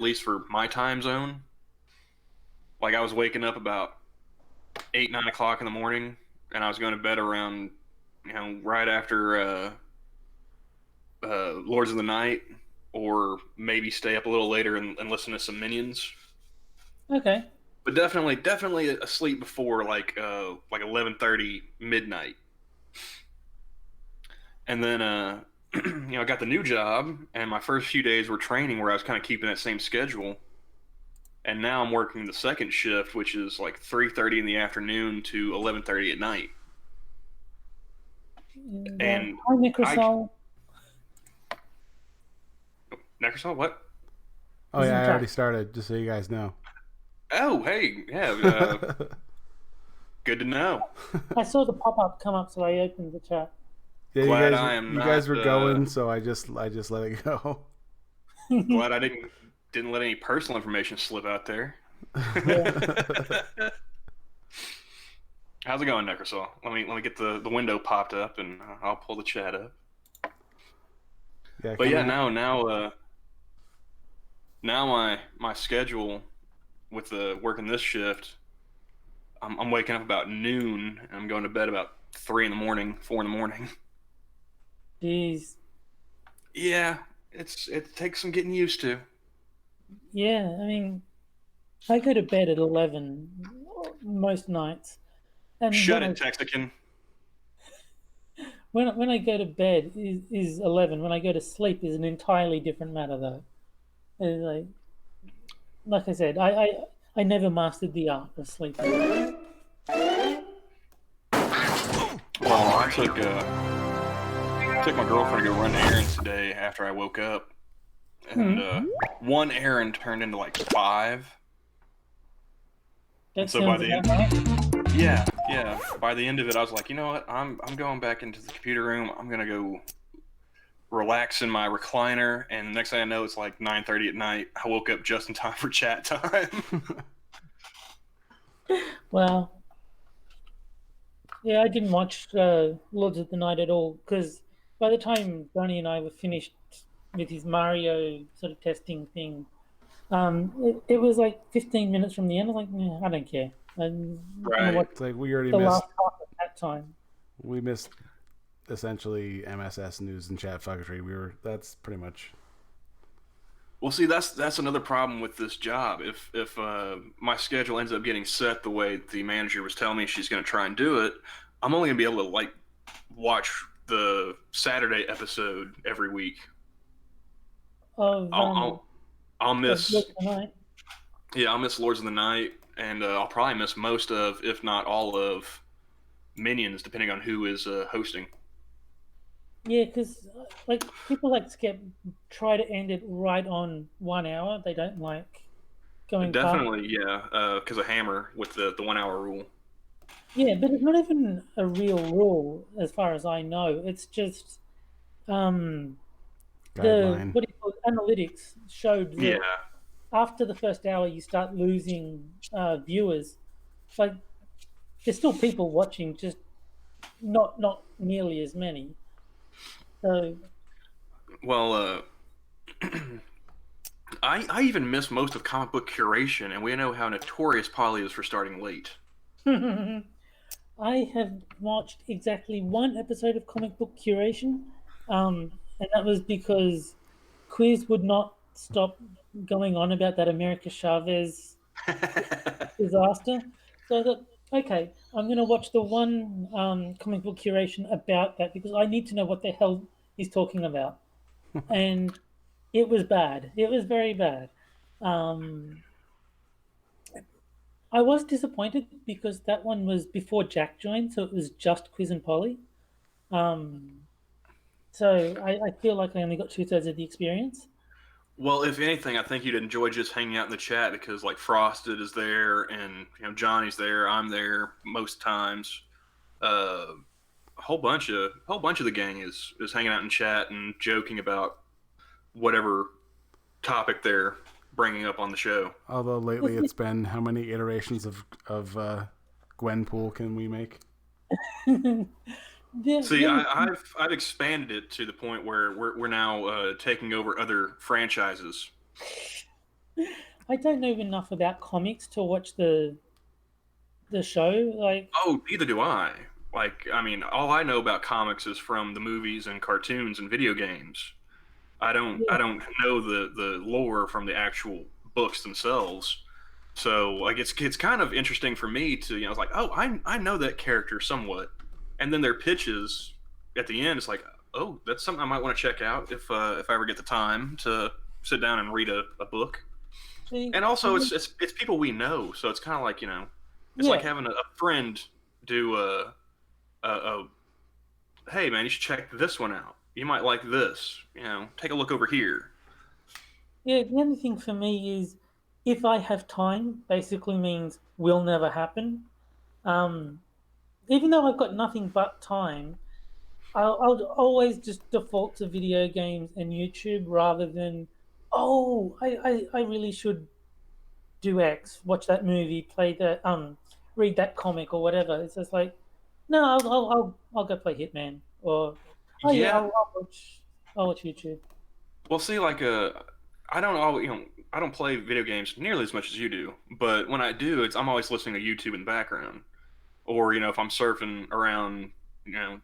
least for my time zone. Like I was waking up about 8, 9 o'clock in the morning, and I was going to bed around, right after Lords of the Night, or maybe stay up a little later and listen to some Minions. Okay. But definitely asleep before like 11:30 midnight. And then I got the new job, and my first few days were training where I was kind of keeping that same schedule. And now I'm working the second shift, which is like 3:30 in the afternoon to 11:30 at night. And Hi, I Microsoft. Necrosol, what? Oh He's yeah, in I already chat. started. Just so you guys know. Oh, hey, yeah, good to know. I saw the pop-up come up, so I opened the chat. Yeah, Glad I am you guys not. were going, so I just let it go. Glad I didn't let any personal information slip out there. Yeah. How's it going, Necrosol? Let me get the window popped up, and I'll pull the chat up. Yeah, But yeah, coming out. now my schedule with the working this shift, I'm waking up about noon, and I'm going to bed about 3 in the morning, 4 in the morning. Jeez. Yeah, it takes some getting used to. Yeah, I mean, I go to bed at 11 most nights. And Shut it, Texican. when I go to bed is 11. When I go to sleep is an entirely different matter, though. It's like I said, I never mastered the art of sleeping. Well, I took my girlfriend to go run errands today after I woke up, and one errand turned into like five. That And so by sounds the about end, right. yeah, by the end of it, I was like, you know what? I'm going back into the computer room. I'm gonna go relax in my recliner, and next thing I know, it's like 9:30 at night. I woke up just in time for chat time. Well, yeah, I didn't watch Lords of the Night at all because by the time Bernie and I were finished with his Mario sort of testing thing, it was like 15 minutes from the end. I was like, I don't care. I'm gonna Right. watch It's like we already the last missed. half of that time. We missed essentially MSS news and chat fucketry. That's pretty much. Well, see, that's another problem with this job. If my schedule ends up getting set the way the manager was telling me she's going to try and do it, I'm only going to be able to like watch the Saturday episode every week. Of I'll Lords miss, of the Night. yeah, I'll miss Lords of the Night, and I'll probably miss most of, if not all of, Minions, depending on who is hosting. Yeah, because like people like Skep try to end it right on 1 hour. They don't like going past. Definitely, yeah, because of Hammer with the 1 hour rule. Yeah, but it's not even a real rule as far as I know. It's just um, the Guideline. what do you call it? Analytics showed Yeah, that after the first hour you start losing viewers. Like there's still people watching, just not nearly as many. So well, I even miss most of comic book curation, and we know how notorious Polly is for starting late. I have watched exactly one episode of Comic Book Curation, and that was because Quiz would not stop going on about that America Chavez disaster. So I thought, okay, I'm going to watch the one Comic Book Curation about that because I need to know what the hell he's talking about. And it was bad. It was very bad. Um, I was disappointed because that one was before Jack joined, so it was just Quiz and Polly. Um, so I feel like I only got two-thirds of the experience. Well, if anything, I think you'd enjoy just hanging out in the chat because like Frosted is there, and Johnny's there. I'm there most times. A whole bunch of the gang is hanging out in chat and joking about whatever topic they're bringing up on the show. Although lately it's been how many iterations of Gwenpool can we make? See, I've expanded it to the point where we're now taking over other franchises. I don't know enough about comics to watch the show. Like, Oh, neither do I. Like, I mean, all I know about comics is from the movies and cartoons and video games. I yeah, don't know the lore from the actual books themselves. So like it's kind of interesting for me to, you know, it's like, oh, I know that character somewhat. And then their pitches at the end, it's like, oh, that's something I might want to check out if I ever get the time to sit down and read a book. see, And also it's people we know, so it's kind of like, you know, it's like yeah, having a friend do a hey man, you should check this one out. You might like this. You know, take a look over here. yeah. The only thing for me is if I have time, basically means will never happen. Um, Even though I've got nothing but time, I'll always just default to video games and YouTube rather than, oh, I really should do X, watch that movie, play that, read that comic or whatever. It's just like, no, I'll go play Hitman or, oh yeah, Yeah. I'll watch YouTube. Well, see, like I don't you know, I don't play video games nearly as much as you do, but when I do, it's I'm always listening to YouTube in the background, or you know, if I'm surfing around, you know,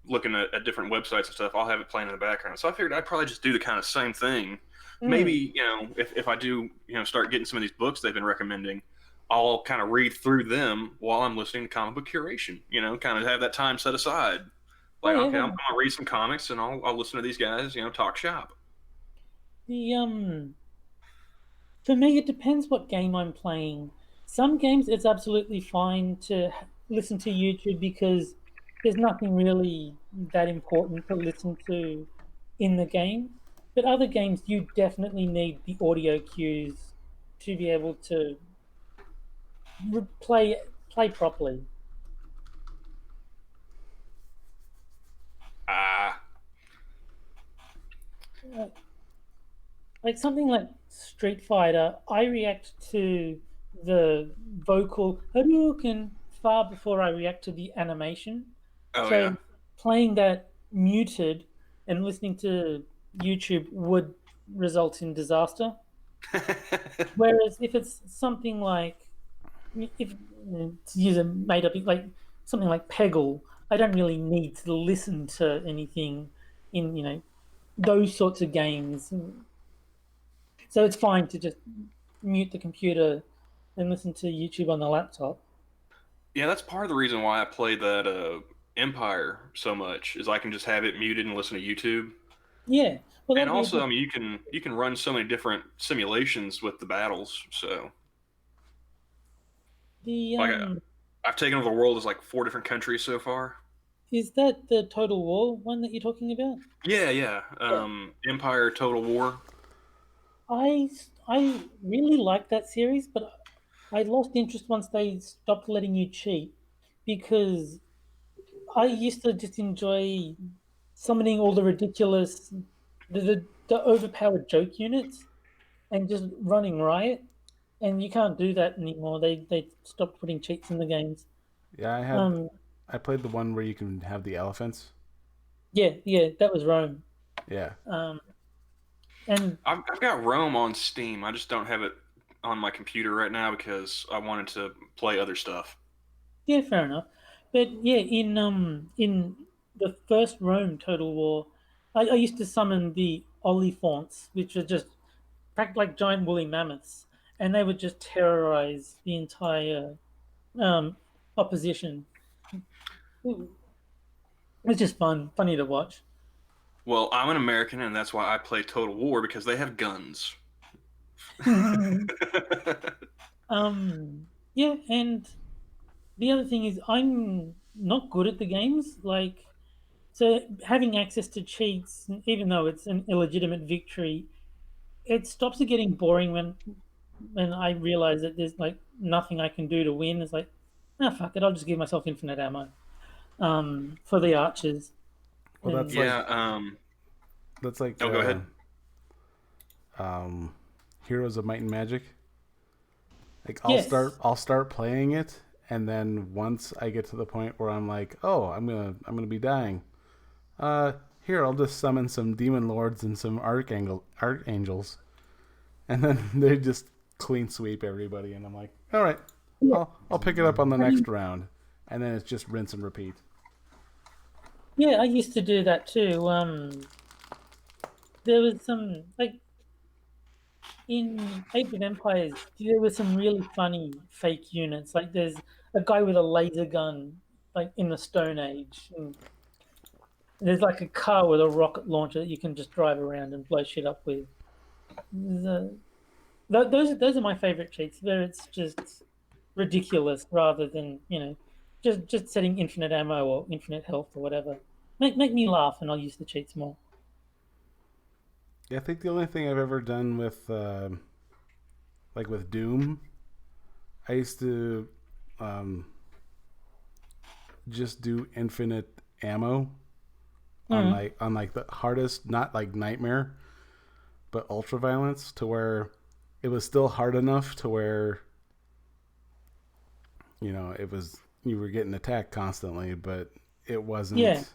looking at different websites and stuff, I'll have it playing in the background. So I figured I'd probably just do the kind of same thing. Mm. Maybe, you know, if I do, you know, start getting some of these books they've been recommending, I'll kind of read through them while I'm listening to comic book curation. You know, kind of have that time set aside. Oh Like, yeah, okay, I'm gonna read some comics and I'll listen to these guys, you know, talk shop. the For me, it depends what game I'm playing. Some games, it's absolutely fine to listen to YouTube because there's nothing really that important to listen to in the game. But other games, you definitely need the audio cues to be able to play properly. Ah, Uh, like something like Street Fighter, I react to the vocal Hadouken far before I react to the animation. oh yeah. So playing that muted and listening to YouTube would result in disaster. Whereas if it's something like if to use a made up like something like Peggle, I don't really need to listen to anything in those sorts of games. So it's fine to just mute the computer and listen to YouTube on the laptop. Yeah, that's part of the reason why I play that Empire so much is I can just have it muted and listen to YouTube. Yeah, well, And that'd be a also, good. I mean, you can run so many different simulations with the battles. So, The like, I've taken over the world as like four different countries so far. Is that the Total War one that you're talking about? Yeah, yeah. Yeah. Empire, Total War. I really liked that series, but I lost interest once they stopped letting you cheat because I used to just enjoy summoning all the ridiculous, the overpowered joke units and just running riot. And you can't do that anymore. They stopped putting cheats in the games. Yeah, Um, I played the one where you can have the elephants. yeah, that was Rome. Yeah. Um, and I've got Rome on Steam. I just don't have it on my computer right now because I wanted to play other stuff. yeah, fair enough. But yeah, in the first Rome Total War, I used to summon the Oliphants, which are just practically like giant woolly mammoths, and they would just terrorize the entire um, opposition. It was just funny to watch. Well, I'm an American, and that's why I play Total War because they have guns. Yeah, and the other thing is I'm not good at the games. Like, so having access to cheats, even though it's an illegitimate victory, it stops it getting boring when I realize that there's like nothing I can do to win. It's like, ah, fuck it, I'll just give myself infinite ammo. For the archers, Well, and Yeah. that's like Oh, go ahead. um, Heroes of Might and Magic. Like yes, I'll start playing it, and then once I get to the point where I'm like, oh, I'm gonna be dying. Here I'll just summon some demon lords and some archangels, and then they just clean sweep everybody, and I'm like, all right, Yeah. I'll pick it up on the I next mean, round, and then it's just rinse and repeat. yeah, I used to do that too. There was some like in Age of Empires, there were some really funny fake units. Like there's a guy with a laser gun, like in the Stone Age, and there's like a car with a rocket launcher that you can just drive around and blow shit up with. The, those are my favorite cheats. Where it's just ridiculous rather than just setting infinite ammo or infinite health or whatever. Make me laugh, and I'll use the cheats more. Yeah, I think the only thing I've ever done with like with Doom, I used to um, just do infinite ammo Mm, on like the hardest, not like nightmare, but ultra violence, to where it was still hard enough to where it was you were getting attacked constantly, but it yeah, wasn't.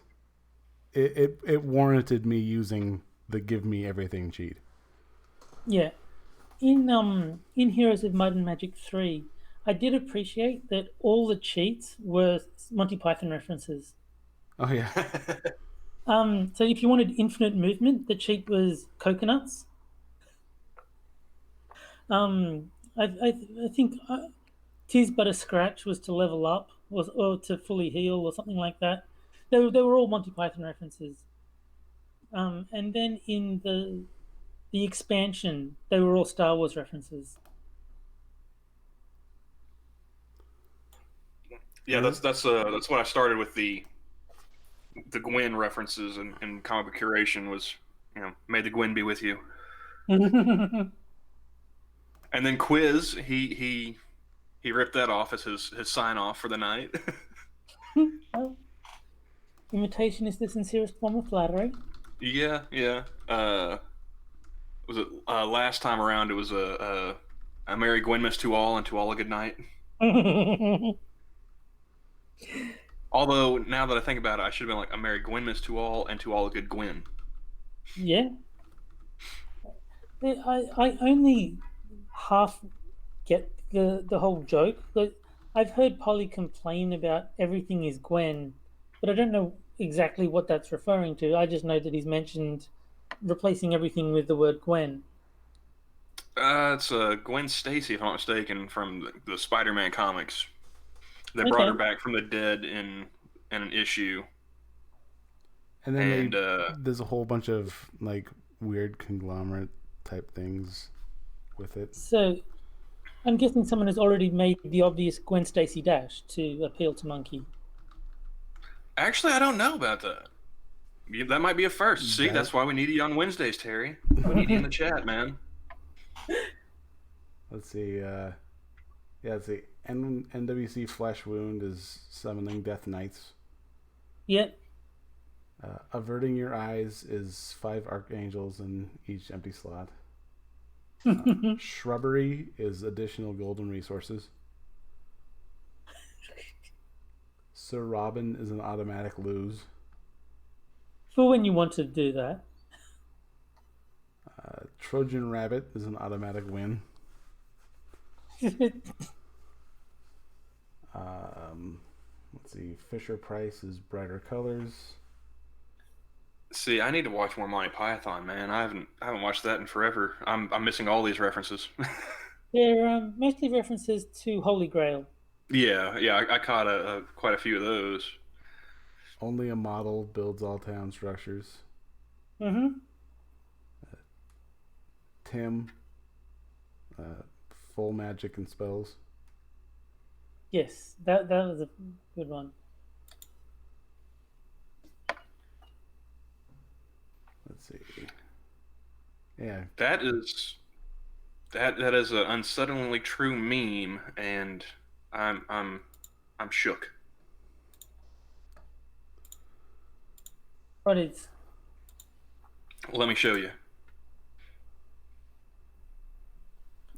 It warranted me using the give me everything cheat. yeah. In Heroes of Might and Magic 3, I did appreciate that all the cheats were Monty Python references. Oh yeah, So if you wanted infinite movement, the cheat was coconuts. I think Tis but a scratch was to level up, was or to fully heal or something like that. They were all Monty Python references. And then in the expansion, they were all Star Wars references. Yeah, yeah, that's what I started with the Gwen references and comic book curation was, may the Gwen be with you. And then Quiz, he ripped that off as his sign off for the night. Well, imitation is the sincerest form of flattery. Yeah, yeah. Was it last time around? It was a Merry Gwenmas to all and to all a good night. Although now that I think about it, I should have been like a Merry Gwenmas to all and to all a good Gwen. Yeah, I only half get the whole joke. But I've heard Polly complain about everything is Gwen, but I don't know exactly what that's referring to. I just know that he's mentioned replacing everything with the word Gwen. It's Gwen Stacy, if I'm not mistaken, from the Spider-Man comics. They brought her Okay, back from the dead in an issue, and then and there's a whole bunch of like weird conglomerate type things with it. so I'm guessing someone has already made the obvious Gwen Stacy dash to appeal to Monkey. actually, I don't know about that. That might be a first. See, That that's why we need you on Wednesdays, Terry. We need you in the chat, man. let's see. Yeah, let's see. NWC Flesh Wound is summoning Death Knights. Yep. Averting your eyes is 5 archangels in each empty slot. Shrubbery is additional golden resources. Sir Robin is an automatic lose. For when you want to do that. Trojan Rabbit is an automatic win. Let's see. Fisher Price is brighter colors. See, I need to watch more Monty Python, man. I haven't watched that in forever. I'm missing all these references. They're mostly references to Holy Grail. Yeah, yeah, I caught quite a few of those. Only a model builds all town structures. Mm-hmm. Tim, full magic and spells. Yes, that was a good one. Let's see. Yeah, That is an unsettlingly true meme, and I'm I'm I'm shook. But it's Let me show you.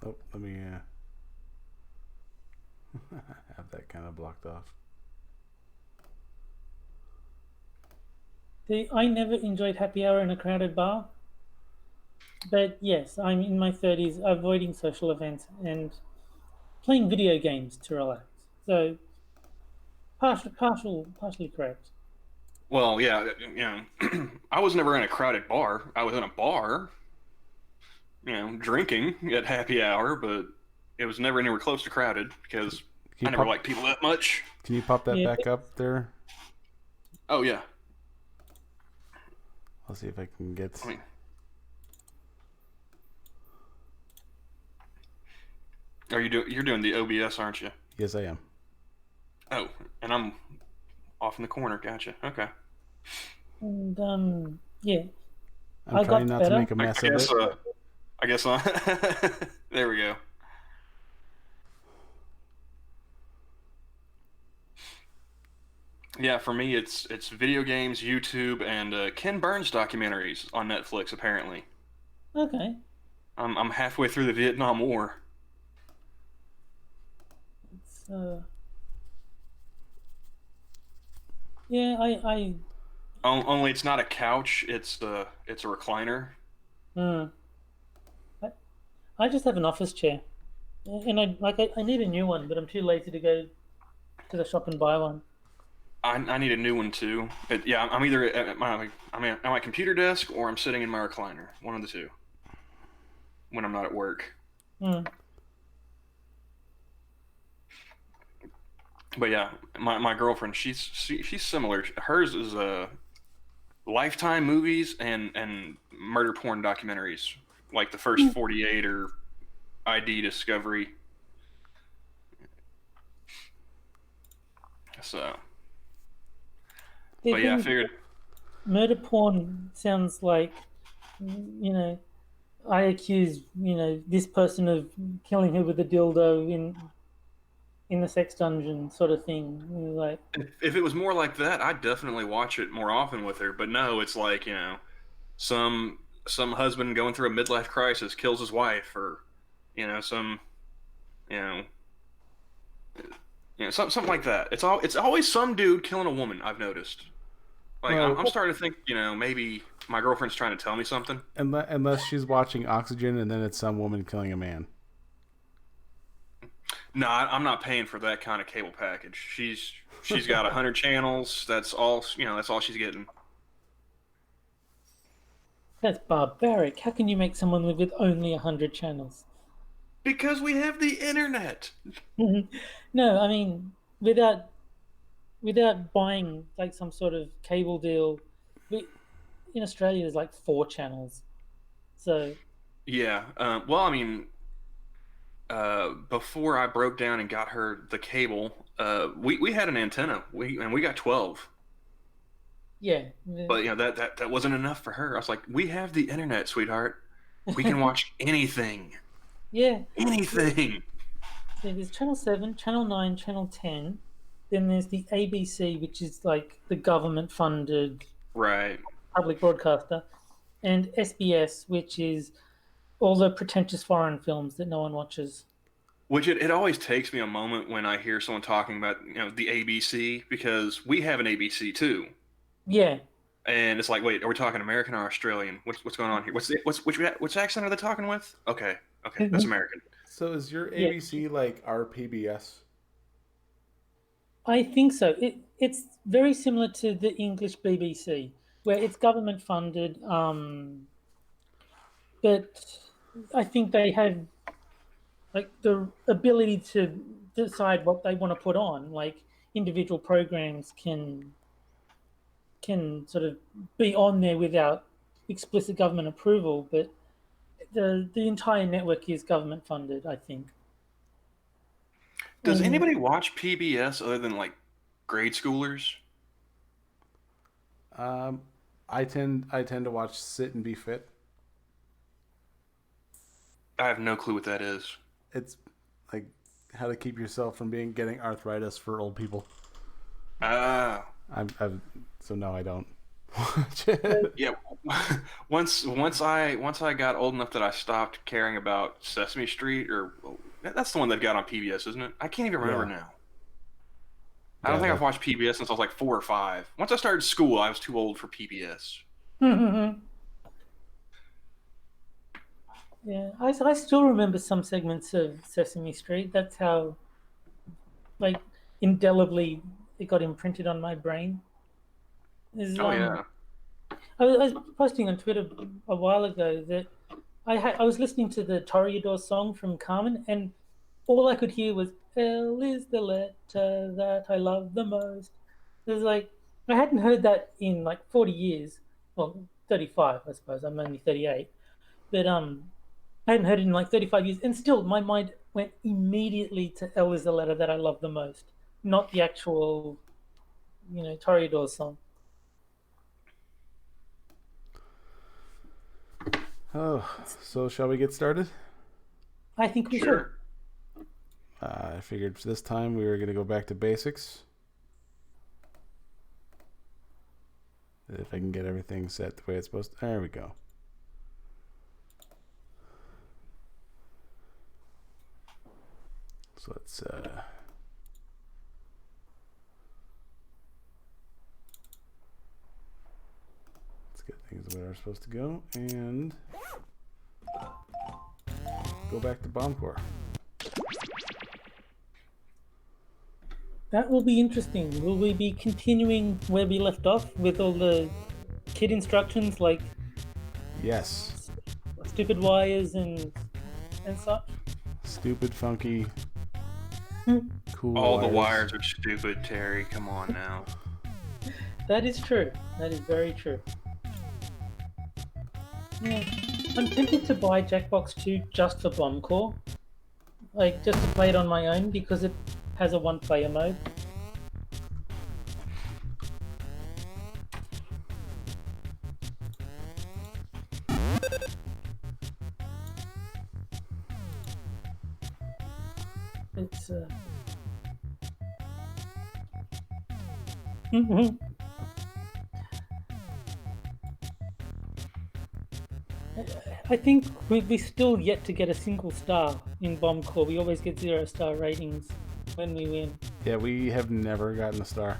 oh, let me have that kind of blocked off. I never enjoyed happy hour in a crowded bar. But yes, I'm in my 30s, avoiding social events and playing video games to relax. So partially correct. Well, yeah, I was never in a crowded bar. I was in a bar, drinking at happy hour, but it was never anywhere close to crowded because Can I you never pop? liked people that much. Can you pop that Yeah, back up there? Oh yeah, I'll see if I can I get. mean, you're doing the OBS, aren't you? Yes, I am. Oh, and I'm off in the corner. Gotcha. Okay. and yeah, I'm I trying got not to better. make a I mess of guess it. I guess there we go. Yeah, for me it's video games, YouTube, and Ken Burns documentaries on Netflix. Apparently, Okay, I'm halfway through the Vietnam War. it's yeah, Only it's not a couch. It's a recliner. uh, I I just have an office chair, and I need a new one, but I'm too lazy to go to the shop and buy one. I need a new one too. But yeah, I'm either at my computer desk or I'm sitting in my recliner. One of the two when I'm not at work. Hmm. But yeah, my girlfriend, she's similar. Hers is Lifetime movies and murder porn documentaries, like the first 48 or ID Discovery. So, The but yeah, I thing, figured. murder porn sounds like, you know, I accuse, this person of killing her with a dildo in the sex dungeon sort of thing. Like, If it was more like that, I'd definitely watch it more often with her. But no, it's like some some husband going through a midlife crisis kills his wife, or some you know something like that. It's always some dude killing a woman. I've noticed. Like Well, I'm starting to think maybe my girlfriend's trying to tell me something. unless she's watching Oxygen and then it's some woman killing a man. No, I'm not paying for that kind of cable package. She's got 100 channels. That's all. That's all she's getting. that's barbaric. How can you make someone live with only 100 channels? Because we have the internet. No, I mean without buying like some sort of cable deal. We, in Australia, there's like 4 channels. So Yeah. Well, I mean, before I broke down and got her the cable, we had an antenna. We got 12. yeah, But that wasn't enough for her. I was like, we have the internet, sweetheart. We can watch anything, yeah. anything. So there's Channel 7, Channel 9, Channel 10. Then there's the ABC, which is like the government funded Right. public broadcaster, and SBS, which is all the pretentious foreign films that no one watches. Which it always takes me a moment when I hear someone talking about the ABC because we have an ABC too. Yeah. And it's like, wait, are we talking American or Australian? What's going on here? Which accent are they talking with? Okay, okay, that's American. So is your Yeah, ABC like our PBS? I think so. It's very similar to the English BBC, where it's government funded, but I think they have like the ability to decide what they want to put on. Like individual programs can sort of be on there without explicit government approval, but the entire network is government funded, I think. Does And anybody watch PBS other than like grade schoolers? Um, I tend to watch Sit and Be Fit. I have no clue what that is. It's like how to keep yourself from getting arthritis for old people. Ah, I've so no, I don't watch it. yeah. Once I got old enough that I stopped caring about Sesame Street, or that's the one they've got on PBS, isn't it? I can't even remember Yeah, now. I don't yeah. think I've watched PBS since I was like 4 or 5. Once I started school, I was too old for PBS. Yeah, I still remember some segments of Sesame Street. That's how, like, indelibly it got imprinted on my brain. Is Oh yeah. I was posting on Twitter a while ago that I was listening to the Toreador song from Carmen, and all I could hear was "L is the letter that I love the most." It was like I hadn't heard that in like 40 years. Well, 35, I suppose. I'm only 38, but I hadn't heard it in like 35 years, and still my mind went immediately to "L is the letter that I love the most," not the actual, Toreador song. Oh, so shall we get started? I think we should. Sure. I figured this time we were going to go back to basics. If I can get everything set the way it's supposed to. There we go. So let's get things the way they're supposed to go and go back to Bomb Corps. That will be interesting. Will we be continuing where we left off with all the kid instructions like Yes. stupid wires and such? Stupid, funky, cool. All the wires are stupid, Terry. Come on now. That is true. That is very true. Yeah. I'm tempted to buy Jackbox 2 just for Bomb Corps. Like, just to play it on my own because it has a one-player mode. It's I think we still yet to get a single star in Bomb Corps. We always get 0-star ratings when we win. Yeah, we have never gotten a star.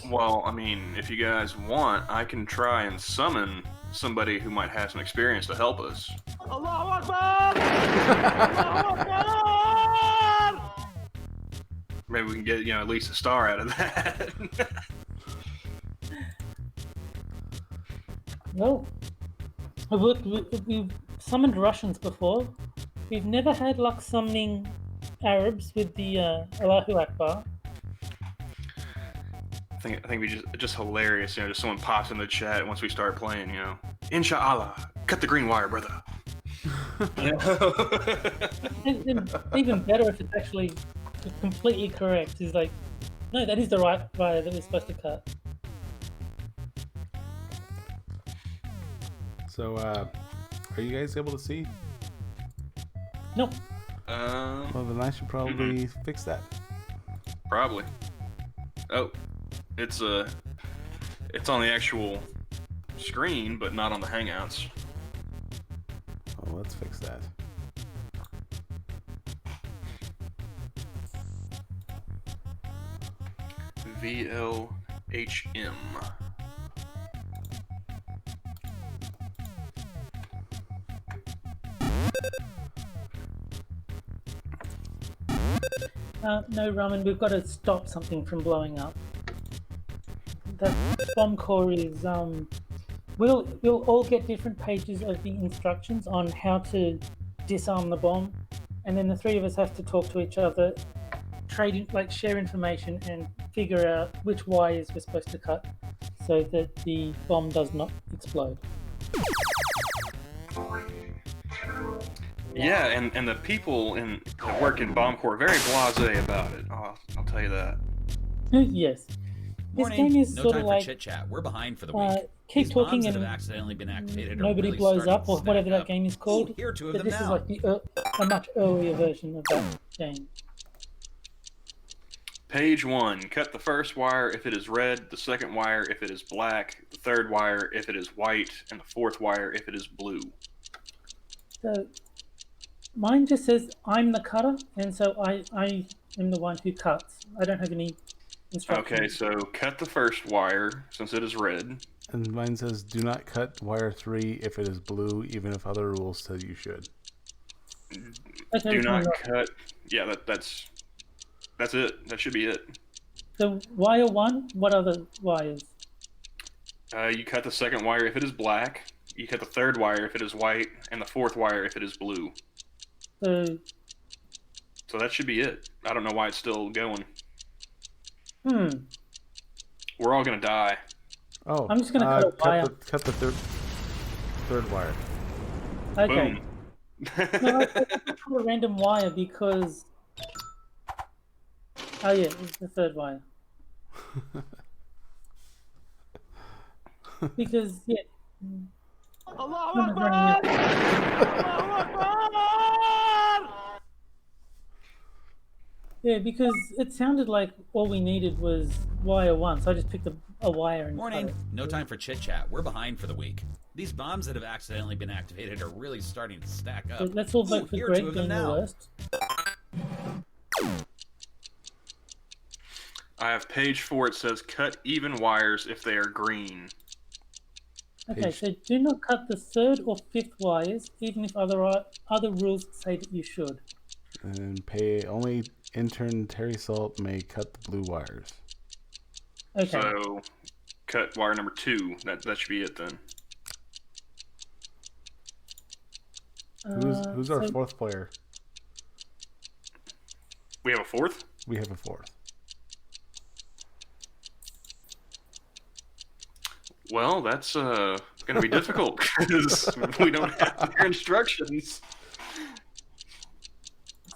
Well, I mean, if you guys want, I can try and summon somebody who might have some experience to help us. Allahu Akbar! Allahu Akbar! Maybe we can get, at least a star out of that. Well, we've summoned Russians before. We've never had luck summoning Arabs with the Allahu Akbar. I think we just hilarious, just someone pops in the chat once we start playing, Inshallah, cut the green wire, brother. And even better if it's actually completely correct. Is like, no, that is the right wire that we're supposed to cut. So, are you guys able to see? No. Well, then I should probably fix that. Probably. Oh, it's on the actual screen, but not on the Hangouts. Oh, let's fix that. VLHM. No, Raman, we've got to stop something from blowing up. That Bomb Corps is we'll all get different pages of the instructions on how to disarm the bomb, and then the three of us have to talk to each other, share information, and figure out which wires we're supposed to cut so that the bomb does not explode. Yeah, and the people that work in Bomb Corps are very blasé about it. I'll tell you that. Yes. Morning. This game is no sort time of for like chit chat. We're behind for the week. keep These talking bombs that and have accidentally been activated are nobody really blows starting up, to or stack whatever that up. game is called. Ooh, here are two of But them this is now. like a much earlier version of that game. Page 1. Cut the first wire if it is red, the second wire if it is black, the third wire if it is white, and the fourth wire if it is blue. So mine just says I'm the cutter, and so I am the one who cuts. I don't have any instructions. Okay, so cut the first wire since it is red. And mine says, do not cut wire 3 if it is blue, even if other rules tell you should. Okay, Do which not one? cut. Yeah, that's it. That should be it. The wire 1, what other wires? You cut the second wire if it is black. You cut the third wire if it is white, and the fourth wire if it is blue. So, So that should be it. I don't know why it's still going. We're all gonna die. Oh, I'm just gonna cut a wire. Cut the third wire. Okay. Boom. No, I cut a random wire because... Oh yeah, it's the third wire. Because, yeah. Allahu Akbar! Allahu Akbar! Yeah, because it sounded like all we needed was wire 1, so I just picked a wire and cut Morning. it. No time for chit chat. We're behind for the week. These bombs that have accidentally been activated are really starting to stack up. So let's all vote Ooh, for here are two Greg of them being the now. worst. I have page 4. It says cut even wires if they are green. Okay, so do not cut the third or fifth wires, even if other rules say that you should. And only intern Terry Salt may cut the blue wires. Okay. So cut wire number 2. That should be it then. Who's our fourth player? We have a fourth? We have a fourth. Well, that's going to be difficult because we don't have their instructions.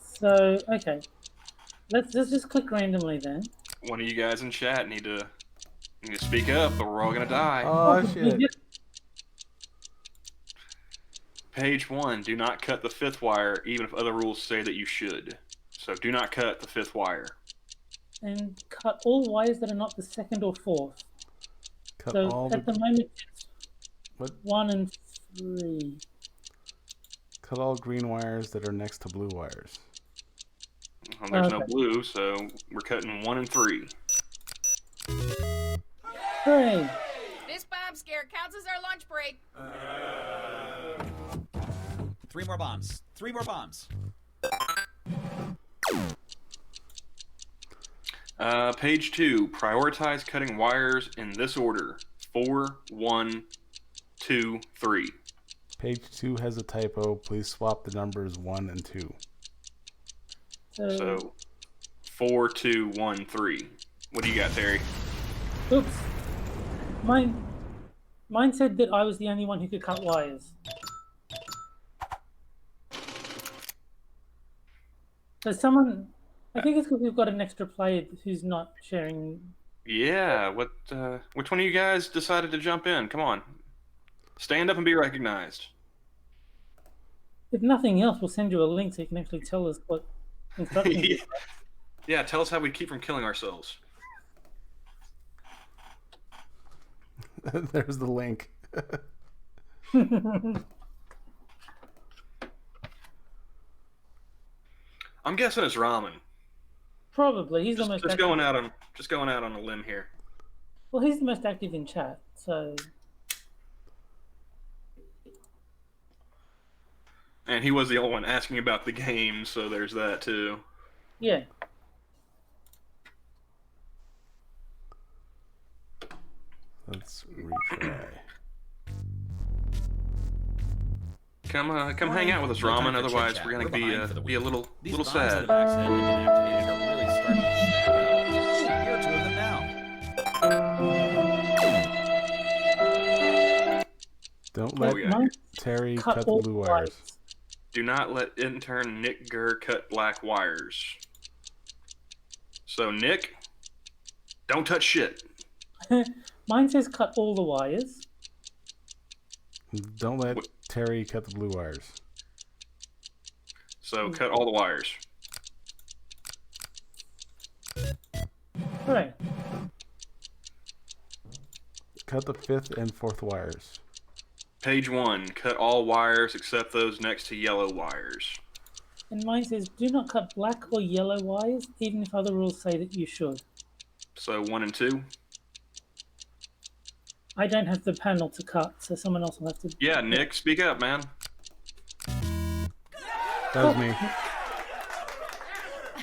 So, okay. Let's just click randomly then. One of you guys in chat need to speak up, or we're all going to die. Oh, we shit. just- Page 1, do not cut the fifth wire, even if other rules say that you should. So do not cut the fifth wire. And cut all wires that are not the second or fourth. Cut So all at the moment, it's What? 1 and 3. Cut all green wires that are next to blue wires. Well, there's no Okay. blue, so we're cutting 1 and 3. Hooray! This bomb scare counts as our lunch break. 3 more bombs. 3 more bombs. Page 2, prioritize cutting wires in this order: 4, 1, 2, 3. Page 2 has a typo. Please swap the numbers 1 and 2. So 4, 2, 1, 3. What do you got, Terry? Oops. Mine said that I was the only one who could cut wires. So someone, I think it's because we've got an extra player who's not sharing. Yeah, which one of you guys decided to jump in? Come on. Stand up and be recognized. If nothing else, we'll send you a link so you can actually tell us what instructions. Yeah. Yeah, tell us how we keep from killing ourselves. There's the link. I'm guessing it's ramen. Probably. He's the most Just active. going out on a limb here. Well, he's the most active in chat, so And he was the only one asking about the game, so there's that too. yeah. Let's retry. Come hang out with us, No time ramen. for Otherwise, chit-chat. we're gonna We're behind for the be a week. little These little bombs sad. that have accidentally been activated are really starting to stack up. Here are 2 of them now. Don't But let yeah. mine Terry cut cut the all blue wires. Do not let intern Nick Gurr cut black wires. So Nick, don't touch shit. Mine says cut all the wires. Don't let Terry cut the blue wires. So cut all the wires. Hooray. Cut the fifth and fourth wires. Page 1, cut all wires except those next to yellow wires. And mine says do not cut black or yellow wires, even if other rules say that you should. So 1 and 2. I don't have the panel to cut, so someone else will have to. Yeah, Nick, speak up, man. That was me.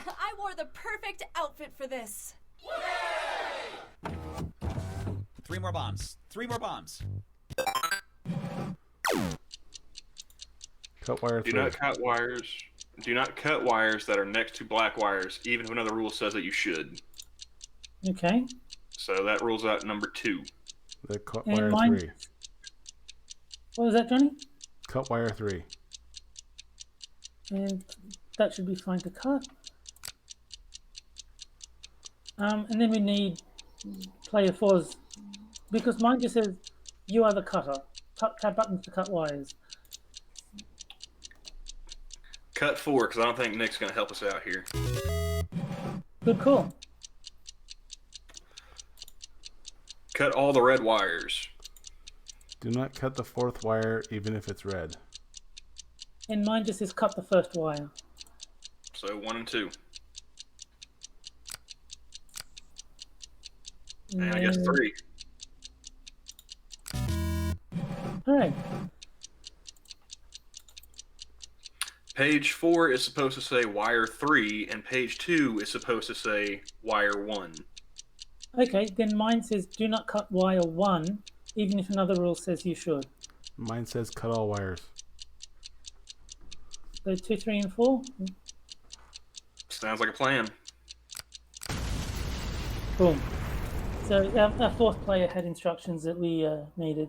I wore the perfect outfit for this. 3 more bombs. 3 more bombs. Cut wire Do 3. not cut wires. Do not cut wires that are next to black wires, even if another rule says that you should. Okay. So that rules out number 2. The cut And wire mine- 3. What was that, Johnny? Cut wire 3. And that should be fine to cut. And then we need player 4's, because mine just says you are the cutter. Tap buttons to cut wires. Cut 4, because I don't think Nick's going to help us out here. Good call. Cut all the red wires. Do not cut the 4th wire even if it's red. And mine just says cut the first wire. So 1 and 2. And I guess 3. All right. Page 4 is supposed to say wire 3, and page 2 is supposed to say wire 1. Okay, then mine says do not cut wire 1, even if another rule says you should. Mine says cut all wires. So 2, 3, and 4. Sounds like a plan. Boom. So our 4th player had instructions that we needed.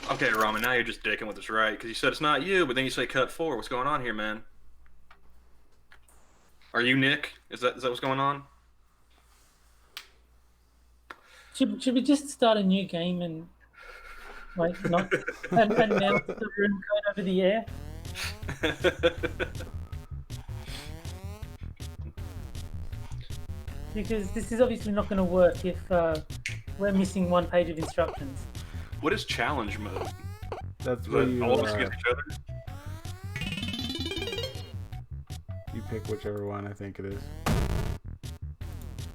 Okay, Ramen, now you're just dicking with us, right? Because you said it's not you, but then you say cut 4. What's going on here, man? Are you Nick? Is that what's going on? Should we just start a new game and not and announce the room code over the air? Because this is obviously not going to work if we're missing 1 page of instructions. What is challenge mode? That's Is where that you, all of us against each other? you pick whichever one I think it is.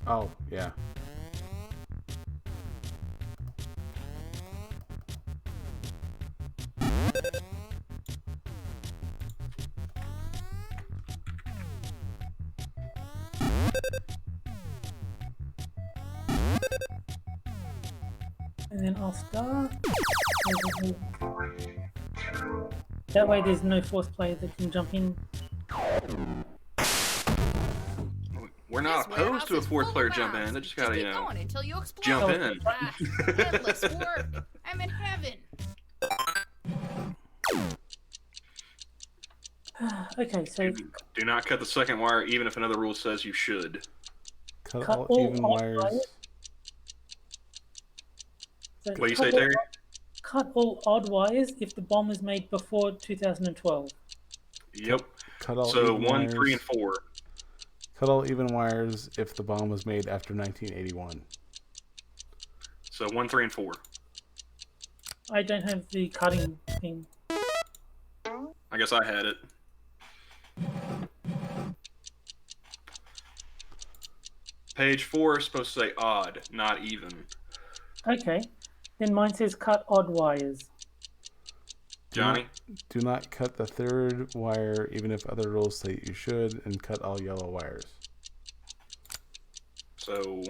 Oh, yeah. And then I'll start. That way there's no 4th player that can jump in. We're not This opposed to a warehouse is 4th full player of jump bombs. in. They just gotta, keep you know, going until you explode. jump in. Ah, endless work. I'm in heaven. Okay, so Do not cut the 2nd wire, even if another rule says you should. Cut Cut all all even odd wires. wires. What do you cut say, all- Terry? Cut all odd wires if the bomb was made before 2012. Yep. Cut all So even 1, wires. 3, and 4. Cut all even wires if the bomb was made after 1981. So 1, 3, and 4. I don't have the cutting thing. I guess I had it. Page 4 is supposed to say odd, not even. Okay, then mine says cut odd wires. Johnny? Do not cut the 3rd wire even if other rules say you should, and cut all yellow wires. So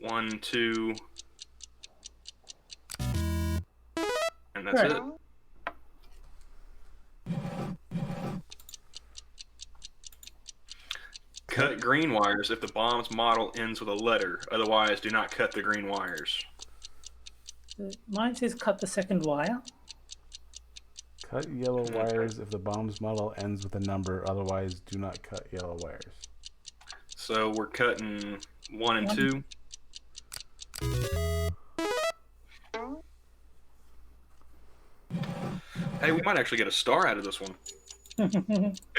1, 2, and that's Correct. it. Cut green wires if the bomb's model ends with a letter. Otherwise, do not cut the green wires. So mine says cut the 2nd wire. Cut yellow wires if the bomb's model ends with a number. Otherwise, do not cut yellow wires. So we're cutting 1 and 2. Hey, we might actually get a star out of this one. If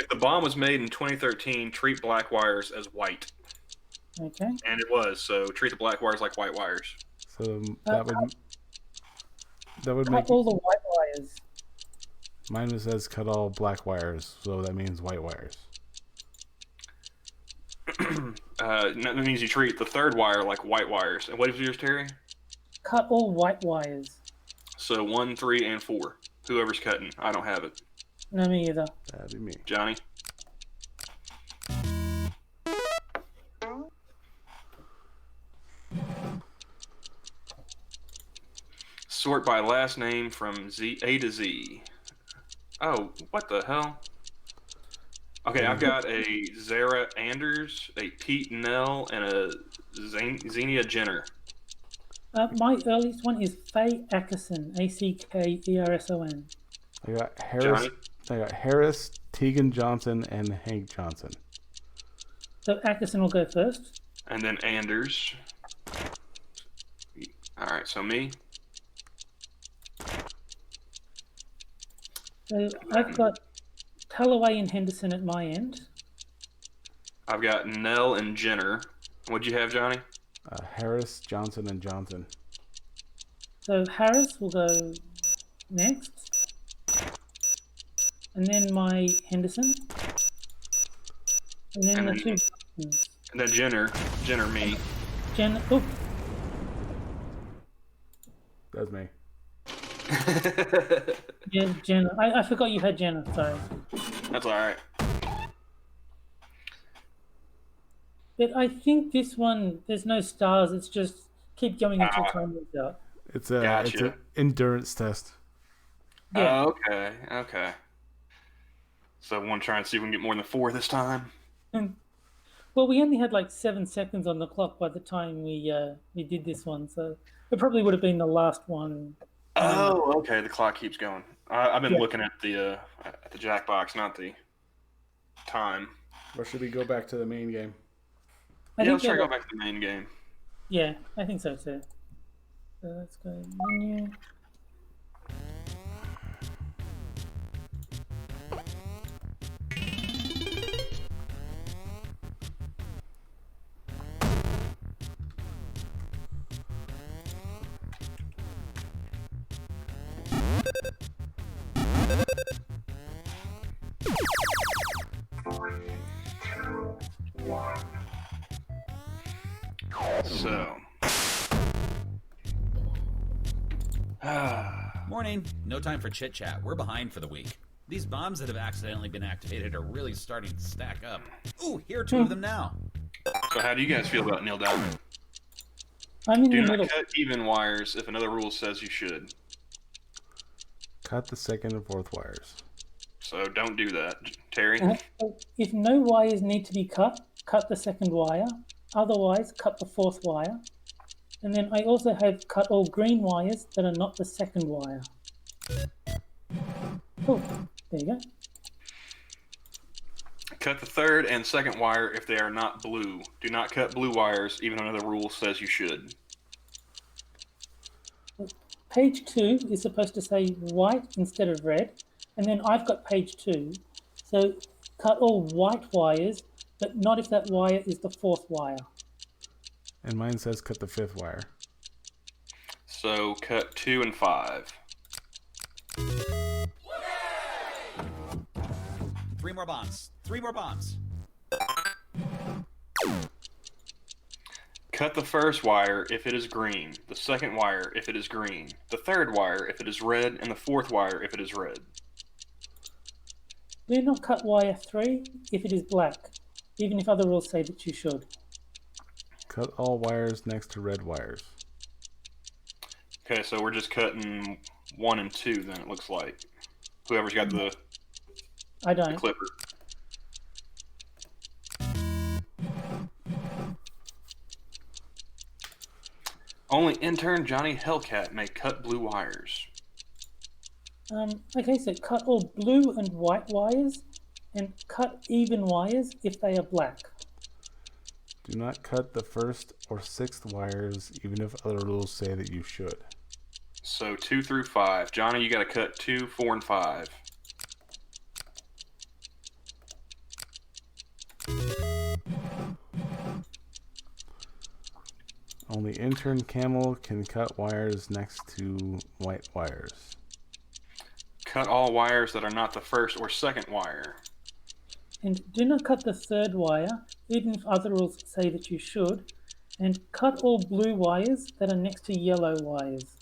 the bomb was made in 2013, treat black wires as white. Okay. And it was, so treat the black wires like white wires. So that would make Cut all the white wires. mine says cut all black wires, so that means white wires. That means you treat the third wire like white wires. And what is yours, Terry? Cut all white wires. So 1, 3, and 4. Whoever's cutting. I don't have it. No, me either. That'd be me. Johnny? Sort by last name from A to Z. Oh, what the hell? Okay, I've got a Zara Anders, a Pete Nell, and a Xenia Jenner. My earliest one is Faye Ackerson, Ackerson. I got Harris. Johnny? I got Harris, Tegan Johnson, and Hank Johnson. So Ackerson will go first. And then Anders. Alright, so me. So I've got Callaway and Henderson at my end. I've got Nell and Jenner. What'd you have, Johnny? Harris, Johnson, and Johnson. So Harris will go next. And then my Henderson. And then And the then- two Johnsons. And then Jenner, me. Oh, That's me. yeah, Jenna. I forgot you had Jenna, sorry. That's alright. But I think this one, there's no stars. It's just keep going until time runs out. It's Gotcha. an endurance test. Yeah. Oh, okay. So I want to try and see if we can get more than 4 this time. Well, we only had like 7 seconds on the clock by the time we did this one, so it probably would have been the last one. Oh, okay. The clock keeps going. I've been Yeah. looking at the Jackbox, not the time. Or should we go back to the main game? Yeah, let's try to go back to the main game. Yeah, I think so too. So let's go menu. So. Morning. No time for chit chat. We're behind for the week. These bombs that have accidentally been activated are really starting to stack up. Ooh, here are 2 of them now. So how do you guys feel about Neil Diamond? I'm in Do the not middle. cut even wires if another rule says you should. Cut the second and fourth wires. So don't do that. Terry? So if no wires need to be cut, cut the second wire. Otherwise, cut the fourth wire. And then I also have cut all green wires that are not the second wire. Oh, there you go. Cut the third and second wire if they are not blue. Do not cut blue wires even though another rule says you should. Page 2 is supposed to say white instead of red. And then I've got page 2. So cut all white wires, but not if that wire is the fourth wire. And mine says cut the fifth wire. So cut 2 and 5. 3 more bombs. 3 more bombs. Cut the first wire if it is green, the second wire if it is green, the third wire if it is red, and the fourth wire if it is red. Do not cut wire 3 if it is black, even if other rules say that you should. Cut all wires next to red wires. Okay, so we're just cutting 1 and 2 then, it looks like. Whoever's got the I don't. clipper. Only intern Johnny Hellcat may cut blue wires. Okay, so cut all blue and white wires, and cut even wires if they are black. Do not cut the first or sixth wires, even if other rules say that you should. So 2 through 5. Johnny, you gotta cut 2, 4, and 5. Only intern Camel can cut wires next to white wires. Cut all wires that are not the first or second wire. And do not cut the third wire, even if other rules say that you should. And cut all blue wires that are next to yellow wires.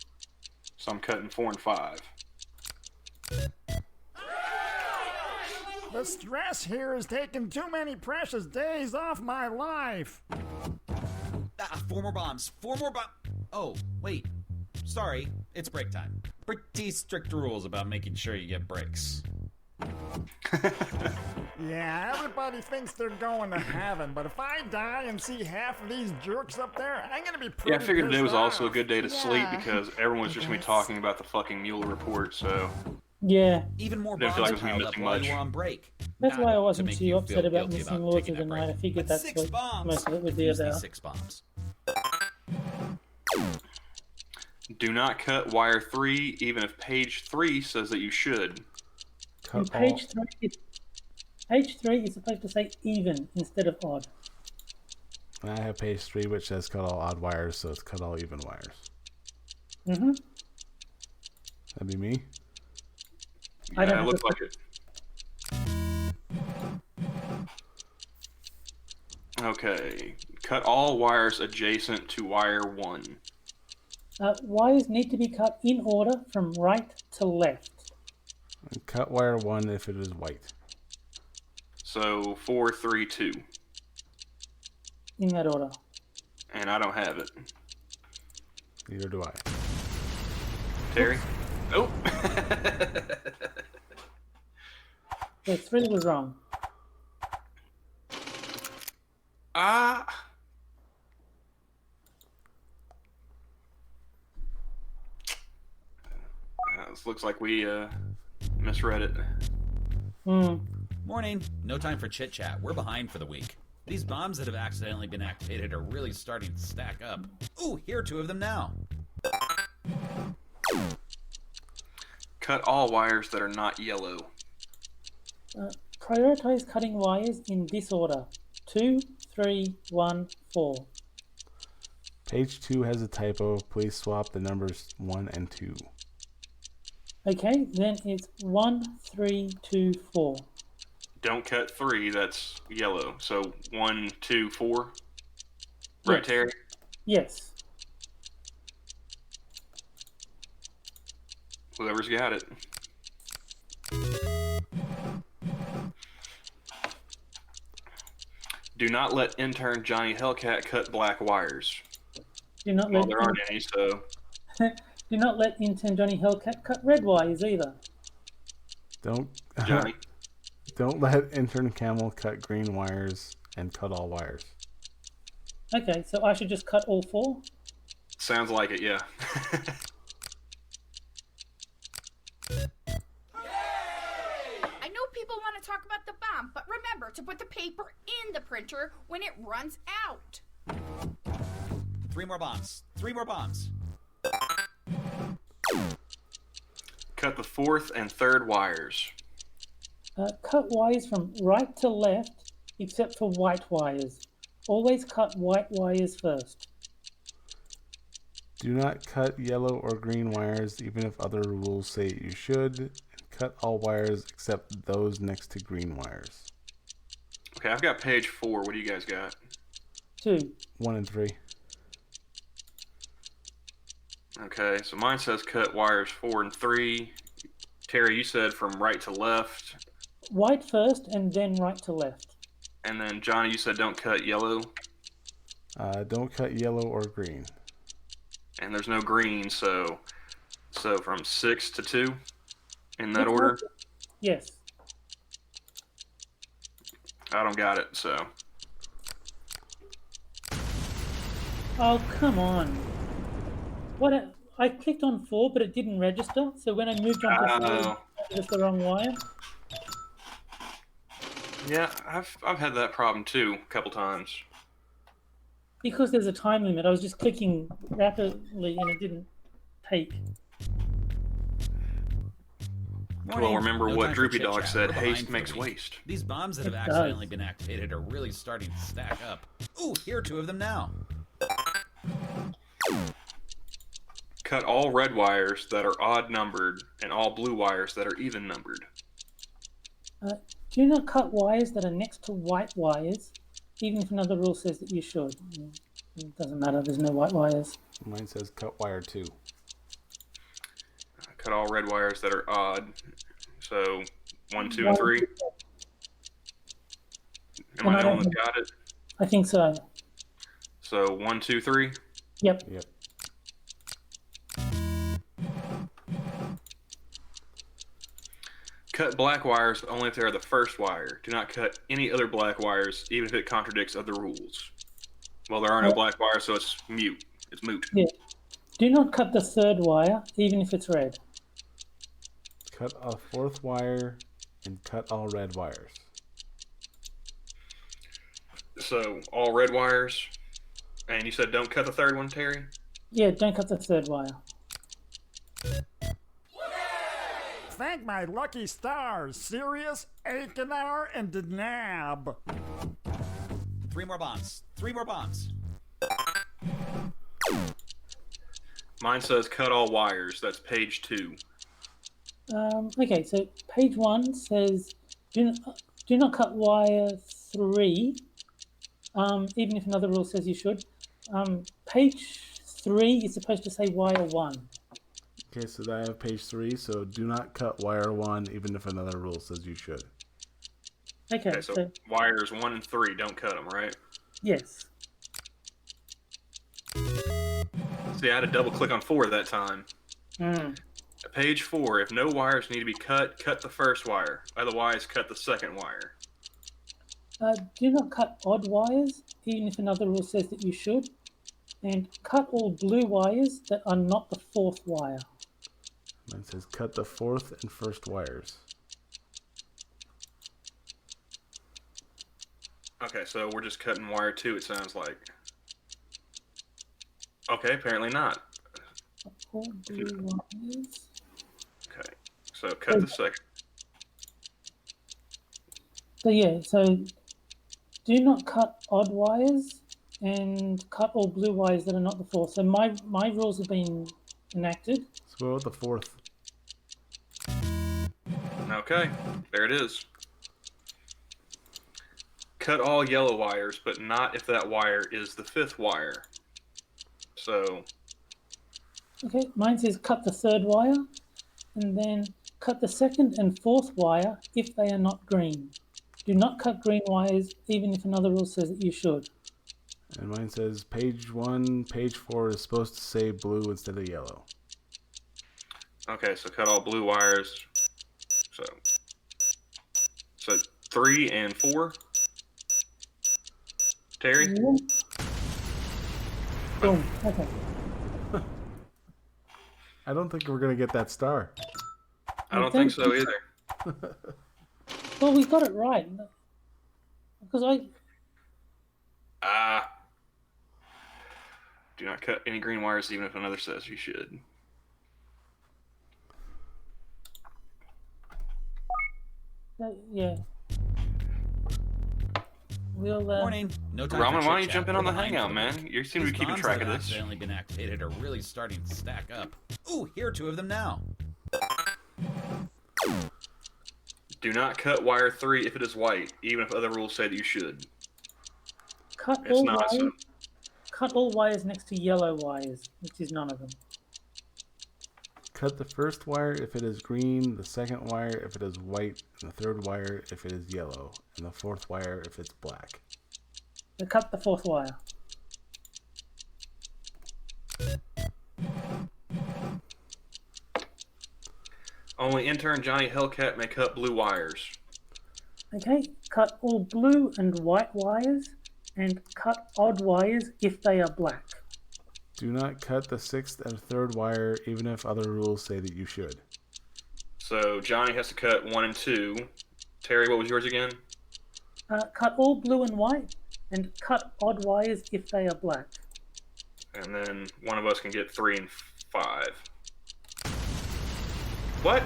So I'm cutting 4 and 5. The stress here is taking too many precious days off my life. 4 more bombs. 4 more bombs. Oh, wait. Sorry, it's break time. Pretty strict rules about making sure you get breaks. Yeah, everybody thinks they're going to heaven, but if I die and see half of these jerks up there, I'm gonna be pretty Yeah, I figured today was pissed also a off. good day to sleep Yeah. because everyone's just going to be talking about the fucking Mueller report, so... Yeah, Even more Didn't bombs feel like I was gonna piled miss up too while much. you were on break. that's Not why I to wasn't make too you upset feel about guilty missing about Lords taking of the that Night. I break. figured But that's 6 what bombs. most of it would be Use about. these 6 bombs. Do not cut wire 3, even if page 3 says that you should. And Cut all. page 3 is supposed to say even instead of odd. And I have page 3, which says cut all odd wires, so it's cut all even wires. Mm-hmm. That'd be me. I don't Yeah, it have looks to- like it. Okay. Cut all wires adjacent to wire 1. Wires need to be cut in order from right to left. And cut wire 1 if it is white. So 4, 3, 2. In that order. And I don't have it. Neither do I. Terry? Oh! So 3 was wrong. Ah! This looks like we misread it. Hmm. Morning. No time for chit chat. We're behind for the week. These bombs that have accidentally been activated are really starting to stack up. Ooh, here are 2 of them now. Cut all wires that are not yellow. Prioritize cutting wires in this order. 2, 3, 1, 4. Page 2 has a typo. Please swap the numbers 1 and 2. Okay, then it's 1, 3, 2, 4. Don't cut 3, that's yellow. So 1, 2, 4. Right, Yes. Terry? Yes. Whoever's got it. Do not let intern Johnny Hellcat cut black wires. Do not Well, let there aren't any, so... do not let intern Johnny Hellcat cut red wires either. Don't Johnny? don't let intern camel cut green wires and cut all wires. Okay, so I should just cut all 4? Sounds like it, yeah. I know people want to talk about the bomb, but remember to put the paper in the printer when it runs out. 3 more bombs. 3 more bombs. Cut the 4th and 3rd wires. Cut wires from right to left, except for white wires. Always cut white wires first. Do not cut yellow or green wires, even if other rules say you should. And cut all wires except those next to green wires. Okay, I've got page 4. What do you guys got? 2. 1 and 3. Okay, so mine says cut wires 4 and 3. Terry, you said from right to left. White first and then right to left. And then Johnny, you said don't cut yellow. Don't cut yellow or green. And there's no green, so from 6 to 2 in that It's order. not- Yes. I don't got it, so. Oh, come on. What? I clicked on 4, but it didn't register. So when I moved on to 4, it was the wrong wire. Yeah, I've had that problem too a couple times. Because there's a time limit, I was just clicking rapidly and it didn't take. Well, remember No what time for Droopy chit-chat. Dog said, We're behind haste for makes the week. waste. These bombs that have It accidentally does. been activated are really starting to stack up. Ooh, here are 2 of them now. Cut all red wires that are odd numbered and all blue wires that are even numbered. Do Do not cut wires that are next to white wires, even if another rule says that you should. It doesn't matter, there's no white wires. Mine says cut wire 2. Cut all red wires that are odd. So 1, 2, and 3. Am I the one that got it? I think so. So 1, 2, 3. Yep. Yep. Cut black wires only if they are the first wire. Do not cut any other black wires, even if it contradicts other rules. Well, there are no black wires, so it's mute. It's moot. Yeah. Do not cut the third wire, even if it's red. Cut a fourth wire and cut all red wires. So all red wires. And you said don't cut the third one, Terry? Yeah, don't cut the third wire. Thank my lucky stars, Sirius, Achenar, and Denab. 3 more bombs. 3 more bombs. Mine says cut all wires. That's page 2. Okay, so page 1 says do not cut wire 3, even if another rule says you should. Page 3 is supposed to say wire 1. Okay, so I have page 3, so do not cut wire 1 even if another rule says you should. Okay, So wires 1 and 3, don't cut them, right? yes. See, I had to double click on 4 that time. Page 4, if no wires need to be cut, cut the first wire. Otherwise, cut the second wire. Do not cut odd wires, even if another rule says that you should. And cut all blue wires that are not the fourth wire. Mine says cut the fourth and first wires. Okay, so we're just cutting wire 2, it sounds like. Okay, apparently not. All blue wires. Okay, so cut the second. So yeah, so do not cut odd wires and cut all blue wires that are not the fourth. So my rules have been enacted. So what about the fourth? Okay, there it is. Cut all yellow wires, but not if that wire is the 5th wire. So, Okay, mine says cut the third wire and then cut the second and fourth wire if they are not green. Do not cut green wires even if another rule says that you should. And mine says page 1, page 4 is supposed to say blue instead of yellow. okay, so cut all blue wires. So 3 and 4. Terry? Boom. Okay. I don't think we're going to get that star. I don't think so either. Well, we got it right. Because Do not cut any green wires even if another says you should. yeah. We'll Morning. No time Ramen, for why don't you chit-chat. jump in on the We're behind hangout, for man? You seem to These be keeping bombs track that of have this. accidentally been activated are really starting to stack up. Ooh, here are 2 of them now. Do not cut wire 3 if it is white, even if other rules say that you should. cut It's all not, wires. so. Cut all wires next to yellow wires, which is none of them. Cut the first wire if it is green, the second wire if it is white, and the third wire if it is yellow, and the fourth wire if it's black. So cut the fourth wire. Only intern Johnny Hellcat may cut blue wires. Okay, cut all blue and white wires and cut odd wires if they are black. Do not cut the sixth and third wire even if other rules say that you should. So Johnny has to cut 1 and 2. Terry, what was yours again? Cut all blue and white and cut odd wires if they are black. And then one of us can get 3 and 5. What?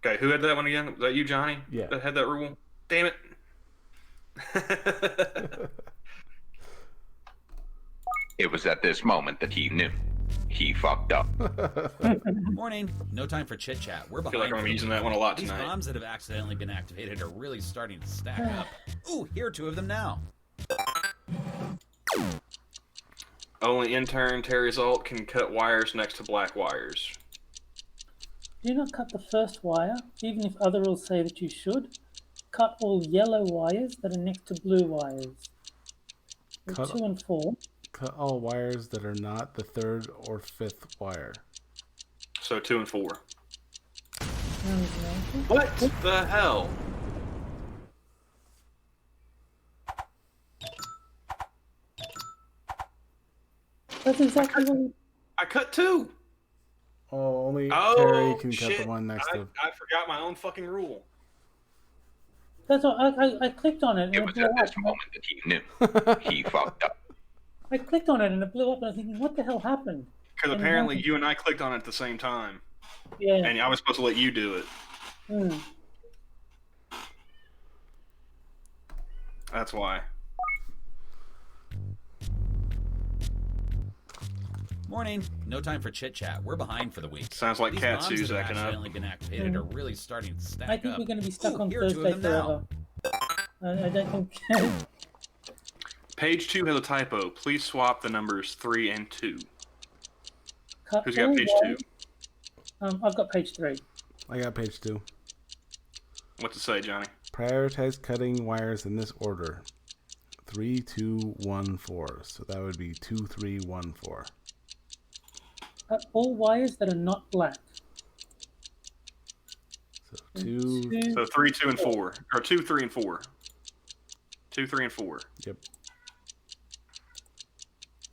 Okay, who had that one again? Was that you, Johnny? Yeah. That had that rule? Damn it. It was at this moment that he knew. He fucked up. Morning. No time for chit chat. We're I behind. feel like I'm gonna be using that one a lot These tonight. bombs that have accidentally been activated are really starting to stack up. Ooh, here are 2 of them now. Only intern Terry's alt can cut wires next to black wires. Do not cut the first wire, even if other rules say that you should. Cut all yellow wires that are next to blue wires. Cut- 2 and 4. Cut all wires that are not the 3rd or 5th wire. So 2 and 4. And, What the hell? that's exactly what. I cut 2. Oh, only Oh, Terry can shit. cut the one next to. I forgot my own fucking rule. That's what I clicked on it and It it was blew at up. this moment that he knew. He fucked up. I clicked on it and it blew up, and I was thinking, what the hell happened? Because And apparently nothing. you and I clicked on it at the same time. Yeah. And I was supposed to let you do it. Hmm. That's why. Morning. No time for chit chat. We're behind for the week. Sounds like These Katsu's bombs that have acting up. accidentally been activated are really starting to stack I think up. we're going to be stuck Ooh, on here are 2 Thursday of them now. forever. I don't think. Page 2 has a typo. Please swap the numbers 3 and 2. Cut Who's got all page wires- 2? I've got page 3. I got page 2. What's it say, Johnny? Prioritize cutting wires in this order: 3, 2, 1, 4. So that would be 2, 3, 1, 4. Cut all wires that are not black. So 2. So 3, 2, and 4. Or 2, 3, and 4. 2, 3, and 4. Yep.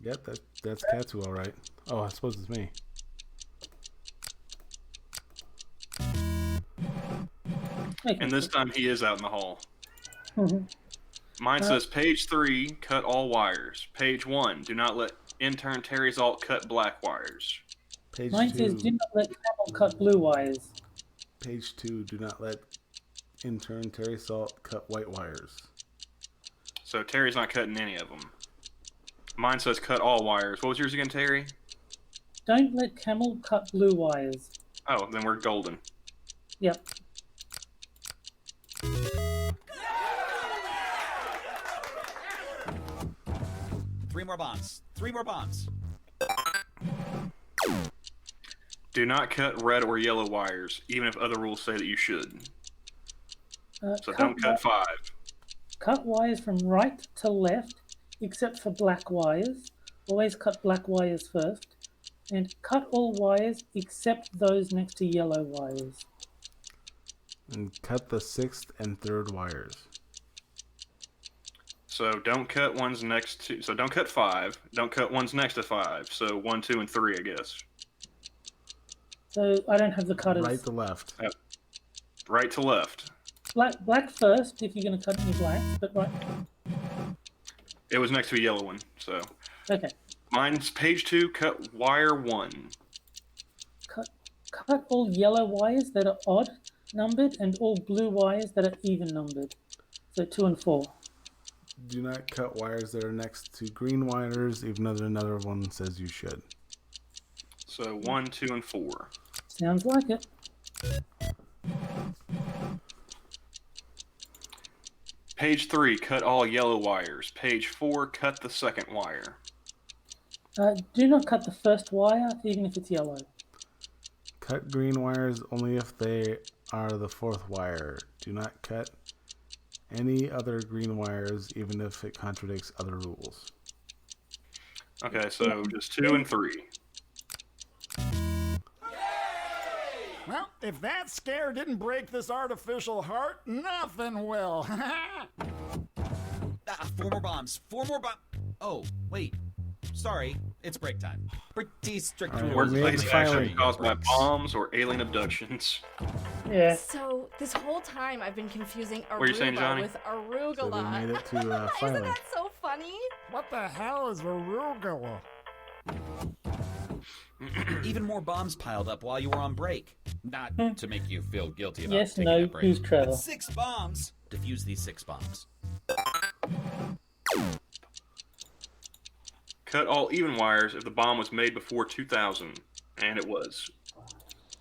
Yep, that's Katsu, all right. Oh, I suppose it's me. And this time he is out in the hall. Mhm. Mine says page 3, cut all wires. Page 1, do not let intern Terry's alt cut black wires. Page Mine 2. says, do not let camel cut blue wires. Page 2. Do not let intern Terry Salt cut white wires. So Terry's not cutting any of them. Mine says cut all wires. What was yours again, Terry? Don't let camel cut blue wires. Oh, then we're golden. Yep. Three more bombs. 3 more bombs. Do not cut red or yellow wires, even if other rules say that you should. So don't cut 5. Cut wires from right to left, except for black wires. Always cut black wires first. And cut all wires except those next to yellow wires. And cut the 6th and 3rd wires. So don't cut ones next to. So don't cut 5. Don't cut ones next to 5. So 1, 2, and 3, I guess. So I don't have the cutters. Right to left. Right to left. Black first, if you're going to cut any blacks, but right. It was next to a yellow one. So Okay. mine's page 2. Cut wire 1. Cut all yellow wires that are odd numbered and all blue wires that are even numbered. So 2 and 4. Do not cut wires that are next to green wires, even though another one says you should. So 1, 2, and 4. Sounds like it. Page 3. Cut all yellow wires. Page 4. Cut the second wire. Do not cut the first wire, even if it's yellow. Cut green wires only if they are the 4th wire. Do not cut any other green wires, even if it contradicts other rules. Okay, so just 2 and 3. Well, if that scare didn't break this artificial heart, nothing will. 4 more bombs. 4 more bombs. Oh, wait. Sorry, it's break time. Pretty strict All right, rules. we about made the Workplace making filing. sure accident you caused get by breaks. bombs or alien abductions. Yeah. So this whole time I've been confusing What are you saying, arugula Johnny? with So we arugula. made it to Isn't filing. that so funny? What the hell is arugula? Even more bombs piled up while you were on break. Not to make you feel guilty about Yes, taking no, that break. who's Trevor? But 6 bombs. Defuse these 6 bombs. cut all even wires if the bomb was made before 2000, and it was.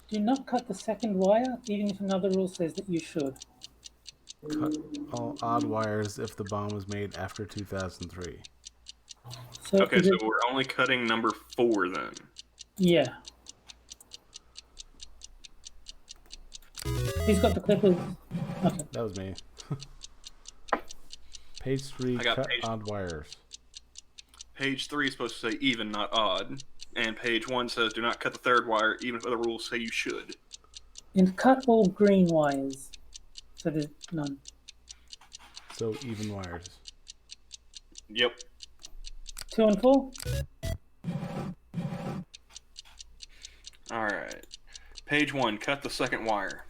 Do not cut the second wire, even if another rule says that you should. Cut all odd wires if the bomb was made after 2003. So Okay, is so it, we're only cutting number 4 then. yeah. Who's got the clippers? Okay. That was me. Page 3, I got cut page- odd wires. Page 3 is supposed to say even, not odd. And page 1 says do not cut the third wire, even if other rules say you should. And cut all green wires. So there's none. So even wires. Yep. 2 and 4? Alright. Page 1, cut the second wire.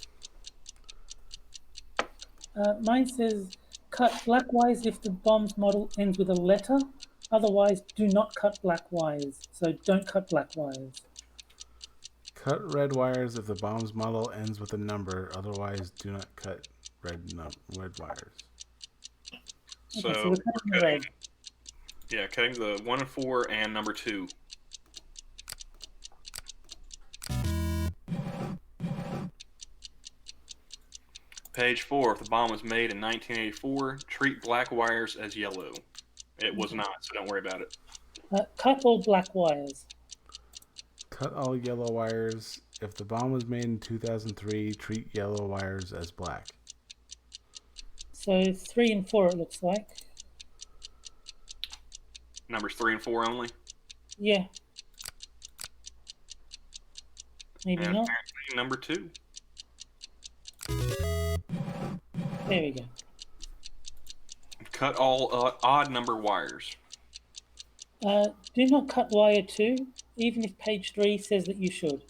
Mine says cut black wires if the bomb's model ends with a letter. Otherwise, do not cut black wires. So don't cut black wires. Cut red wires if the bomb's model ends with a number. Otherwise, do not cut red wires. So, Okay, so we're cutting the red. Yeah, cutting the 1 and 4 and number 2. Page 4, if the bomb was made in 1984, treat black wires as yellow. It was not, so don't worry about it. Cut all black wires. Cut all yellow wires. If the bomb was made in 2003, treat yellow wires as black. So 3 and 4 it looks like. Numbers 3 and 4 only. Yeah. Maybe And not. apparently number 2. There we go. Cut all odd number wires. Do not cut wire 2, even if page 3 says that you should.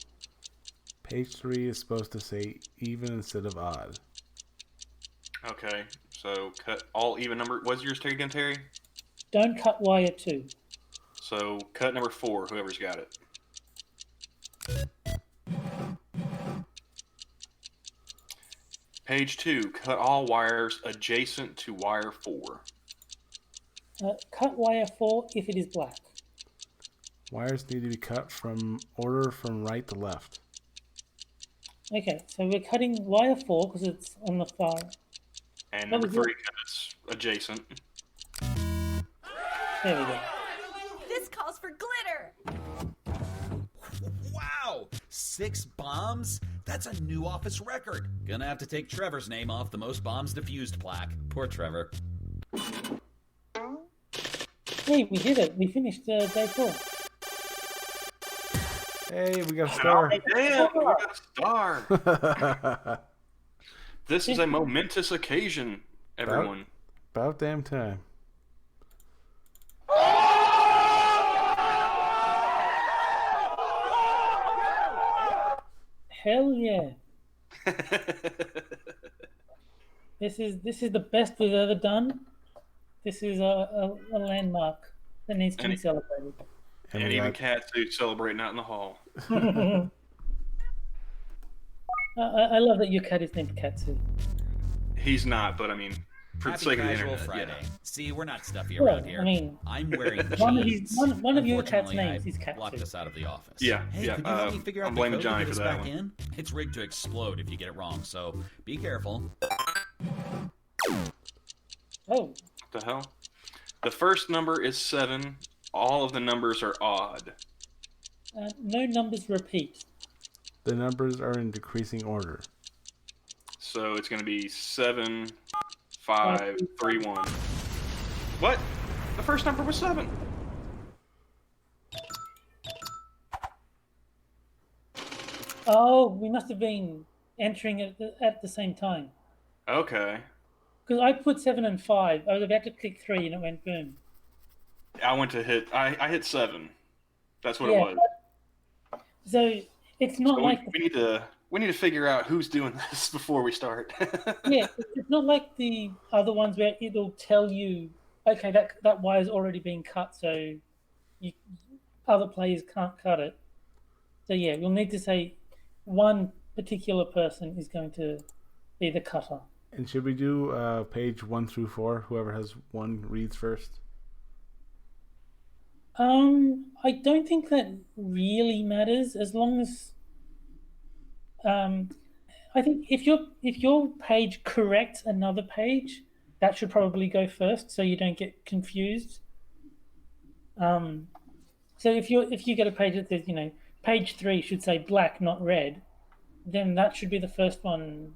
Page 3 is supposed to say even instead of odd. Okay, so cut all even number. What's yours again, Terry? Don't cut wire 2. So cut number 4, whoever's got it. Page 2, cut all wires adjacent to wire 4. Cut wire 4 if it is black. Wires need to be cut from order from right to left. Okay, so we're cutting wire 4 because it's on the far. And What number was 3 cuts adjacent. There we go. This calls for glitter. Wow! 6 bombs? That's a new office record. Gonna have to take Trevor's name off the most bombs defused plaque. Poor Trevor. Hey, we did it. We finished day 4. Hey, we got a star. Damn, we got a star. This is a momentous occasion, everyone. About damn time. Hell yeah. This is the best we've ever done. This is a landmark that needs to be celebrated. And we even got- Katsu celebrating out in the hall. I love that your cat is named Katsu. He's not, but I mean, for the Happy sake of the casual internet, Friday. yeah. See, we're not stuffy Well, around here. I mean, I'm wearing one of jeans. his- one of your cat's Unfortunately, names I is Katsu. locked us out of the office. Yeah, Hey, yeah, could you help me figure out I'm the blaming code Johnny to get for us that back one. in? It's rigged to explode if you get it wrong, so be careful. Oh, What the hell? The first number is 7. All of the numbers are odd. no numbers repeat. The numbers are in decreasing order. So it's going to be 7, 5, 3, 1. What? The first number was 7. Oh, we must have been entering it at the same time. Okay. Because I put 7 and 5. I was about to click 3 and it went boom. I went to hit. I hit 7. That's what Yeah. it was. So it's not So like we need to figure out who's doing this before we start. yeah, it's not like the other ones where it'll tell you, okay, that wire's already been cut, so you other players can't cut it. So yeah, we'll need to say one particular person is going to be the cutter. And should we do page 1 through 4? Whoever has 1 reads first. I don't think that really matters as long as um, I think if your page corrects another page, that should probably go first, so you don't get confused. Um, so if you get a page that says page 3 should say black, not red, then that should be the first one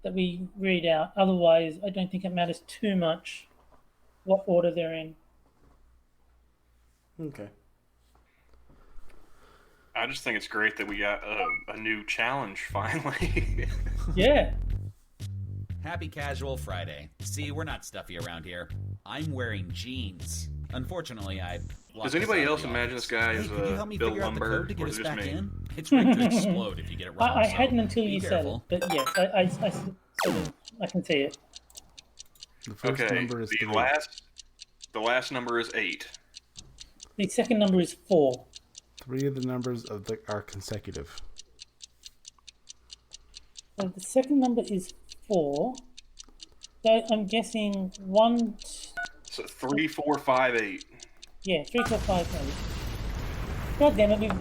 that we read out. Otherwise, I don't think it matters too much what order they're in. Okay. I just think it's great that we got a new challenge finally. Yeah. Happy Casual Friday. See, we're not stuffy around here. I'm wearing jeans. Unfortunately, I locked Does anybody us out of else the imagine office. this guy Hey, as could you help me Bill figure out the Lumber, code to or get is us it just back me? in? It's rigged to explode if you get it wrong. I so hadn't until be you careful. said it, but yes, I sort of I can see it. The first Okay, number is 3. the last number is 8. The second number is 4. 3 of the numbers are consecutive. So the second number is 4. So I'm guessing 1. So 3, 4, 5, 8. Yeah, 3, 4, 5, 8. God damn it,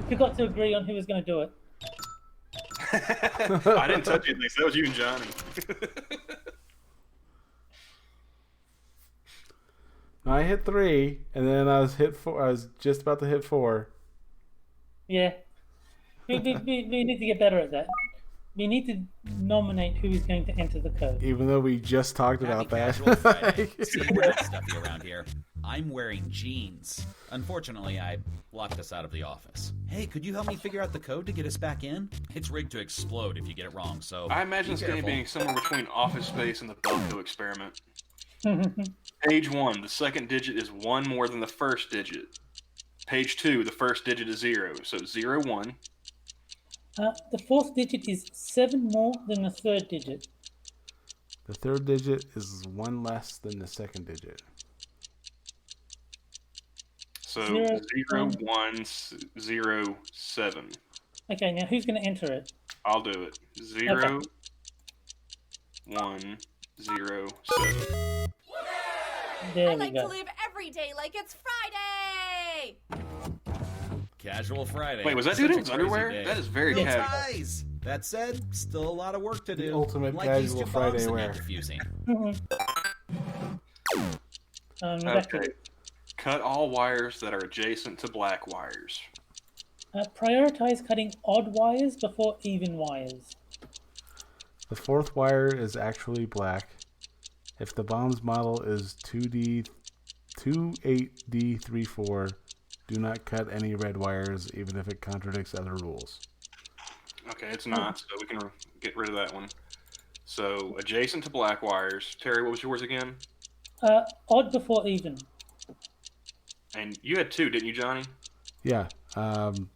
forgot to agree on who was going to do it. I didn't touch it, at least. That was you and Johnny. I hit 3, and then I was hit 4. I was just about to hit 4. Yeah. We need to get better at that. We need to nominate who is going to enter the code. Even though we just talked Happy about that. Casual Friday. See, we're not stuffy around here. I'm wearing jeans. Unfortunately, I locked us out of the office. Hey, could you help me figure out the code to get us back in? It's rigged to explode if you get it wrong, so I imagine be this game careful. being somewhere between Office Space and the Belko experiment. Page 1, the second digit is 1 more than the first digit. Page 2, the first digit is 0. So 0, 1. The fourth digit is 7 more than the third digit. The third digit is 1 less than the second digit. So Zero, 0, 1, 0, 7. Okay, now who's going to enter it? I'll do it. 0, 1, 0, 7. There I we like go. to live every day like it's Friday. Casual Friday. Wait, was that Such dude a in his crazy underwear? day. That is very No casual. ties. That said, still a lot of work to do. ultimate like these casual two Friday bombs that wear. need defusing. Back to Okay. it. Cut all wires that are adjacent to black wires. Prioritize cutting odd wires before even wires. The fourth wire is actually black. If the bomb's model is 28D34, do not cut any red wires, even if it contradicts other rules. Okay, it's not, so we can get rid of that one. So, adjacent to black wires. Terry, what was yours again? Odd before even. And you had 2, didn't you, Johnny? Yeah. The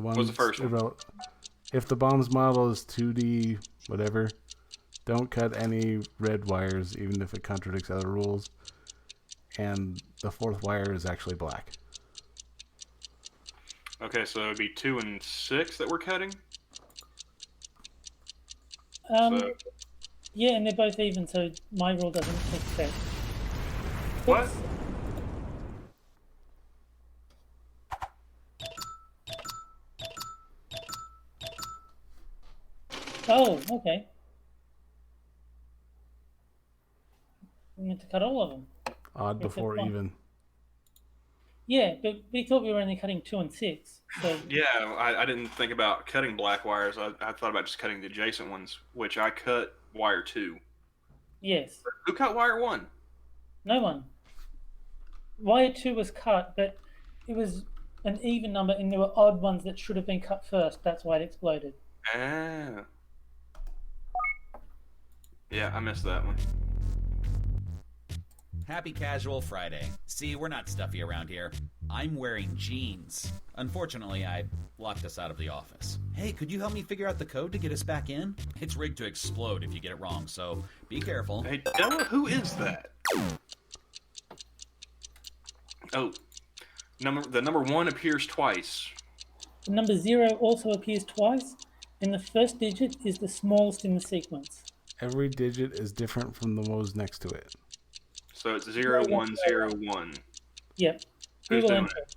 one. What was the first one? If the bomb's model is 2D whatever, don't cut any red wires, even if it contradicts other rules. And the fourth wire is actually black. Okay, so it'd be 2 and 6 that we're cutting. So, Yeah, and they're both even, so my rule doesn't take effect. what? Oops. Oh, okay. We need to cut all of them. Odd Except before one. even. Yeah, but we thought we were only cutting 2 and 6. So Yeah, I didn't think about cutting black wires. I thought about just cutting the adjacent ones, which I cut wire 2. yes, Who cut wire 1? no one. Wire 2 was cut, but it was an even number, and there were odd ones that should have been cut first. That's why it exploded. Ah. Yeah, I missed that one. Happy Casual Friday. See, we're not stuffy around here. I'm wearing jeans. Unfortunately, I locked us out of the office. Hey, could you help me figure out the code to get us back in? It's rigged to explode if you get it wrong, so be careful. Hey, Della, who is that? Oh, the number 1 appears twice. The number 0 also appears twice, and the first digit is the smallest in the sequence. Every digit is different from the ones next to it. So it's 0, 1, 0, 1. Yep. Who Who's will doing enter it? it?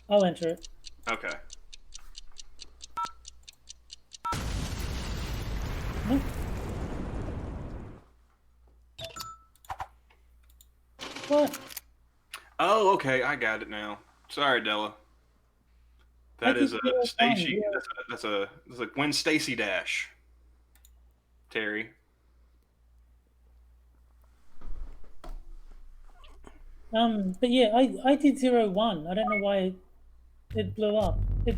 I'll enter it. Okay. No. What? Oh, okay. I got it now. Sorry, Della. That I is did a 0-1, Stacy. yeah. That's like Win Stacy Dash. Terry. But yeah, I did 0-1. I don't know why it blew up. It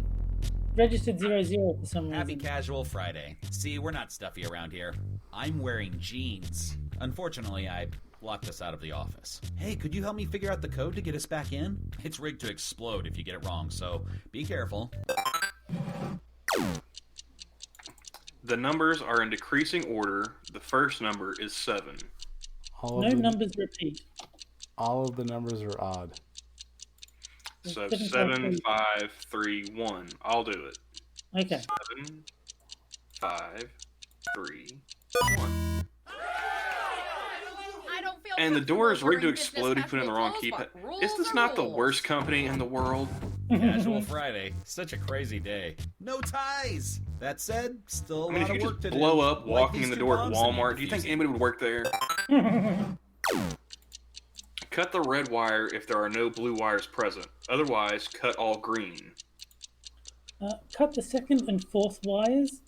registered 0-0 for some Happy reason. Casual Friday. See, we're not stuffy around here. I'm wearing jeans. Unfortunately, I locked us out of the office. Hey, could you help me figure out the code to get us back in? It's rigged to explode if you get it wrong, so be careful. The numbers are in decreasing order. The first number is 7. All No of the numbers repeat. all of the numbers are odd. So 7, 7, 5, 3, 1. I'll do it. Okay. 7, 5, 3, 1. I don't feel And the door is comfortable rigged to during business explode. You put in the wrong casual keypad. clothes, but rules Is this are not the rules. worst company in the world? Casual Friday. Such a crazy day. No ties! That said, still a I mean, if lot you of work just to blow do. up Like walking these in the two door at bombs that need Walmart, do you think defusing. anybody would work there? Cut the red wire if there are no blue wires present. Otherwise, cut all green. Cut the second and fourth wires,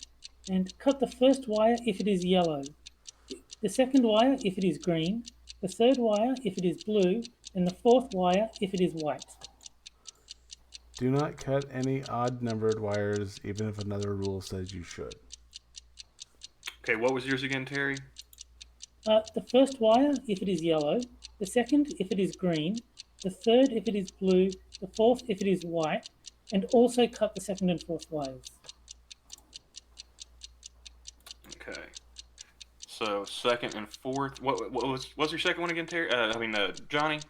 and cut the first wire if it is yellow, the second wire if it is green, the third wire if it is blue, and the fourth wire if it is white. Do not cut any odd numbered wires, even if another rule says you should. Okay, what was yours again, Terry? The first wire if it is yellow, the second if it is green, the third if it is blue, the fourth if it is white, and also cut the second and fourth wires. Okay. So second and fourth. What's your second one again, Terry? Johnny.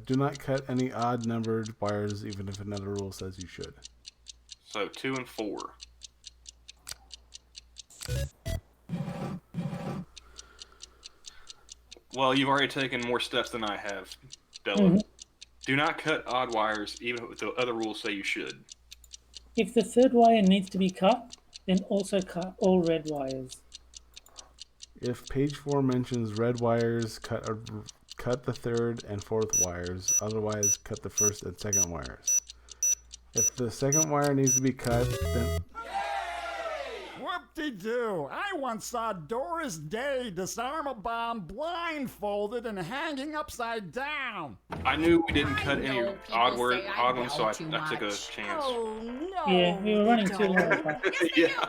Do not cut any odd numbered wires, even if another rule says you should. So 2 and 4. Well, you've already taken more steps than I have, Della. Mm-hmm. Do not cut odd wires, even if the other rules say you should. If the third wire needs to be cut, then also cut all red wires. If page 4 mentions red wires, cut the third and fourth wires. Otherwise, cut the first and second wires. If the second wire needs to be cut, then Whoop-de-doo! I once saw Doris Day disarm a bomb blindfolded and hanging upside down. I knew we didn't cut any know people odd say I odd ones, so yell I too took a much. chance. Oh no. Yeah, we were running too long. Yeah.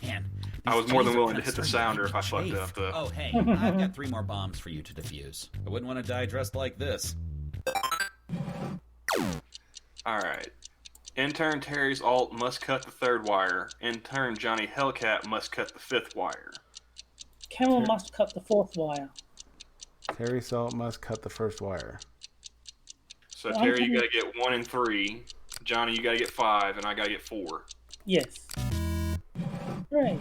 Man. I was these more than J's are willing to kinda hit the starting sounder make if I me fucked chafe. up, though. Oh, hey, I've got 3 more bombs for you to defuse. I wouldn't want to die dressed like this. Alright. Intern Terry's alt must cut the third wire. Intern Johnny Hellcat must cut the fifth wire. Camel must cut the fourth wire. Terry Salt must cut the first wire. So Well, Terry, I'm you gotta get 1 and 3. Johnny, you gotta get 5, and I gotta get 4. Yes. Great.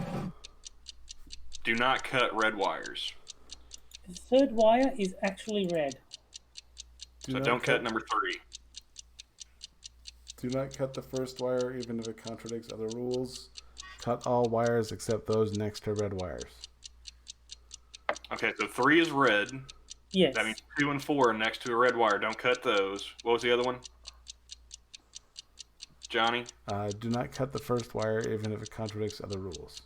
Do not cut red wires. The third wire is actually red. So don't cut number 3. Do not cut the first wire, even if it contradicts other rules. Cut all wires except those next to red wires. Okay, so 3 is red. Yes. That means 2 and 4 are next to a red wire. Don't cut those. What was the other one? Johnny? Do not cut the first wire, even if it contradicts other rules.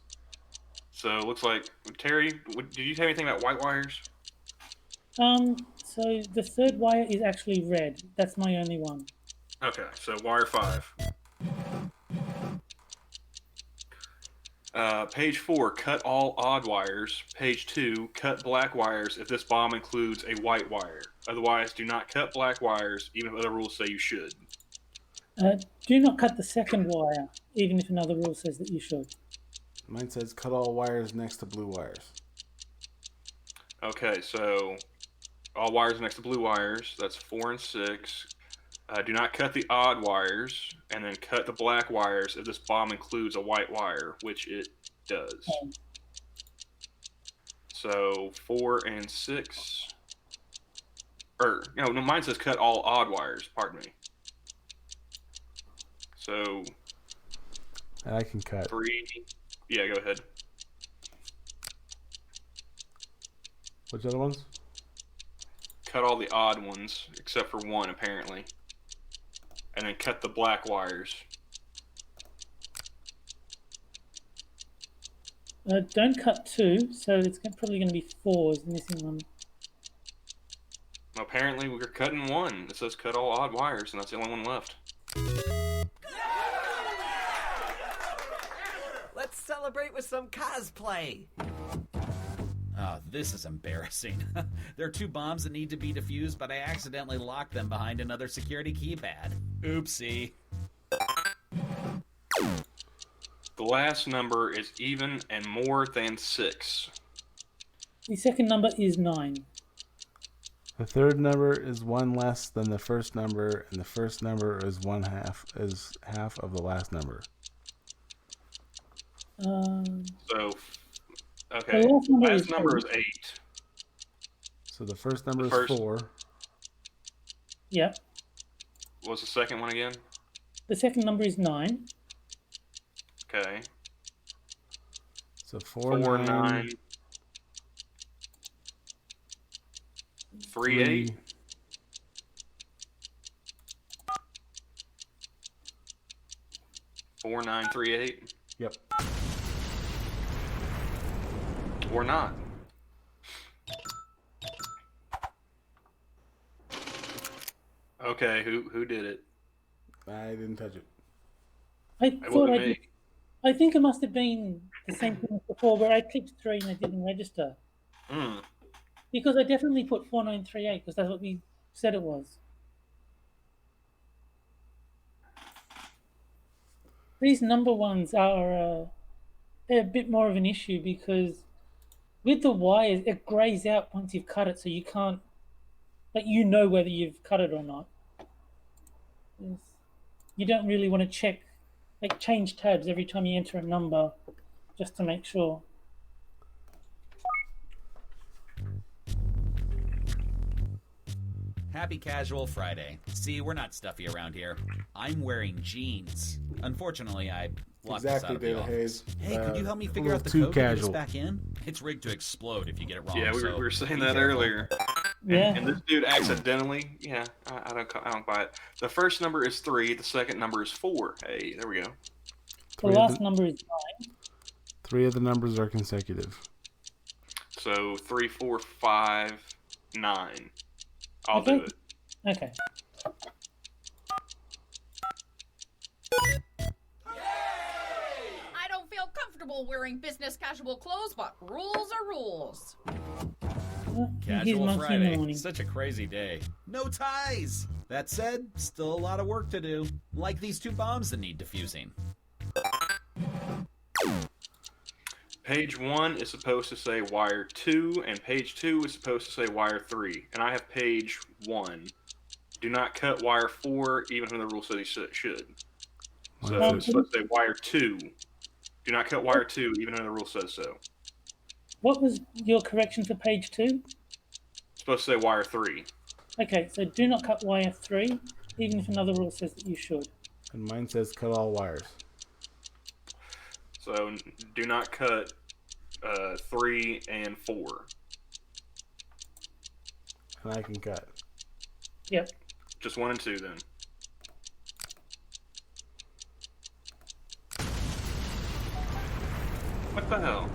So it looks like, Terry, did you have anything about white wires? So the third wire is actually red. That's my only one. Okay, so wire 5. Page 4, cut all odd wires. Page 2, cut black wires if this bomb includes a white wire. Otherwise, do not cut black wires, even if other rules say you should. Do not cut the second wire, even if another rule says that you should. Mine says cut all wires next to blue wires. Okay, so all wires next to blue wires. That's 4 and 6. Do not cut the odd wires, and then cut the black wires if this bomb includes a white wire, which it does. So 4 and 6. Or, no, mine says cut all odd wires, pardon me. So, And I can cut. 3, yeah, go ahead. Which other ones? Cut all the odd ones, except for one, apparently. And then cut the black wires. Don't cut 2, so it's probably going to be 4 is the missing one. Apparently, we're cutting 1. It says cut all odd wires, and that's the only one left. Let's celebrate with some cosplay. Oh, this is embarrassing. There are 2 bombs that need to be defused, but I accidentally locked them behind another security keypad. Oopsie. The last number is even and more than 6. The second number is 9. The third number is 1 less than the first number, and the first number is half of the last number. So, okay. The last number Last is number is 8. 8. So the first number The is first- 4. Yep. What's the second one again? The second number is 9. Okay. So 4, 4, 9, 9. 3, 8. 4, 9, 3, 8. Yep. Or not. Okay, who did it? I didn't touch it. I It thought wasn't I me. did. I think it must have been the same thing as before, where I clicked 3 and it didn't register. Hmm. Because I definitely put 4938 because that's what we said it was. These number ones are they're a bit more of an issue because with the wires it grays out once you've cut it, so you can't, like, you know whether you've cut it or not. You don't really want to check, like, change tabs every time you enter a number, just to make sure. Happy Casual Friday. See, we're not stuffy around here. I'm wearing jeans. Unfortunately, I locked this out Exactly, of the David office. Hayes. Hey, could you help me A figure out the little code too to get us casual. back in? It's rigged to explode if you get it wrong. Yeah, we so were saying be that careful. earlier. Yeah. And this dude accidentally, yeah, I don't buy it. The first number is 3. The second number is 4. Hey, there we go. The last number is 9. 3 of the numbers are consecutive. So 3, 4, 5, 9. I'll Okay. do it. Okay. I don't feel comfortable wearing business casual clothes, but rules are rules. Here's Casual Monkey in the Friday. morning. Such a crazy day. No ties! That said, still a lot of work to do. Like these 2 bombs that need defusing. Page 1 is supposed to say wire 2, and page 2 is supposed to say wire 3. And I have page 1. Do not cut wire 4, even when the rule says you should. So Wow. it's supposed to say wire 2. Do not cut wire 2, even when the rule says so. What was your correction for page 2? It's supposed to say wire 3. Okay, so do not cut wire 3, even if another rule says that you should. And mine says cut all wires. So do not cut 3 and 4. And I can cut. Yep. Just 1 and 2 then. What the hell?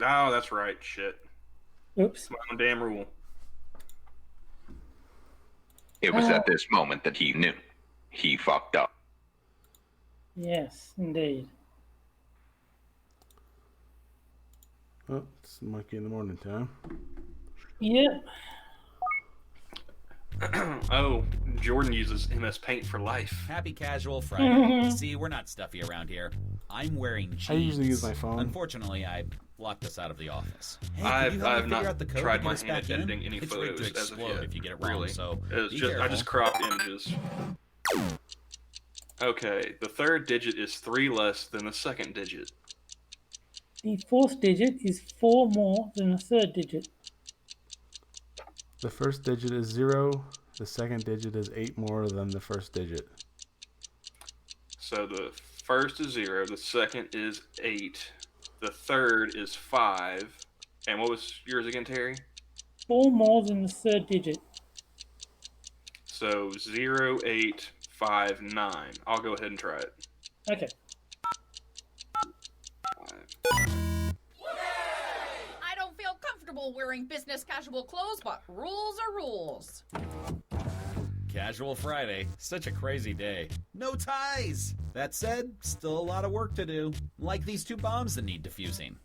Oh, that's right. Shit. Oops. It's my own damn rule. It was at this moment that he knew. He fucked up. Yes, indeed. Oh, it's Monkey in the morning time. Yep. Oh, Jordan uses MS Paint for life. Happy Casual Friday. See, we're not stuffy around here. I'm wearing jeans. I usually use my phone. Unfortunately, I locked this out of the office. Hey, I've could you help me not figure out the code tried to my get us hand back at in? editing any It's photos rigged to as of explode yet. if you get it wrong. Really. So It's be just I careful. just cropped images. Okay, the third digit is 3 less than the second digit. The fourth digit is 4 more than the third digit. The first digit is 0. The second digit is 8 more than the first digit. So the first is 0, the second is 8, the third is 5. And what was yours again, Terry? 4 more than the third digit. So 0, 8, 5, 9. I'll go ahead and try it. Okay. 5. I don't feel comfortable wearing business casual clothes, but rules are rules. Casual Friday. Such a crazy day. No ties! That said, still a lot of work to do. Like these 2 bombs that need defusing.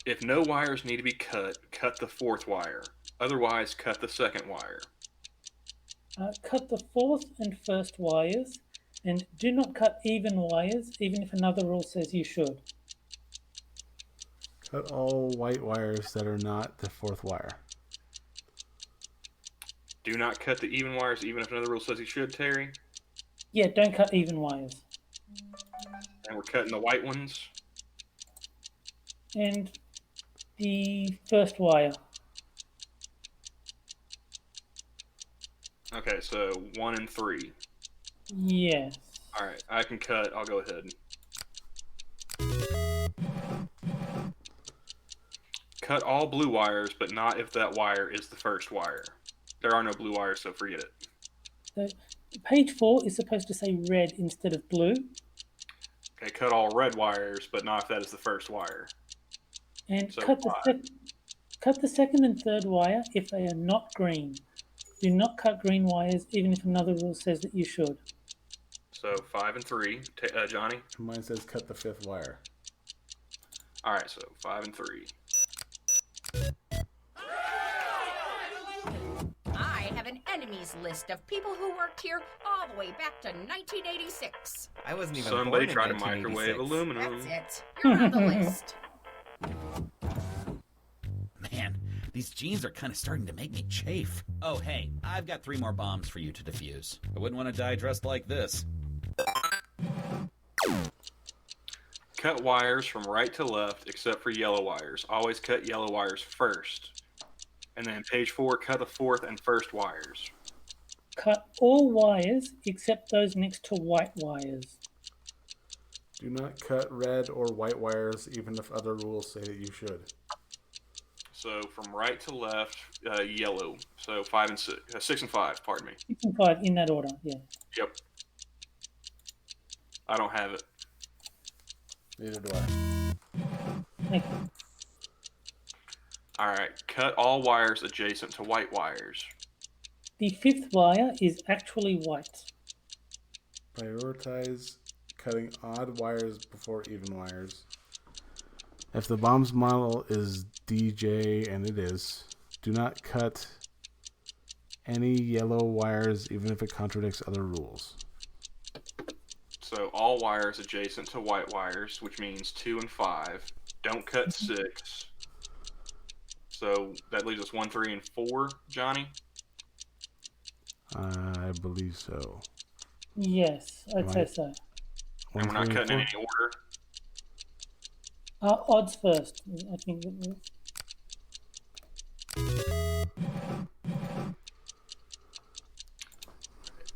If no wires need to be cut, cut the fourth wire. Otherwise, cut the second wire. Cut the fourth and first wires, and do not cut even wires, even if another rule says you should. Cut all white wires that are not the fourth wire. Do not cut the even wires, even if another rule says you should, Terry. Yeah, don't cut even wires. And we're cutting the white ones. And the first wire. Okay, so 1 and 3. Yes. All right, I can cut. I'll go ahead. Cut all blue wires, but not if that wire is the first wire. There are no blue wires, so forget it. So page 4 is supposed to say red instead of blue. Okay, cut all red wires, but not if that is the first wire. And So cut five. cut the second and third wire if they are not green. Do not cut green wires, even if another rule says that you should. So 5 and 3. Johnny? Mine says cut the fifth wire. All right, so 5 and 3. I have an enemies list of people who worked here all the way back to 1986. I wasn't even Somebody born tried in to microwave 1986. aluminum. That's it. You're on the list. Man, these jeans are kind of starting to make me chafe. Oh, hey, I've got 3 more bombs for you to defuse. I wouldn't want to die dressed like this. Cut wires from right to left except for yellow wires. Always cut yellow wires first. And then page 4, cut the fourth and first wires. Cut all wires except those next to white wires. Do not cut red or white wires, even if other rules say that you should. So from right to left, yellow. So 5 and 6, 6 and 5. Pardon me. 6 and 5 in that order, yeah. Yep. I don't have it. Neither do I. Thank you. All right. Cut all wires adjacent to white wires. The fifth wire is actually white. Prioritize cutting odd wires before even wires. If the bomb's model is DJ, and it is, do not cut any yellow wires, even if it contradicts other rules. So all wires adjacent to white wires, which means 2 and 5. Don't cut 6. So that leaves us 1, 3, and 4, Johnny? I believe so. Yes, I'd Right. say so. One, And we're not three, cutting in four. any order. Odds first, I think.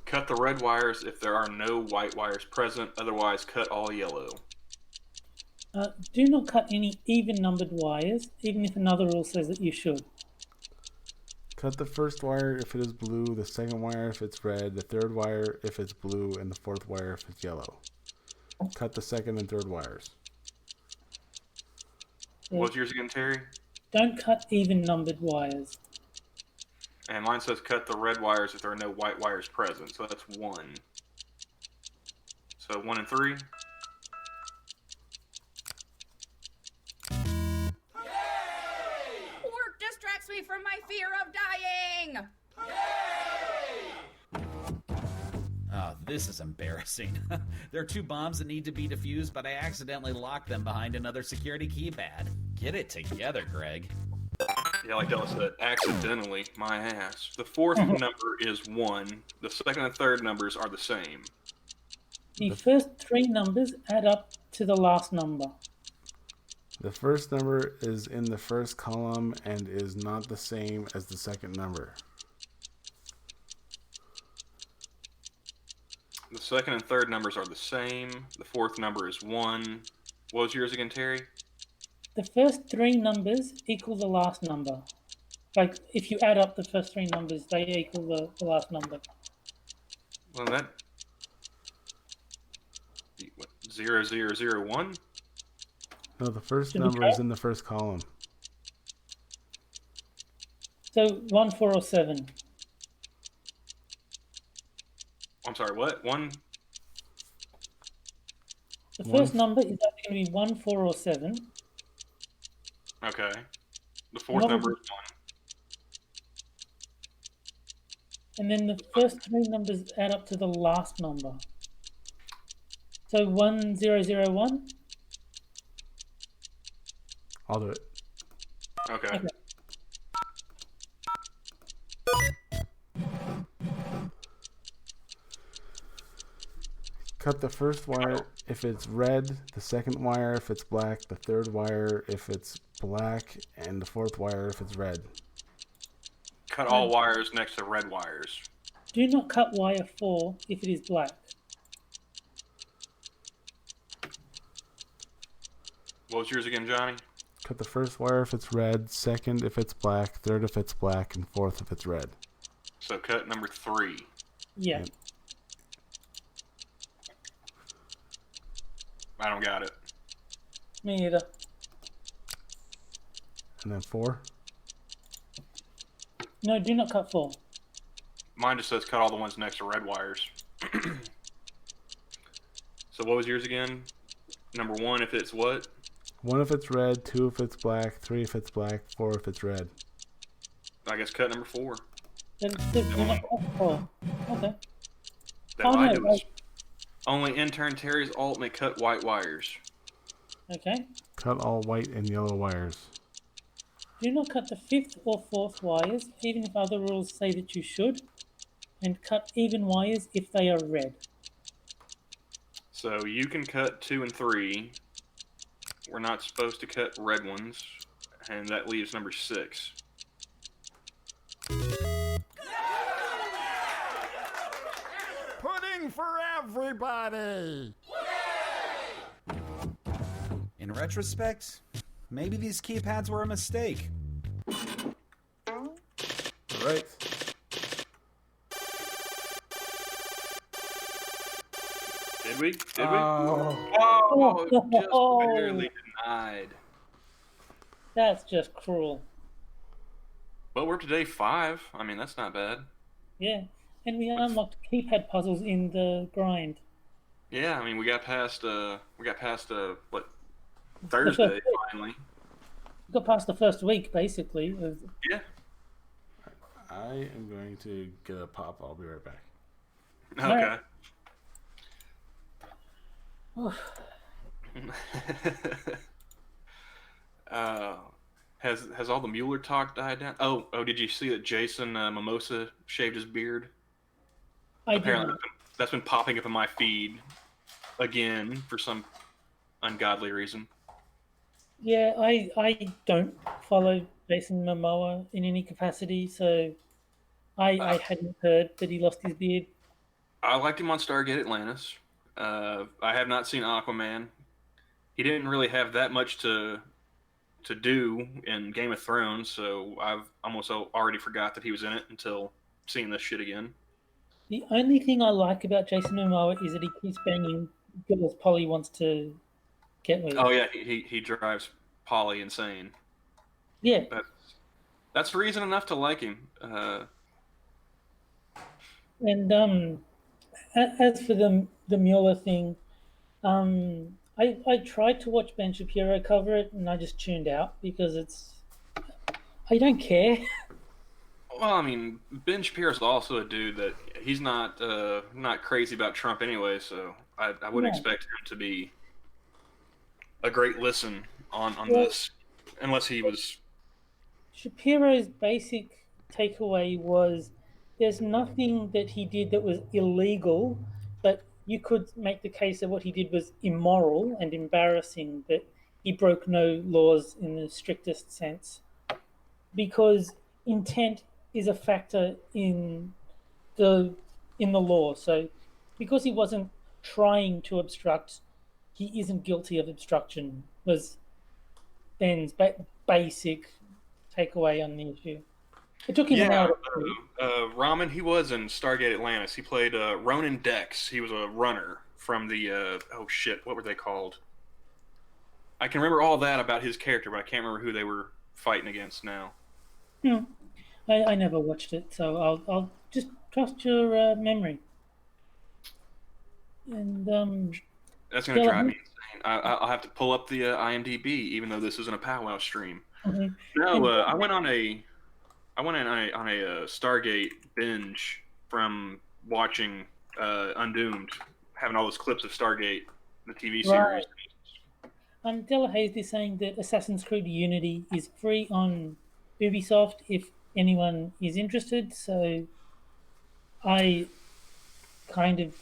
Cut the red wires if there are no white wires present. Otherwise, cut all yellow. Do not cut any even numbered wires, even if another rule says that you should. Cut the first wire if it is blue, the second wire if it's red, the third wire if it's blue, and the fourth wire if it's yellow. Cut the second and third wires. What's yours again, Terry? Don't cut even numbered wires. And mine says cut the red wires if there are no white wires present. So that's 1. So 1 and 3. Work distracts me from my fear of dying. Oh, this is embarrassing. There are 2 bombs that need to be defused, but I accidentally locked them behind another security keypad. Get it together, Greg. Yeah, like Della said, accidentally, my ass. The fourth number is 1. The second and third numbers are the same. The first three numbers add up to the last number. The first number is in the first column and is not the same as the second number. The second and third numbers are the same. The fourth number is 1. What was yours again, Terry? The first three numbers equal the last number. Like, if you add up the first three numbers, they equal the last number. Well, that... What, 0001? No, the first Should we number try? is in the first column. So 1, 4, or 7. I'm sorry, what? 1? The One. first number is either going to be 1, 4, or 7. Okay. The fourth What was number it? is 1. And then the first three numbers add up to the last number. So 1001. I'll do it. Okay. Okay. Cut the first wire if it's red, the second wire if it's black, the third wire if it's black, and the fourth wire if it's red. Cut all wires next to red wires. Do not cut wire 4 if it is black. What was yours again, Johnny? Cut the first wire if it's red, second if it's black, third if it's black, and fourth if it's red. So cut number 3. Yeah. Yep. I don't got it. Me either. And then 4. No, do not cut 4. Mine just says cut all the ones next to red wires. So what was yours again? Number 1 if it's what? 1 if it's red, 2 if it's black, 3 if it's black, 4 if it's red. I guess cut number 4. Then it says do not cut 4. Okay. That Oh, no, lied to us. right. Only intern Terry's alt may cut white wires. Okay. Cut all white and yellow wires. Do not cut the 5th or 4th wires, even if other rules say that you should. And cut even wires if they are red. So you can cut 2 and 3. We're not supposed to cut red ones. And that leaves number 6. Pudding for everybody! In retrospect, maybe these keypads were a mistake. Right. Did we? Did we? Oh. Oh, just barely denied. That's just cruel. But we're up to day 5. I mean, that's not bad. Yeah. And we unlocked keypad puzzles in the grind. Yeah, I mean, we got past what, Thursday finally. We got past the first week, basically. Yeah. I am going to get a pop. I'll be right back. Okay. Has all the Mueller talk died down? Oh, did you see that Jason Mimosa shaved his beard? I Apparently, did. that's been popping up in my feed again for some ungodly reason. Yeah, I don't follow Jason Momoa in any capacity, so I hadn't heard that he lost his beard. I liked him on Stargate Atlantis. I have not seen Aquaman. He didn't really have that much to do in Game of Thrones, so I've almost already forgot that he was in it until seeing this shit again. The only thing I like about Jason Momoa is that he keeps banging girls Polly wants to get with. Oh yeah, he drives Polly insane. Yeah. That's reason enough to like him. And as for the Mueller thing, I tried to watch Ben Shapiro cover it, and I just tuned out because I don't care. Well, I mean, Ben Shapiro's also a dude that he's not crazy about Trump anyway, so I wouldn't expect him to be a great listen on this, unless he was Shapiro's basic takeaway was there's nothing that he did that was illegal, but you could make the case that what he did was immoral and embarrassing, that he broke no laws in the strictest sense, because intent is a factor the in the law. So because he wasn't trying to obstruct, he isn't guilty of obstruction, was Ben's basic takeaway on the issue. It took him an Yeah, hour. Ramen, he was in Stargate Atlantis. He played Ronan Dex. He was a runner from the, oh shit, what were they called? I can remember all that about his character, but I can't remember who they were fighting against now. I never watched it, so I'll just trust your memory. And That's going to drive Delahunt. me insane. I'll have to pull up the IMDb, even though this isn't a powwow stream. Mhm. No, And I went on a Stargate binge from watching Undoomed, having all those clips of Stargate, the TV series. Delahaye is saying that Assassin's Creed Unity is free on Ubisoft if anyone is interested. So I kind of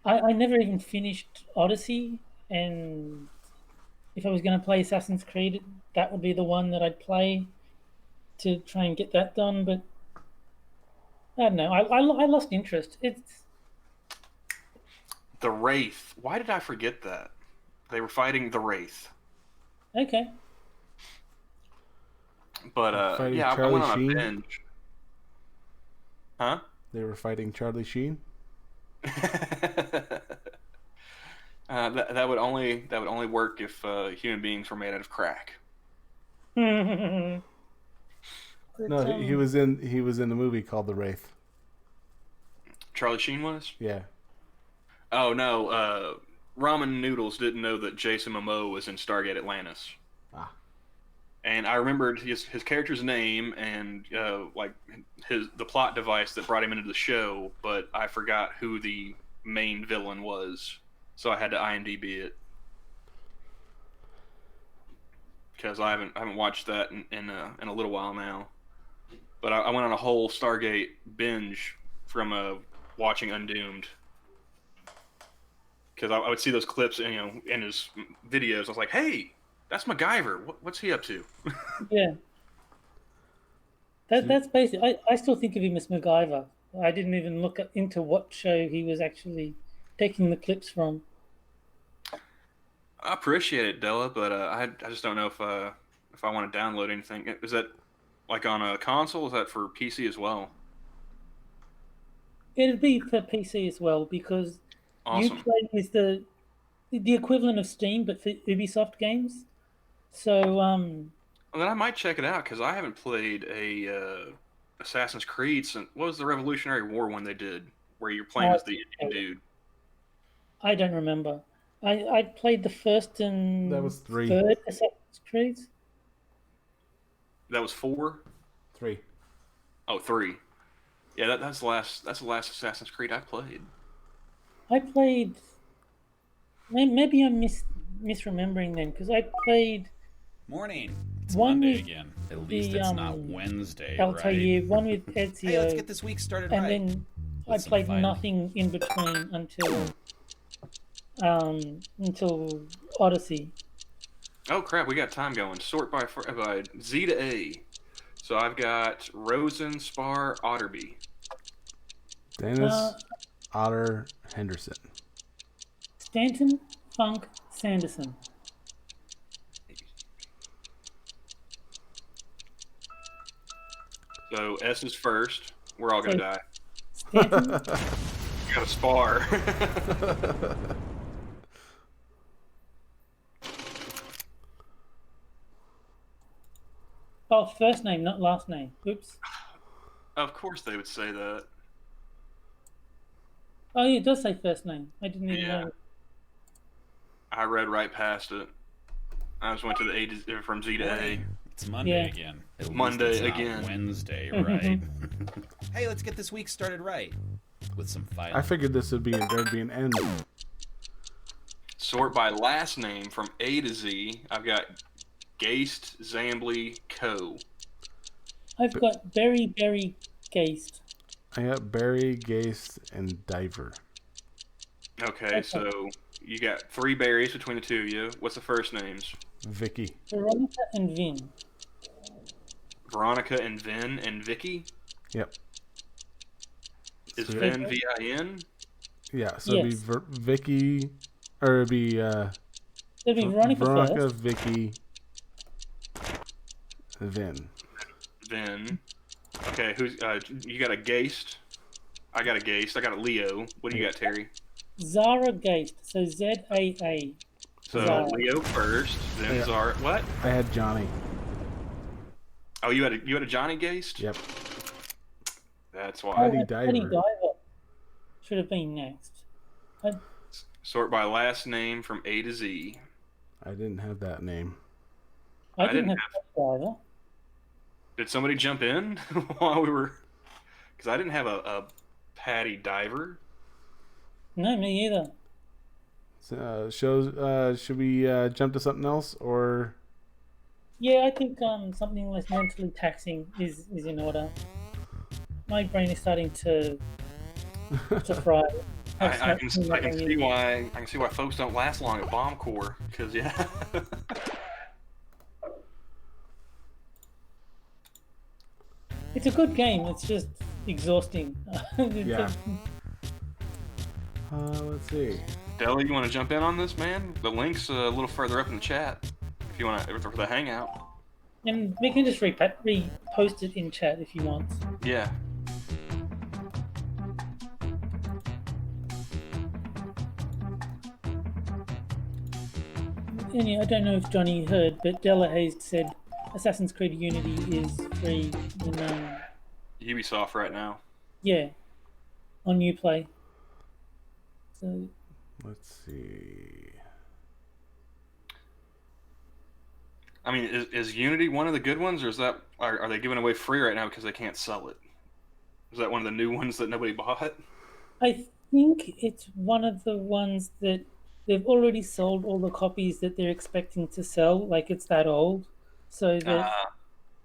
I never even finished Odyssey, and if I was going to play Assassin's Creed, that would be the one that I'd play to try and get that done. But I don't know. I lost interest. It's The Wraith. Why did I forget that? They were fighting the Wraith. okay. But Fighting yeah, I Charlie went on Sheen? a binge. Huh? They were fighting Charlie Sheen. That would only work if human beings were made out of crack. But, No, he was in the movie called The Wraith. Charlie Sheen was? Yeah. Oh no, Ramen Noodles didn't know that Jason Momoa was in Stargate Atlantis. Ah. And I remembered his character's name and like the plot device that brought him into the show, but I forgot who the main villain was, so I had to IMDb it because I haven't watched that in a little while now. But I went on a whole Stargate binge from watching Undoomed. Because I would see those clips, in his videos. I was like, "Hey, that's MacGyver. What's he up to?" yeah. That's basically. I still think of him as MacGyver. I didn't even look into what show he was actually taking the clips from. I appreciate it, Della, but I just don't know if I want to download anything. Is that like on a console? Is that for PC as well? It'd be for PC as well because Awesome. Uplay is the equivalent of Steam, but for Ubisoft games. So Well, then I might check it out because I haven't played a Assassin's Creed since what was the Revolutionary War one they did where you're playing as the Indian dude. I don't remember. I played the first and That was 3. third Assassin's Creed. That was 4. 3. Oh, 3. Yeah, that's the last Assassin's Creed I played. I played. Maybe I'm misremembering then because I played Morning. It's one Monday with again. At least the, it's not Wednesday, Altair, right? one with Ezio, Hey, let's get this week started and right. then I With some played fighting. nothing in between until Odyssey. Oh crap, we got time going. Sort by Z to A. So I've got Rosen, Spar, Otterby. Dennis Otter Henderson. Stanton, Funk, Sanderson. So S is first. We're all gonna die. Stanton, You got a Spar. oh, first name, not last name. Oops. Of course they would say that. Oh, yeah, it does say first name. I didn't even Yeah. know. I read right past it. I just went to the A to, from Z to A. It's Monday Yeah. again. At least Monday it's not again. Wednesday, right? Hey, let's get this week started right with some fighting. I figured there'd be an end. Sort by last name from A to Z. I've got Geist, Zambly, Co. I've got Berry Geist. I got Barry, Geist, and Diver. Okay, so you got 3 berries between the 2 of you. What's the first names? Vicky. Veronica and Vin. Veronica and Vin and Vicky? Yep. Is So- Vin V-I-N? Yeah, so it'd be Yes. Vicky, or it'd be There'll be Veronica first. Vicky, Vin. Vin. Okay, who's you got a Geist? I got a Geist. I got a Leo. What do you got, Terry? Zara Geist. So Z-A-A. So Zara. Leo first, then Yeah. Zara. What? I had Johnny. Oh, you had a Johnny Geist? Yep. That's why. Patty Patty Diver. Diver should have been next. Sort by last name from A to Z. I didn't have that name. I I didn't didn't have Patty Diver. Did somebody jump in while we were? Because I didn't have a Patty Diver. No, me either. So, should we jump to something else, or Yeah, I think something less mentally taxing is in order. My brain is starting to fry. I can see why folks don't last long at Bomb Corps. Because yeah. It's a good game. It's just exhausting. Yeah. Let's see. Deli, you want to jump in on this, man? The link's a little further up in the chat. If you want to, for the hangout. And we can just repost it in chat if you want. Yeah. And yeah, I don't know if Johnny heard, but Della Hayes said Assassin's Creed Unity is free in Ubisoft right now. yeah, on Uplay. So Let's see. I mean, is Unity one of the good ones, or is that are they giving away free right now because they can't sell it? Is that one of the new ones that nobody bought? I think it's one of the ones that they've already sold all the copies that they're expecting to sell. Like it's that old, so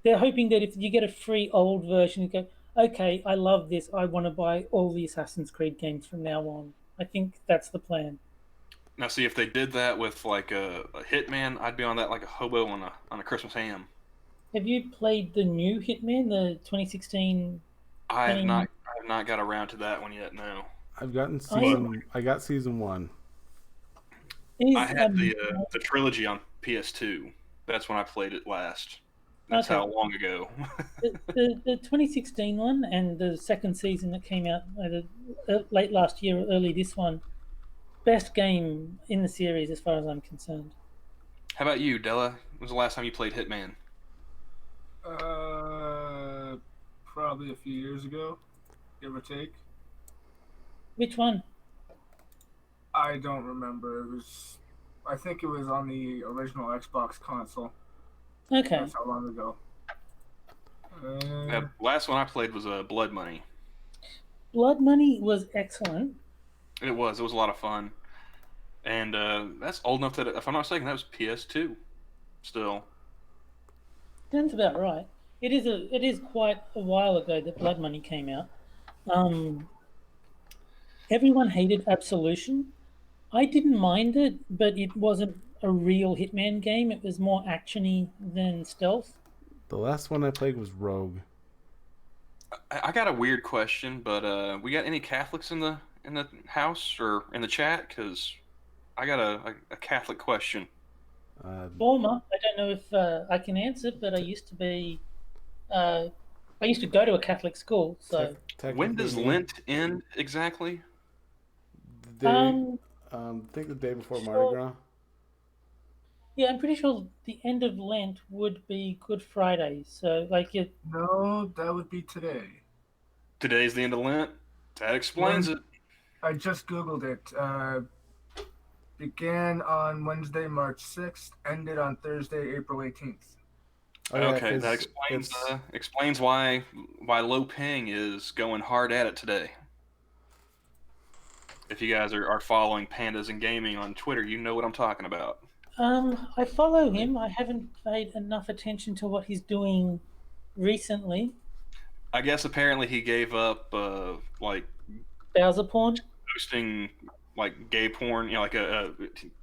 they're hoping that if you get a free old version, you go, okay, I love this. I want to buy all the Assassin's Creed games from now on. I think that's the plan. Now, see, if they did that with like a Hitman, I'd be on that like a hobo on a Christmas ham. Have you played the new Hitman, the 2016? I have not got around to that one yet. No. I've gotten season. I got season 1. I had the trilogy on PS2. That's when I played it last. That's how long ago. the 2016 one and the second season that came out late last year, early this one, best game in the series as far as I'm concerned. How about you, Della? When was the last time you played Hitman? Probably a few years ago, give or take. Which one? I don't remember. I think it was on the original Xbox console. Okay. That's how long ago. The last one I played was Blood Money. Blood Money was excellent. It was a lot of fun. And that's old enough that, if I'm not mistaken, that was PS2 still. Sounds about right. It is quite a while ago that Blood Money came out. Everyone hated Absolution. I didn't mind it, but it wasn't a real Hitman game. It was more actiony than stealth. The last one I played was Rogue. I got a weird question, but we got any Catholics in the house or in the chat? Because I got a Catholic question. Former, I don't know if I can answer, but I used to be. I used to go to a Catholic school, so. When does Lent end exactly? I think the day before Mardi Gras. Yeah, I'm pretty sure the end of Lent would be Good Friday. So, like it. No, that would be today. Today's the end of Lent. That explains it. I just Googled it. Began on Wednesday, March 6th, ended on Thursday, April 18th. Okay, that explains why Low Ping is going hard at it today. If you guys are following Pandas and Gaming on Twitter, you know what I'm talking about. I follow him. I haven't paid enough attention to what he's doing recently. I guess apparently he gave up like Bowser porn. posting like gay porn, like a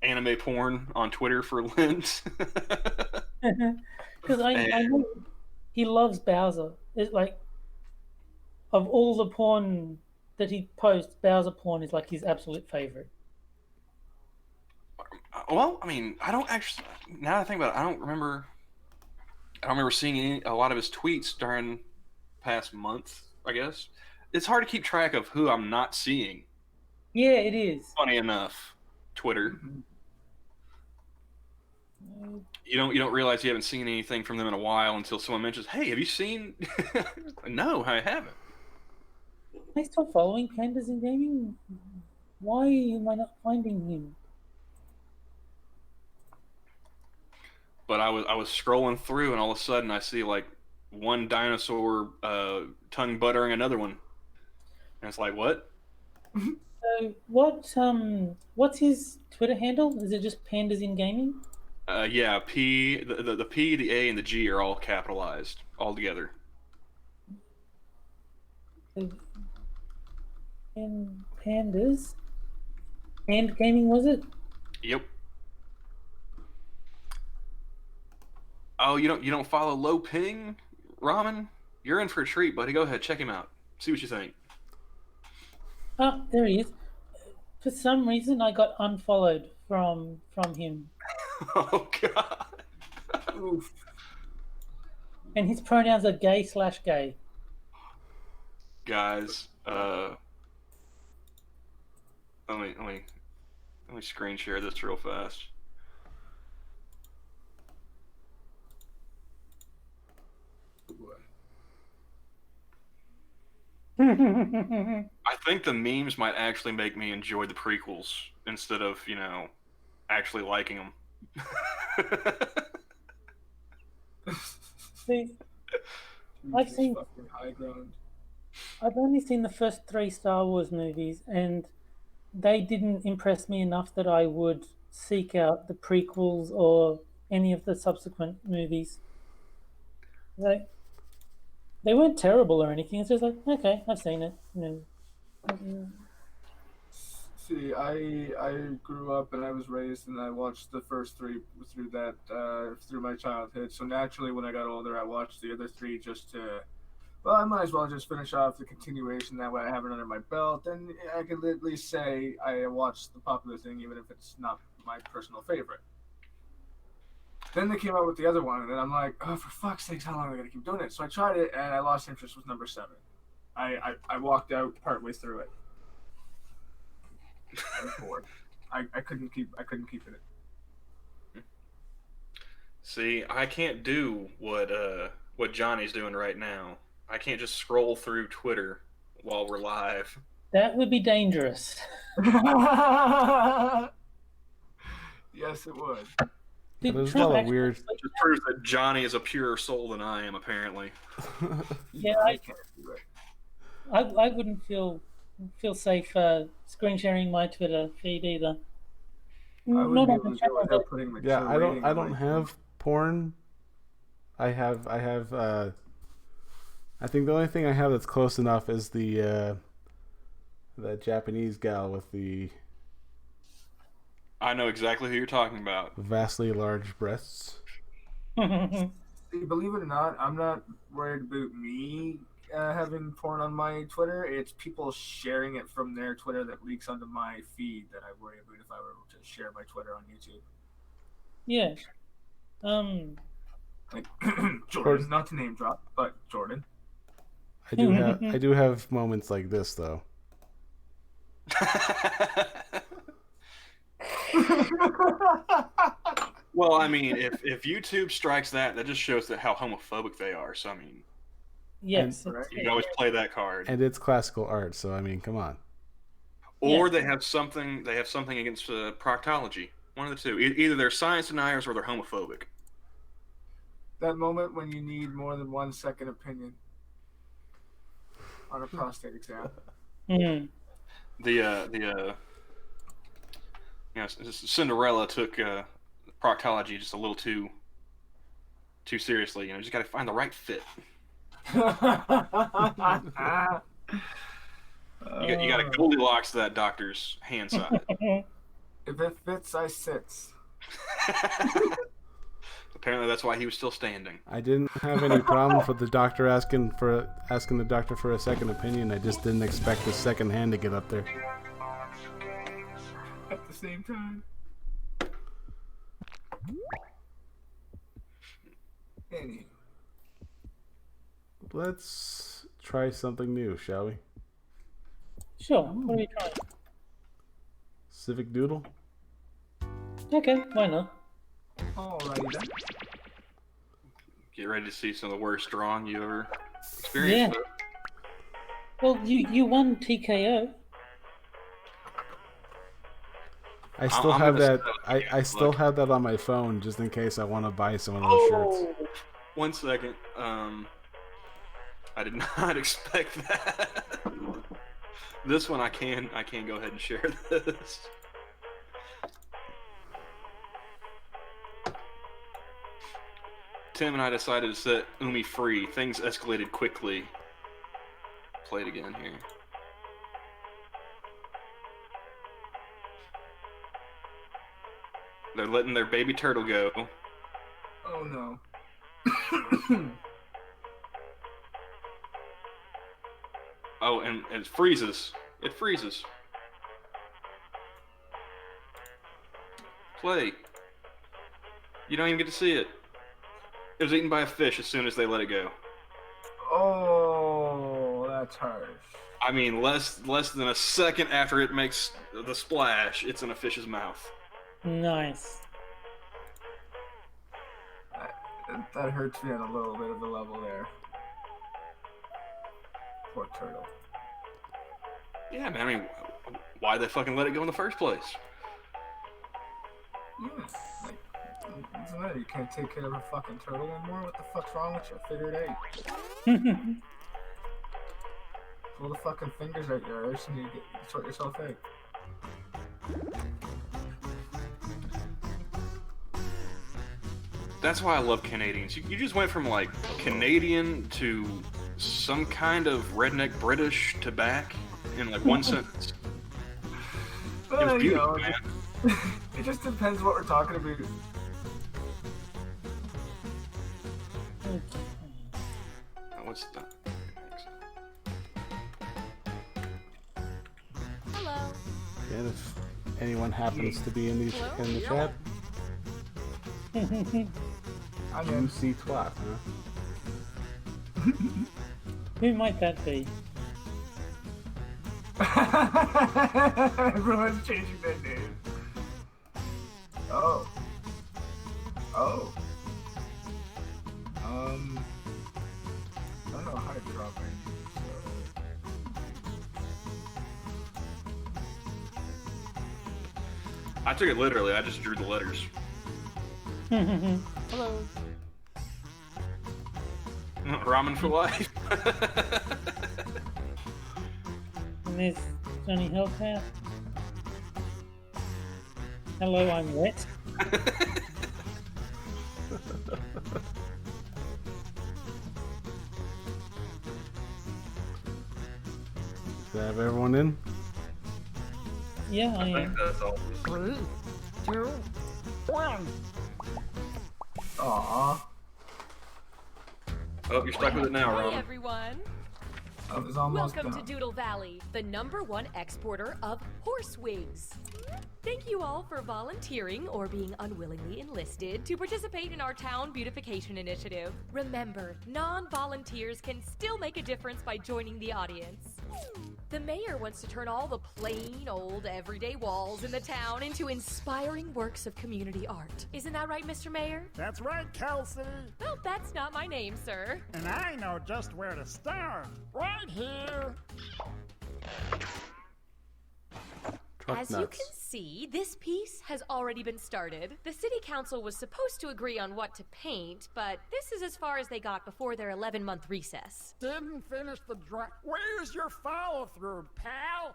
anime porn on Twitter for Lent. Because I know he loves Bowser. It's like of all the porn that he posts, Bowser porn is like his absolute favorite. Well, I mean, I don't actually. Now that I think about it, I don't remember. I don't remember seeing a lot of his tweets during past month. I guess it's hard to keep track of who I'm not seeing. Yeah, it is. Funny enough, Twitter. You don't realize you haven't seen anything from them in a while until someone mentions, "Hey, have you seen?" No, I haven't. I still following Pandas in Gaming. Why am I not finding him? But I was scrolling through, and all of a sudden I see like one dinosaur tongue buttering another one, and it's like, what? So what's his Twitter handle? Is it just Pandas in Gaming? Yeah, the P, the A, and the G are all capitalized all together. And Pandas and Gaming, was it? Yep. Oh, you don't follow Low Ping Ramen? You're in for a treat, buddy. Go ahead, check him out. See what you think. Oh, there he is. For some reason, I got unfollowed from him, Oh God. Oof. and his pronouns are gay/gay. Guys, let me screen share this real fast. I think the memes might actually make me enjoy the prequels instead of, actually liking them. See, I've seen. Fucking high ground. I've only seen the first 3 Star Wars movies, and they didn't impress me enough that I would seek out the prequels or any of the subsequent movies. They weren't terrible or anything. It's just like, okay, I've seen it. See, I grew up and I was raised and I watched the first 3 through my childhood. So naturally, when I got older, I watched the other 3 just to. Well, I might as well just finish off the continuation. That way, I have it under my belt, and I can at least say I watched the popular thing, even if it's not my personal favorite. Then they came out with the other one, and then I'm like, oh, for fuck's sakes, how long am I gonna keep doing it? So I tried it, and I lost interest with number 7. I walked out partway through it. I was bored. I couldn't keep it. See, I can't do what Johnny's doing right now. I can't just scroll through Twitter while we're live. That would be dangerous. Yes, it would. There's a lot of weird. It just proves that Johnny is a purer soul than I am, apparently. Yeah, I wouldn't feel safe screen sharing my Twitter feed either. I Not wouldn't be on able the to do it channel, without but putting the Yeah, I rating on don't my have porn. I have I think the only thing I have that's close enough is the that Japanese gal with the I know exactly who you're talking about. vastly large breasts. See, believe it or not, I'm not worried about me having porn on my Twitter. It's people sharing it from their Twitter that leaks onto my feed that I worry about if I were to share my Twitter on YouTube. Yeah. Like Jordan, not to name drop, but Jordan. I do have moments like this though. Well, I mean, if YouTube strikes that just shows that how homophobic they are. So I mean, Yes. you can always play that card. And it's classical art, so I mean, come on. Or they have something against proctology. One of the two. Either they're science deniers or they're homophobic. That moment when you need more than 1 second opinion on a prostate exam. Cinderella took proctology just a little too seriously. You just got to find the right fit. You got a Goldilocks to that doctor's hand size. If it fits, I sits. Apparently, that's why he was still standing. I didn't have any problem with the doctor asking the doctor for a second opinion. I just didn't expect the second hand to get up there. At the same time. Anyway. Let's try something new, shall we? Sure. What are we trying? Civic Doodle? Okay, why not? Alrighty then. Get ready to see some of the worst drawing you ever experienced. Yeah. Well, you won TKO. I still I'm have gonna that. stop I again. still Look. have that on my phone just in case I want to buy some of those shirts. 1 second. I did not expect that. This one I can go ahead and share this. Tim and I decided to set Umi free. Things escalated quickly. Play it again here. They're letting their baby turtle go. Oh no. Oh, and it freezes. It freezes. Play. You don't even get to see it. It was eaten by a fish as soon as they let it go. Oh, that's harsh. I mean, less than a second after it makes the splash, it's in a fish's mouth. Nice. That hurts me on a little bit of the level there. Poor turtle. Yeah, man, I mean, why they fucking let it go in the first place? Yeah, like, what's the matter? You can't take care of a fucking turtle anymore? What the fuck's wrong with you? Figure it out. Pull the fucking fingers out your arse and you sort yourself out. That's why I love Canadians. You just went from, like, Canadian to some kind of redneck British to back in, like, one sentence. It was beautiful, man. It just depends what we're talking about. What's that? Hello. And if anyone happens to be in the chat, I'm you in. see twat, huh? Who might that be? Everyone's changing their name. Oh. Oh. I don't know how to draw ranges, so. I took it literally. I just drew the letters. Hello. Ramen for life. And there's Johnny Hellcat. Hello, I'm wet. Did I have everyone in? Yeah, I am. That's all. 3, 2, 1. Aww. Oh, you're stuck with it now, Hey Ramen. everyone. I was almost Welcome done. to Doodle Valley, the #1 exporter of horse wigs. Thank you all for volunteering or being unwillingly enlisted to participate in our town beautification initiative. Remember, non-volunteers can still make a difference by joining the audience. The mayor wants to turn all the plain, old, everyday walls in the town into inspiring works of community art. Isn't that right, Mr. Mayor? That's right, Kelsey. Well, that's not my name, sir. And I know just where to start. Right here. Truck As you nuts. can see, this piece has already been started. The city council was supposed to agree on what to paint, but this is as far as they got before their 11-month recess. Didn't finish the drawing. Where's your follow-through, pal?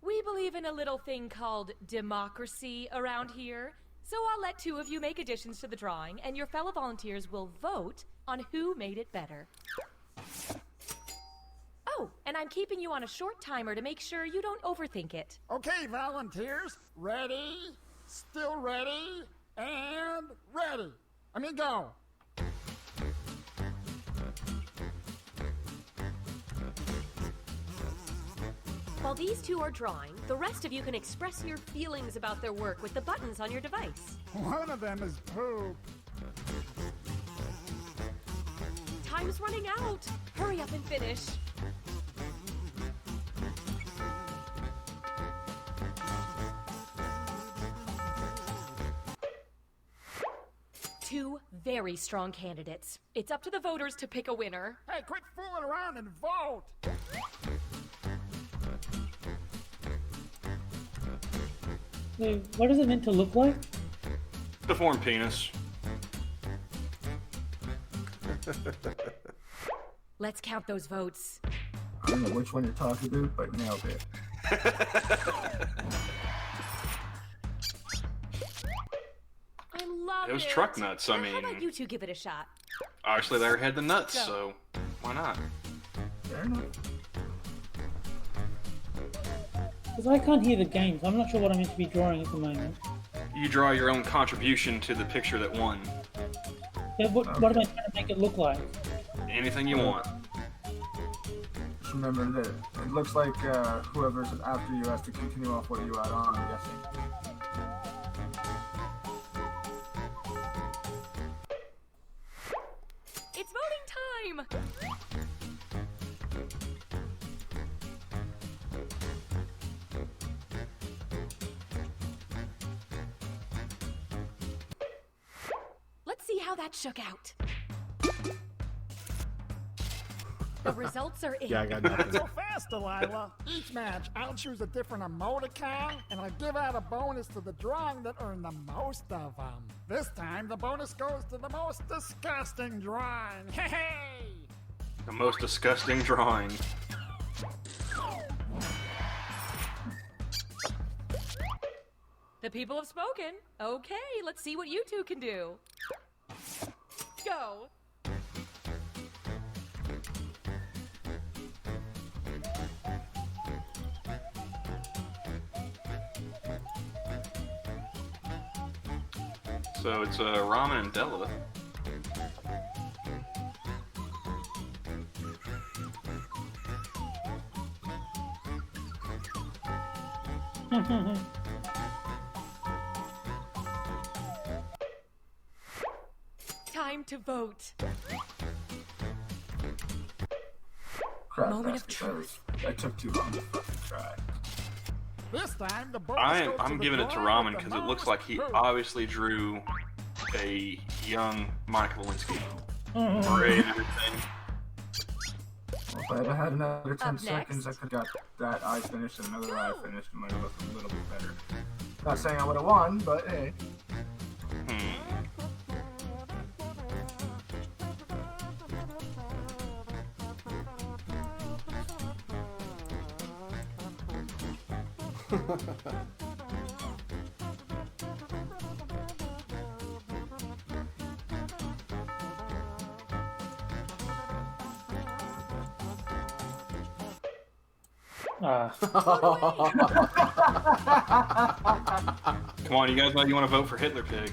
We believe in a little thing called democracy around here, so I'll let two of you make additions to the drawing, and your fellow volunteers will vote on who made it better. and I'm keeping you on a short timer to make sure you don't overthink it. Okay, volunteers, ready, still ready, and ready. Let me go. While these two are drawing, the rest of you can express your feelings about their work with the buttons on your device. One of them is poop. Time's running out. Hurry up and finish. Two very strong candidates. It's up to the voters to pick a winner. Hey, quit fooling around and vote. So what is it meant to look like? Deformed penis. Let's count those votes. I don't know which one you're talking about, but nailed it. I love it. It was truck nuts, I Now, mean. how about you two give it a shot? Obviously, they had the nuts, Go. so why not? Fair enough. Because I can't hear the game, so I'm not sure what I'm meant to be drawing at the moment. You draw your own contribution to the picture that won. So what am I trying to make it look like? Anything you want. Just remember that it looks like whoever's after you has to continue off what you had on, I'm guessing. It's voting time! Let's see how that shook out. The results are in. Yeah, I got nothing. So fast, Delilah. Each match, I'll choose a different emoticon, and I'll give out a bonus to the drawing that earned the most of them. This time, the bonus goes to the most disgusting drawing. Hey! The most disgusting drawing. The people have spoken. Okay, let's see what you two can do. Go. So it's Ramen and Della. Time to vote. Crap, Moment that's of because I took too long to fucking try. This time, the bonus goes to I'm the giving it to drawing Ramen with the because it looks most like he poop. obviously drew a young Monica Lewinsky. Mhm. Great and everything. Well, if I had had another 10 Up seconds, I next. could have got that eye finished and another eye finished and might have looked a little bit better. Not saying I would have won, but hey. Ah. Come on, you guys know you want to vote for Hitler Pig.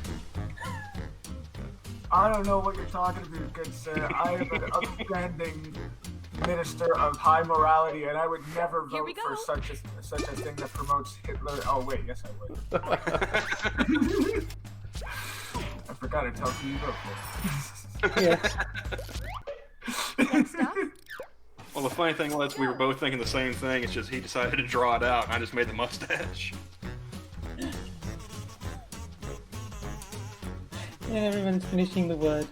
I don't know what you're talking about, good sir. I am an upstanding minister of high morality, and I would never Here we vote for go. such a thing that promotes Hitler. Oh wait, yes I would. I forgot to tell who you vote for. Yeah. Next up, Well, the funny thing was we were both thinking the same thing. It's just he decided to draw it out, and I just made the mustache. And everyone's finishing the word.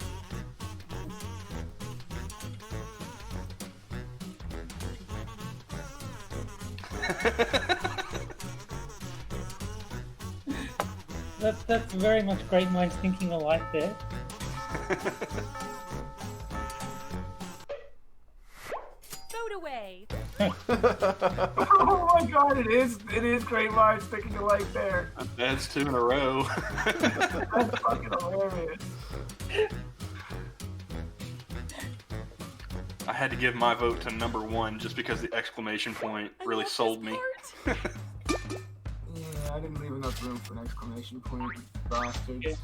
That's very much great minds thinking alike there. vote away. Oh my god, it is great minds thinking alike there. That's 2 in a row. That's fucking hilarious. I had to give my vote to number 1 just because the exclamation point really sold me. Yeah, I didn't leave enough room for an exclamation point. Bastards.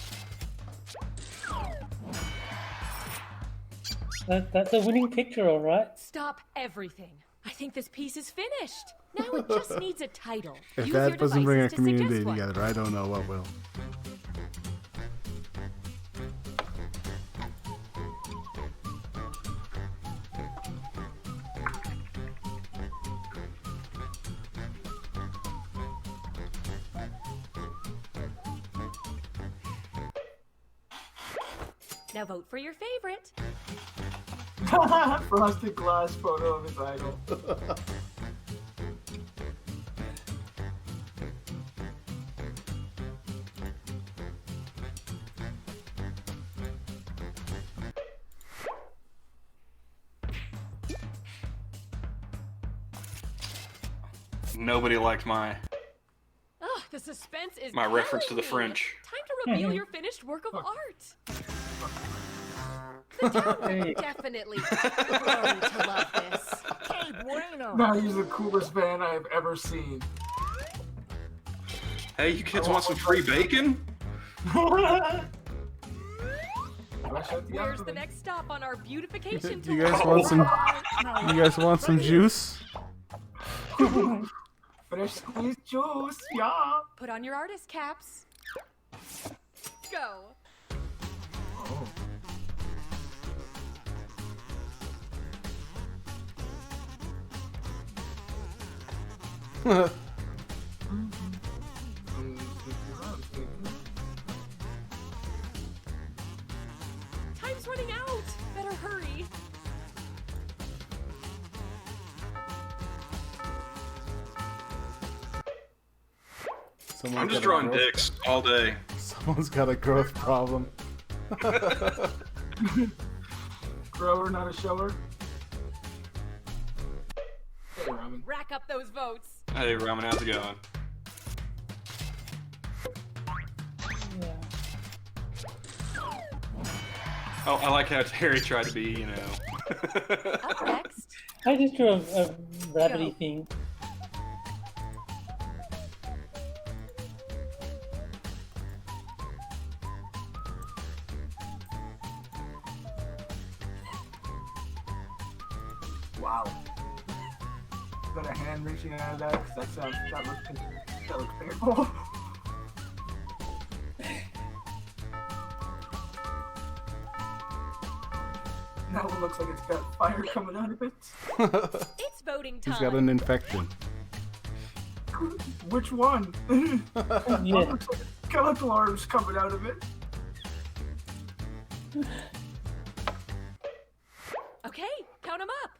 That's a winning picture, all right. Stop everything. I think this piece is finished. Now it just needs a title. If Use that your doesn't bring a devices to suggest community one. together, I don't know what will. Now vote for your favorite. Frosted glass photo of his idol. Nobody liked my Ugh, the suspense is reference to the killing me. French. Time to reveal your finished work of art. The town will definitely grow to love this. Hey, bueno. Now he's the coolest van I have ever seen. Hey, you kids want some free bacon? Where's the next stop on our beautification Do you guys want some? You guys want some juice? Fresh squeezed juice, yeah. Put on your artist caps. Go. Oh. Time's running out. Better hurry. I'm just drawing dicks all day. Someone's got a growth problem. Grower, not a shower. Hey, Ramen. Rack up those votes. Hey, Ramen, how's it going? Yeah. Oh, I like how Terry tried to be, you know. Up next. I just drew a rabbity thing. Wow. Got a hand reaching out of that because that looks painful. That one looks like it's got fire coming out of it. It's voting time. He's got an infection. Which one? Yeah. Skeletal arms coming out of it. Okay, count them up.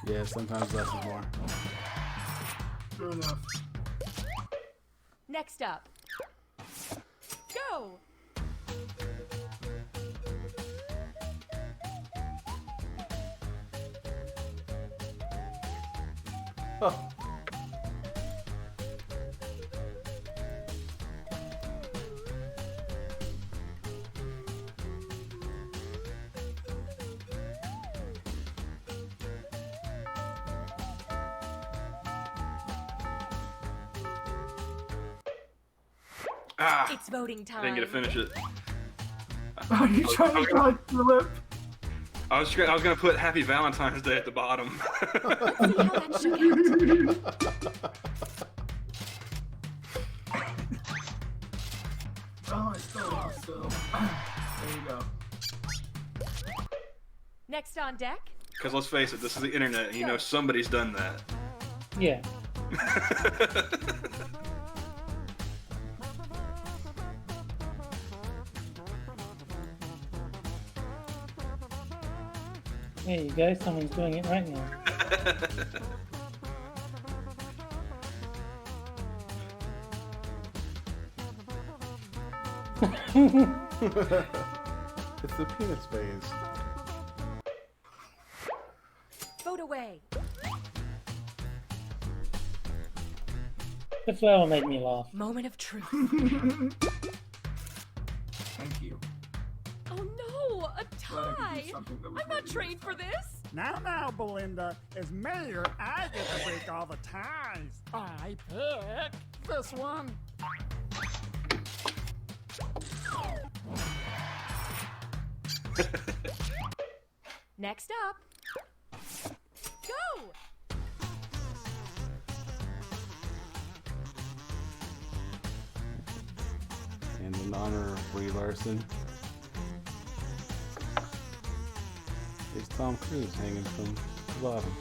Yeah, sometimes less is more. True enough. Next up. Go. Oh. Ah, It's voting time. I didn't get to finish it. Are you trying to draw a tulip? I was gonna put Happy Valentine's Day at the bottom. Let's see how that shook out. Oh, I still lost, so. There you go. Next on deck. Because let's face it, this is the internet, and you know somebody's done that. Yeah. There you go, someone's doing it right now. It's the penis phase. Vote away. The flower made me laugh. Moment of truth. Thank you. a tie! I'm not trained for this! Now, Belinda, as mayor, I get to break all the ties. I pick this one. Next up, go! And in honor of Brie Larson, is Tom Cruise hanging from the bottom.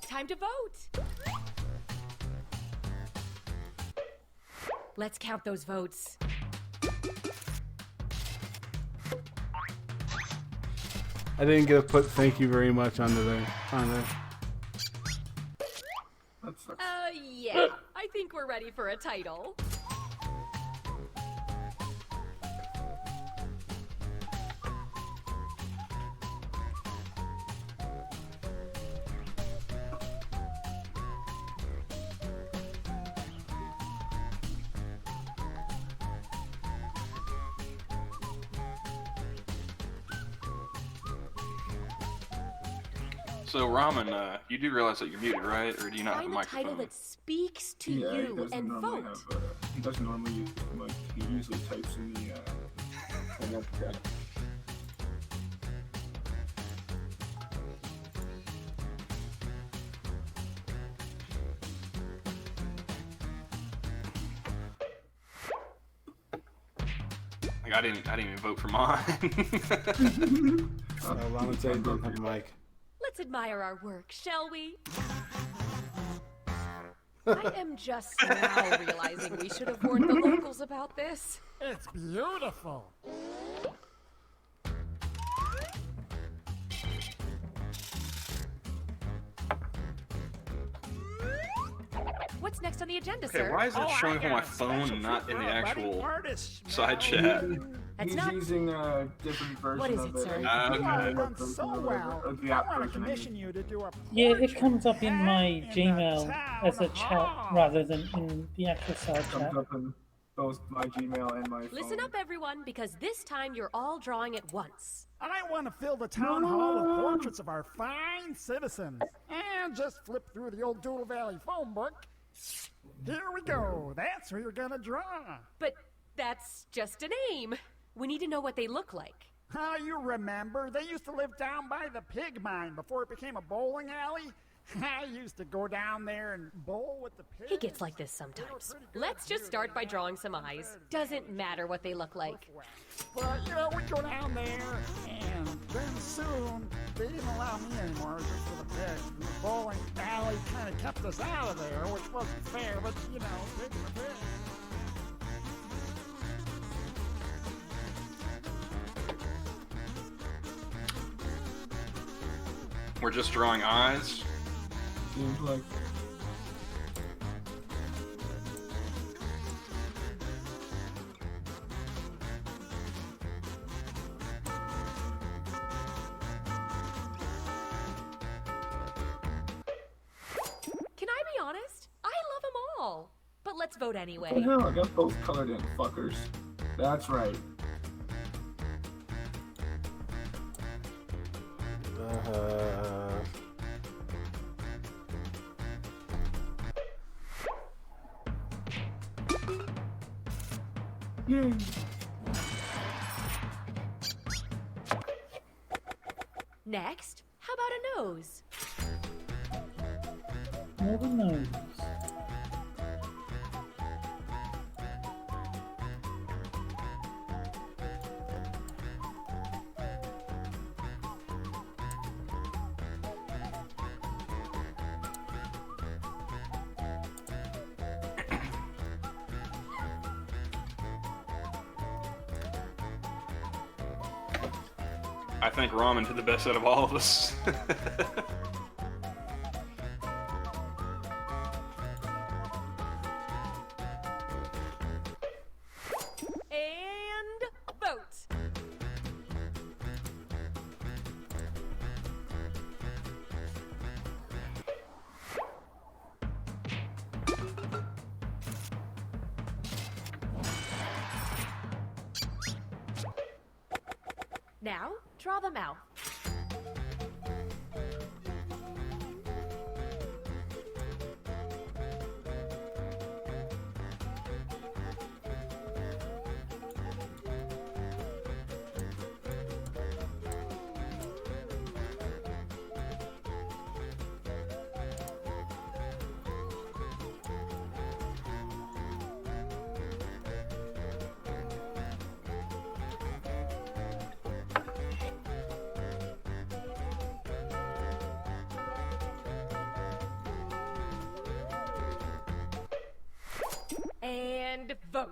Time to vote! Let's count those votes. I didn't get to put thank you very much on there. Yeah, I think we're ready for a title. So, Ramen, you do realize that you're muted, right? Or do you not have a Find a microphone? title that speaks to Yeah, he you doesn't and normally vote. he doesn't normally use the mic. He usually types in the Hellcat. Like, I didn't even vote for mine. Ramen said he didn't have a mic. Let's admire our work, shall we? I am just now realizing we should have warned the locals about this. It's beautiful. What's next on the agenda, Okay, sir? why is it I showing up on got my a phone special and not in the treat for our actual budding artist, side Smelly. chat? That's He's not... using a different version What is of it, sir? it. You Okay. have done so well. The I app want to version, I commission mean. you to do a Yeah, it portrait comes up in my in the Gmail town as a chat hall. rather than in the actual side chat. Comes up in both my Gmail and my phone. Listen up, everyone, because this time you're all drawing at once. I want to fill the town hall with portraits of our fine citizens. And just flip through the old Doodle Valley phone book. Here we go. That's who you're going to draw. But that's just a name. We need to know what they look like. How you remember? They used to live down by the pig mine before it became a bowling alley. I used to go down there and bowl with the pigs. He gets like this sometimes. Let's just start by drawing some eyes. Doesn't matter what they look like. But, you know, we'd go down there, and then soon, they didn't allow me anymore just for the pigs. And the bowling alley kind of kept us out of there, which wasn't fair, but, you know, pigs are pigs. We're just drawing eyes. Seems like Can I be honest? I love them all. But let's vote anyway. what the hell? I got both colored in, fuckers. That's right. Yay. Next, how about a nose? Never knows. I think Ramen did the best out of all of us. And vote. Now, draw the mouth. And vote.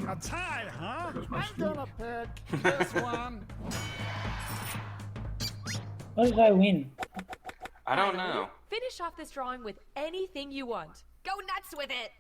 A tie, huh? I'm gonna pick this one. What did I win? I don't know. Finish off this drawing with anything you want. Go nuts with it!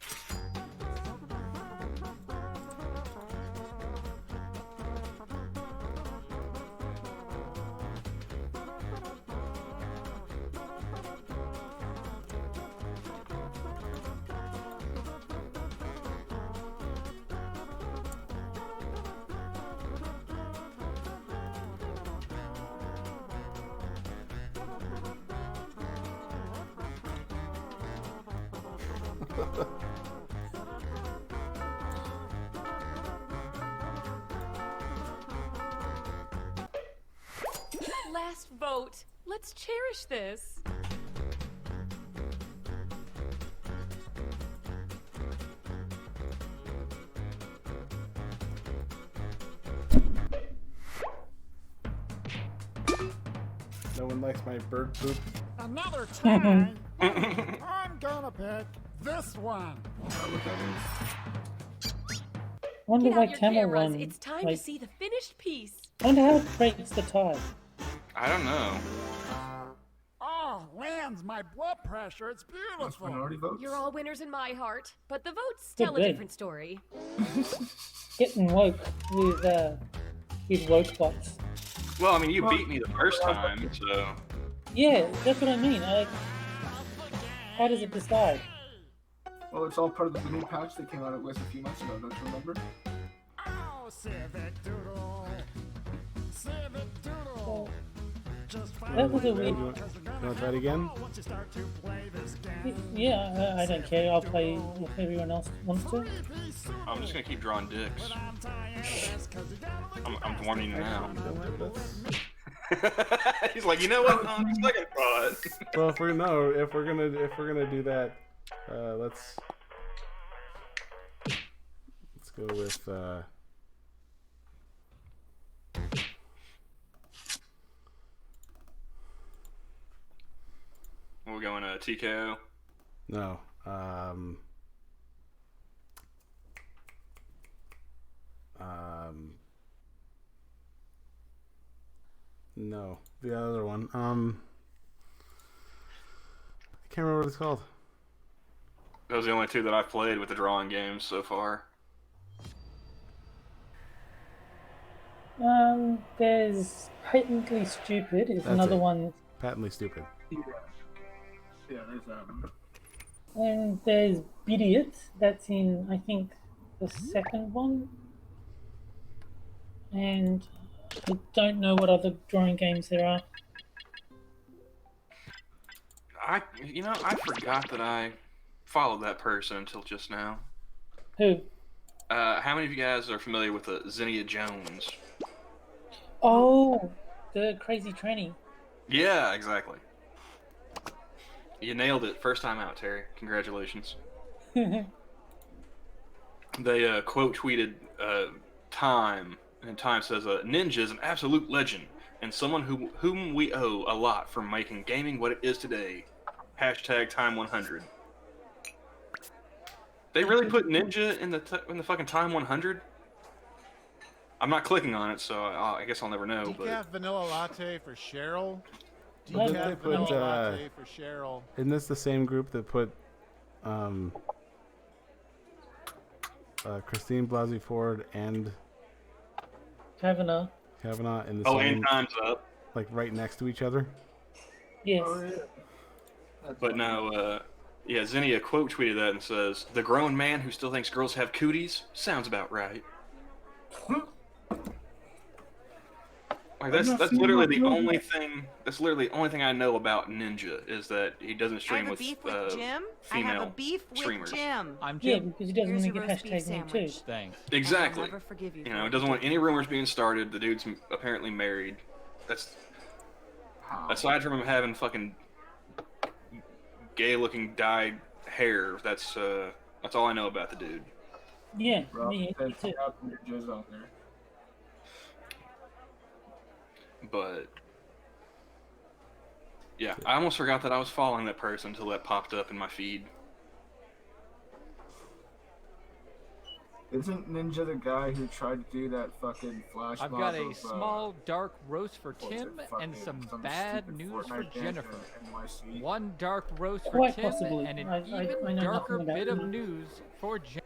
Last vote. Let's cherish this. No one likes my bird poop. Another tie. I'm gonna pick this one. I wonder Get why out your Camel cameras. won. It's time Like, to see the finished piece. I wonder how it breaks the tie. I don't know. Oh, lands my blood pressure. It's beautiful. Minority votes. You're all winners in my heart, but the votes Good tell a day. different story. Getting woke with woke bots. Well, I mean, you beat me the first time, so Yeah, that's what I mean. How does it decide? Well, it's all part of the new patch they came out with a few months ago. Don't you remember? Oh, Civic Doodle. Civic Doodle. Just That was a You weird. want to try it again? once you start to play this game. Yeah, I don't care. I'll play if everyone else wants to. I'm just gonna keep drawing dicks. I'm tying this 'cause you gotta look I'm warning you now. Don't do this. He's like, you know what? On second thought. Well, if we're gonna do that, let's go with We're going to TKO. no. No, the other one. I can't remember what it's called. Those are the only two that I've played with the drawing games so far. There's Patently Stupid is That's another it. one. Patently stupid. Yeah, there's that one. And there's Bidiot. That's in, I think, the second one. And I don't know what other drawing games there are. I forgot that I followed that person until just now. Who? How many of you guys are familiar with Zinnia Jones? Oh, the crazy tranny. Yeah, exactly. You nailed it first time out, Terry. Congratulations. They quote tweeted Time, and Time says, "Ninja is an absolute legend and someone whom we owe a lot for making gaming what it is today." Hashtag Time 100. They really put Ninja in the fucking Time 100? I'm not clicking on it, so I guess I'll never know. But Decaf vanilla latte for Cheryl. Well, Didn't they Decaf put, vanilla latte for Cheryl. Isn't this the same group that put Christine Blasey Ford and Kavanaugh. Kavanaugh in the Oh, same, and Time's Up. like right next to each other. Yes. Oh, yeah. That's But funny. no, yeah, Zinnia quote tweeted that and says, "The grown man who still thinks girls have cooties sounds about right." Like that's literally the only thing. That's literally the only thing I know about Ninja is that he doesn't I stream have a with beef with Jim. I have a female beef with streamers. Jim. I'm Yeah, Jim. because he doesn't Here's want to your get roast beef hashtag me too. sandwich. Thanks. Exactly. I'll never forgive you. You for know, what it doesn't you want did. any rumors being started. The dude's apparently married. That's aside from him having fucking gay-looking dyed hair. That's all I know about the dude. Yeah, Rob me says too. out your jizz on there. But yeah, I almost forgot that I was following that person until that popped up in my feed. Isn't Ninja the guy who tried to do that fucking flash I've mob got a of, small dark roast for what was it, Tim and fucking some bad stupid news Fortnite for dance Jennifer. in NYC? One dark roast for Quite Tim possibly. and an I even know darker nothing about bit of that. news for Jen.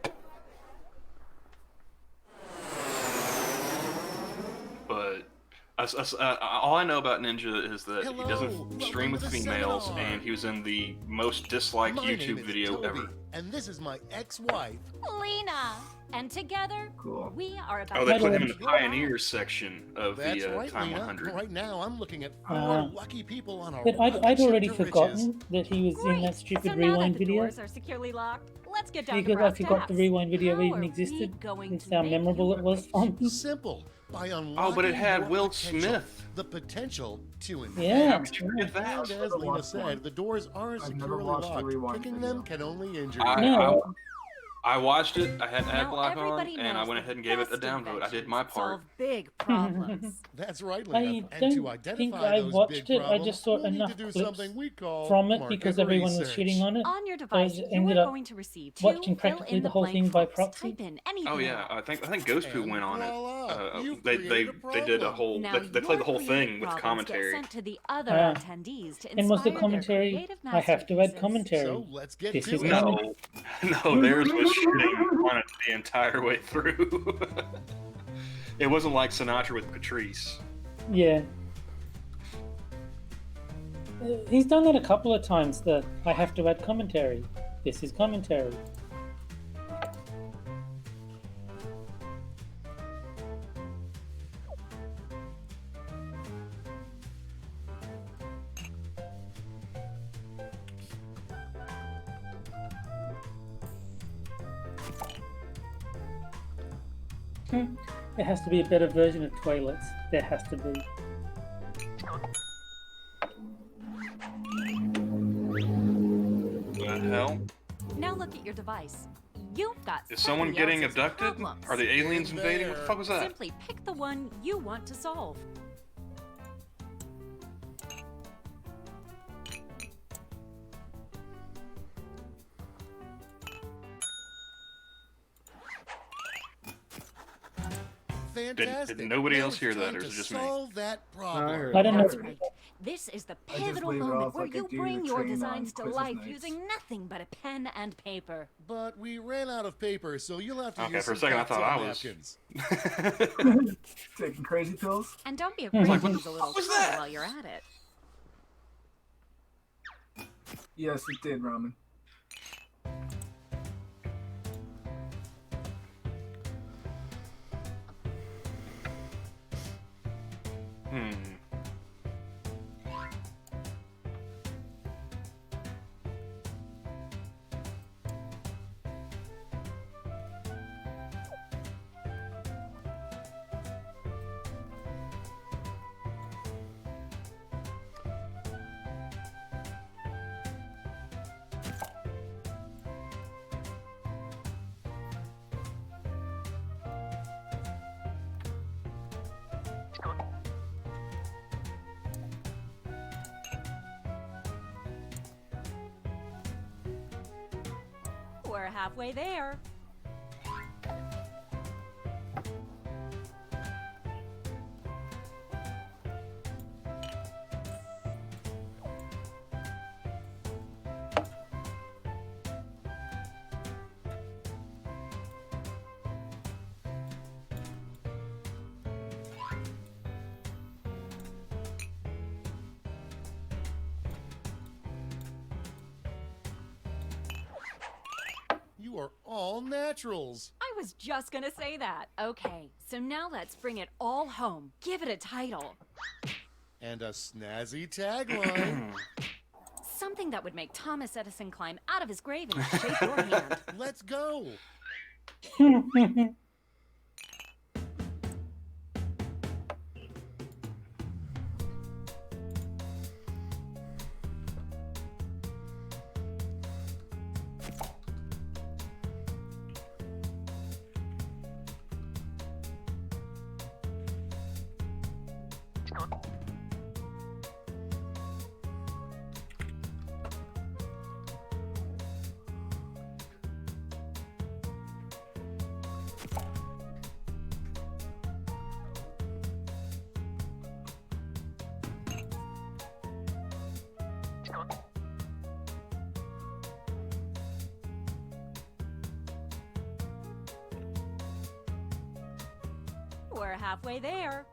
But all I know about Ninja is that he doesn't stream with females, and he was in the most disliked My name YouTube is video Toby, ever. and this is my ex-wife. Lena. And together, Cool. we are about Oh, they to put him in the go Pioneers section of That's the right, Time Lena. 100. Right now, I'm looking at Uh, four lucky people on a But rocket I'd ship already to riches. forgotten that he was in Great. that stupid So now that rewind the video. doors are securely locked, let's get down to Because I brass forgot tacks. the rewind video How even are we existed. going That's to how make memorable you it was for me. Simple. By unlocking Oh, but it had your Will potential, Smith. The potential to invent. Yeah. How could you forget that? And as Lena said, the doors are I've never securely watched the locked. rewind Kicking video. them can only injure I, you. No. I watched it. I had ad Now block on, everybody and I knows went the ahead and gave it a best downvote. I did my inventions part. solve big problems. That's right, I Lena. And don't to think identify I those watched big it. problems, I just saw we'll need enough to do clips something we call from it market because everyone was research. shitting on it. On your So I device, just you ended are up going to receive watching two practically fill-in the whole thing by blank proxy. Type in anything. Oh yeah, I think Ghost Poo And went on it. voila, you've They created a did a problem. whole Now they played the whole your thing creative with problems commentary. Get sent to the other Ah. attendees to And was the inspire their commentary? creative I have to add masterpieces. commentary. So let's get This to is it. commentary. No, theirs was shitting on it the entire way through. It wasn't like Sinatra with Patrice. Yeah. He's done that a couple of times. That I have to add commentary. This is commentary. There has to be a better version of toilets. There has to be. The hell? Now look at your device. You've got Is someone 70 getting ounces of abducted? problems. Are the aliens invading? What the fuck was that? Simply pick the one you want to solve. Fantastic. Did nobody Now else it's hear that, time or is to it just me? solve that I problem. heard I don't know. That's right. This is the just pivotal leave it moment off where like I you do bring the your train on designs to Christmas life nights. using nothing but a pen and paper. But we ran out of paper, so you'll have to Okay, use for a some second I thought I cocktail was. napkins. Taking crazy pills? And don't be afraid Like, to what the use a little fuck was color that? while you're at it. Yes, it did, Ramen. Hmm. We're halfway there. are all naturals. I was just gonna say that. Okay, so now let's bring it all home. Give it a title. And a snazzy tagline. Something that would make Thomas Edison climb out of his grave and shake your hand. Let's go. We're halfway there.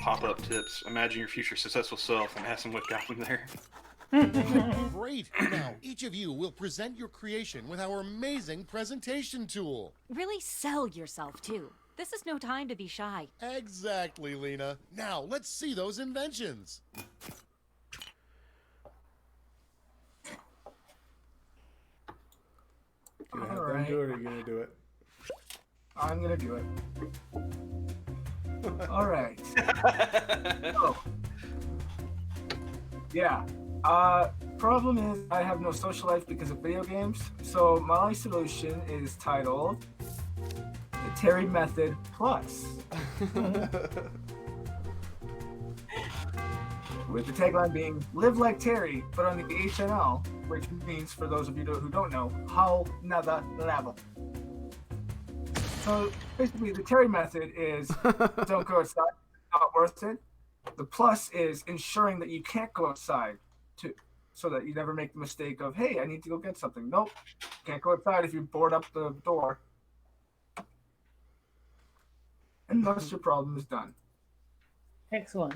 Pop-up tips. Imagine your future successful self and have some whipped goblin there. Great. Now, each of you will present your creation with our amazing presentation tool. Really sell yourself, too. This is no time to be shy. Exactly, Lena. Now, let's see those inventions. Gonna have them do it, or are you gonna do it? I'm gonna do it. All right. So, yeah. Problem is I have no social life because of video games. So my solution is titled The Terry Method Plus. With the tagline being "Live like Terry, but on the HNL," which means, for those of you who don't know, whole nother level. So basically, the Terry method is don't go outside, not worth it. The plus is ensuring that you can't go outside, too, so that you never make the mistake of, hey, I need to go get something. Nope, can't go outside if you board up the door. And thus your problem is done. Excellent.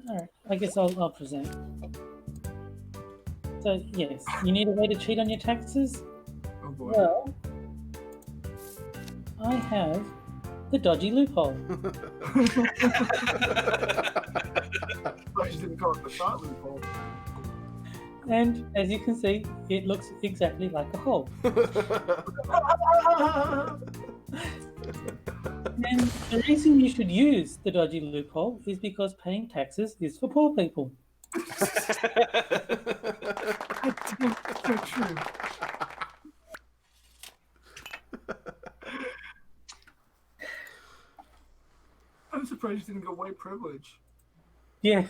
All right, I guess I'll present. So yes, you need a way to cheat on your taxes? Oh boy. Well, I have the dodgy loophole. I just didn't call it the shot loophole. And as you can see, it looks exactly like a hole. And the reason you should use the dodgy loophole is because paying taxes is for poor people. That's so true. I'm surprised you didn't go white privilege. Yeah.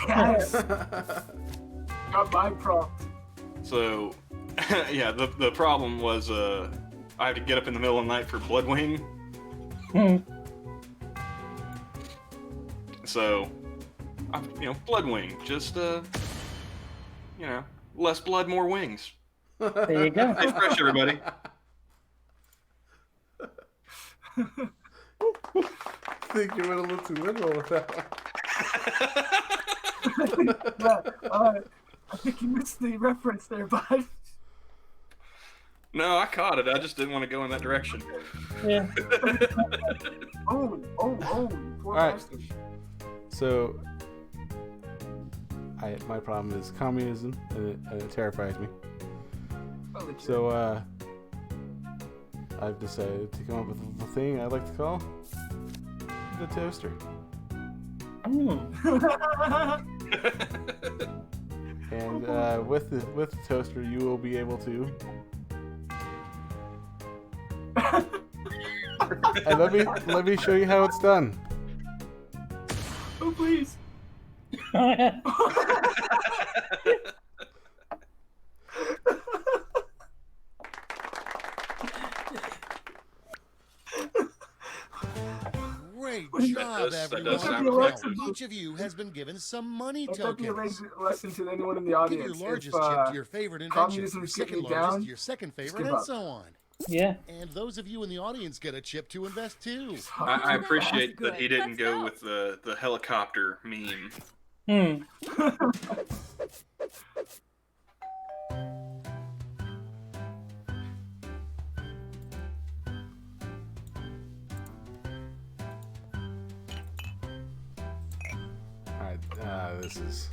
Yes! Got my prompt. So, yeah, the problem was I had to get up in the middle of the night for Bloodwing. So, Bloodwing, just less blood, more wings. There you go. Stay fresh, everybody. I think you went a little too literal with that one. I think you missed the reference there, bud. No, I caught it. I just didn't want to go in that direction. Yeah. Oh, poor All right. bastard. So, my problem is communism, and it terrifies me. Oh, legit. So, I've decided to come up with a thing I like to call the toaster. And with the toaster, you will be able to. And let me show you how it's done. Oh please. Great That job, does everyone. sound Now, effective. each of you has been given some money Let that be a tokens. lesson to anyone in the Give audience. your largest if, chip to your favorite invention, your communism's second getting me largest down, to your second favorite, give and up. so on. Yeah. And those of you in the audience get a chip to invest too. I appreciate Good. that he didn't Let's go go. with the helicopter meme. Alright, this is.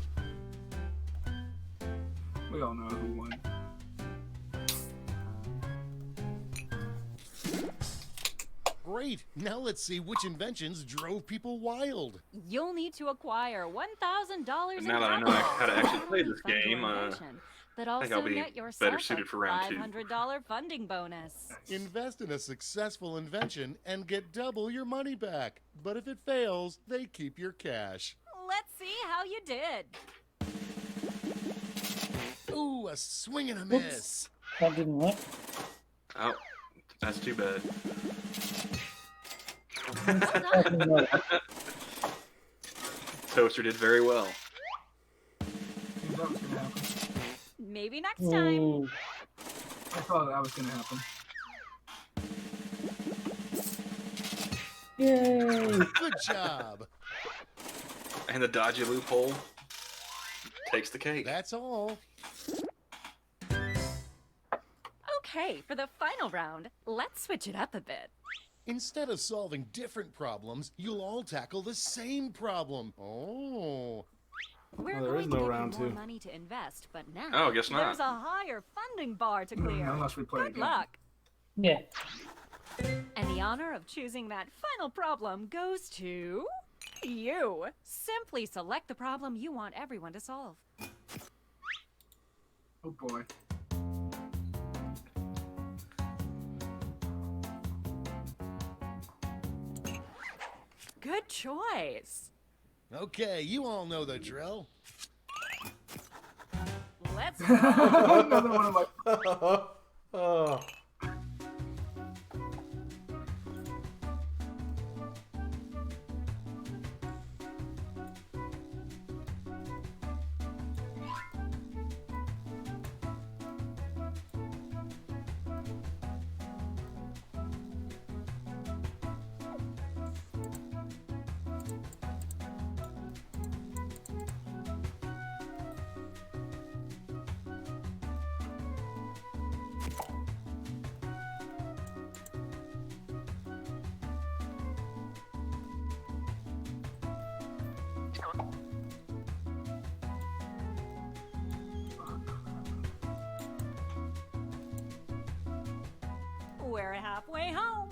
We all know who won. Great. Now let's see which inventions drove people wild. You'll need to acquire $1,000 in Now that I know how to actually play this Fund your game, invention, but I think also I'll be net yourself better suited a for round 2. $500 funding bonus. Invest in a successful invention and get double your money back. But if it fails, they keep your cash. Let's see how you did. Ooh, a swing and a miss. That didn't work. Oh, that's too bad. Toaster did very well. That was gonna happen. Maybe next time. Ooh. I thought that was gonna happen. Yay! Good job. And the dodgy loophole takes the cake. That's all. Okay, for the final round, let's switch it up a bit. Instead of solving different problems, you'll all tackle the same problem. Oh. We're Well, there is going no to give round you more 2. money to invest, but now Oh, I guess not. there's a higher funding bar to clear. Unless we play Good again. luck. Yeah. And the honor of choosing that final problem goes to you. Simply select the problem you want everyone to solve. Oh boy. Good choice. Okay, you all know the drill. Let's Another one of my. Oh. We're halfway home.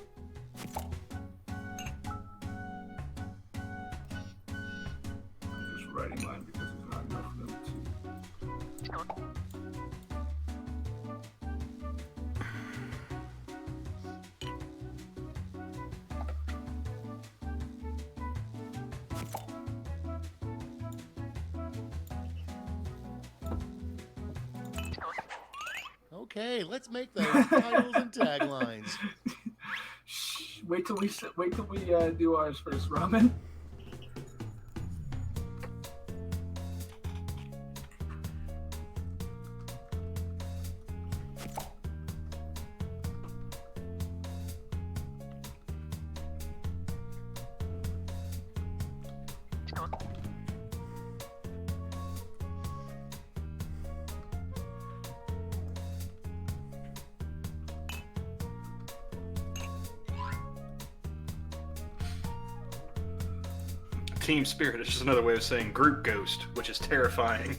I'm just writing mine because there's not enough of them to. Okay, let's make those titles and taglines. Shh, wait till we do ours first, Ramen. Team spirit is just another way of saying group ghost, which is terrifying.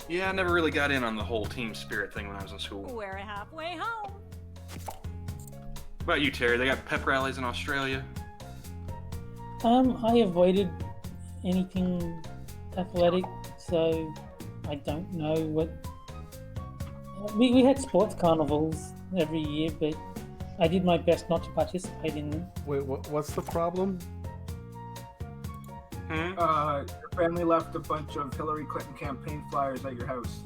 Yeah, I never really got in on the whole team spirit thing when I was in school. We're halfway home. What about you, Terry? They got pep rallies in Australia? I avoided anything athletic, so I don't know what. We had sports carnivals every year, but I did my best not to participate in them. Wait, what's the problem? Your family left a bunch of Hillary Clinton campaign flyers at your house.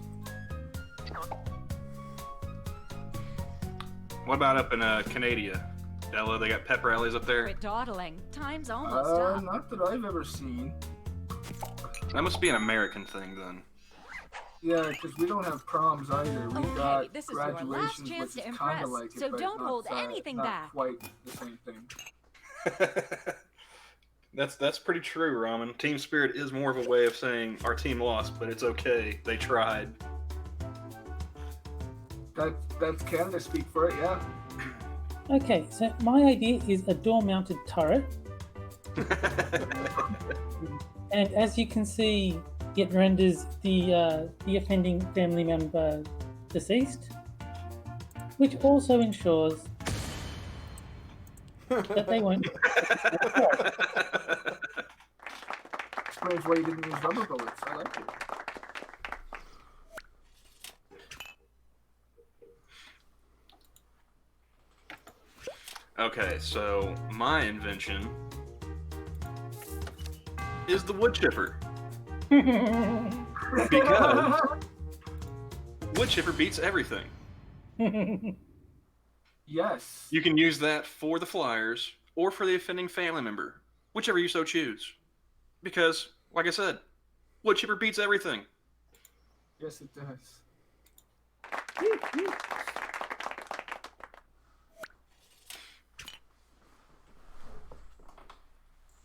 What about up in Canada? Della, they got pep rallies up there? Quit dawdling. Time's almost up. Not that I've ever seen. That must be an American thing then. Yeah, because we don't have proms either. We Okay, got this is your last graduations, chance which to is kind impress, of like it, so but don't not, hold anything not back. quite the same thing. That's pretty true, Ramen. Team spirit is more of a way of saying our team lost, but it's okay. They tried. That's Canada speak for it, yeah. Okay, so my idea is a door-mounted turret. And as you can see, it renders the offending family member deceased, which also ensures that they won't. Explains why you didn't use rubber bullets. I like it. Okay, so my invention is the wood chipper. Because wood chipper beats everything. Yes. You can use that for the flyers or for the offending family member, whichever you so choose. Because, like I said, wood chipper beats everything. Yes, it does.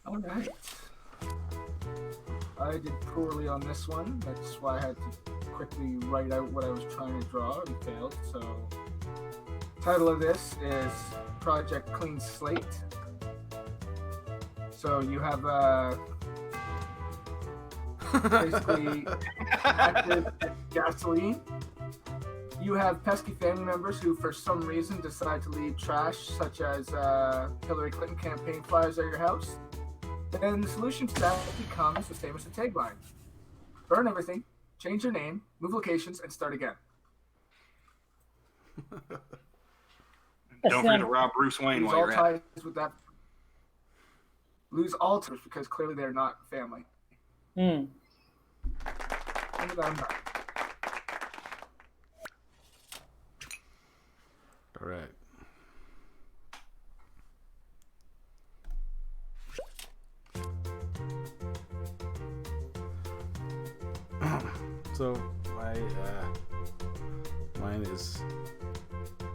All right. I did poorly on this one. That's why I had to quickly write out what I was trying to draw and failed. So, title of this is Project Clean Slate. So you have basically active gasoline. You have pesky family members who, for some reason, decide to leave trash, such as Hillary Clinton campaign flyers at your house. And the solution to that becomes the same as the tagline: burn everything, change your name, move locations, and start again. Don't forget to rob Bruce Wayne Lose while all you're at it. ties with that. Lose all ties because clearly they're not family. Mm. And I'm done. All right. So mine is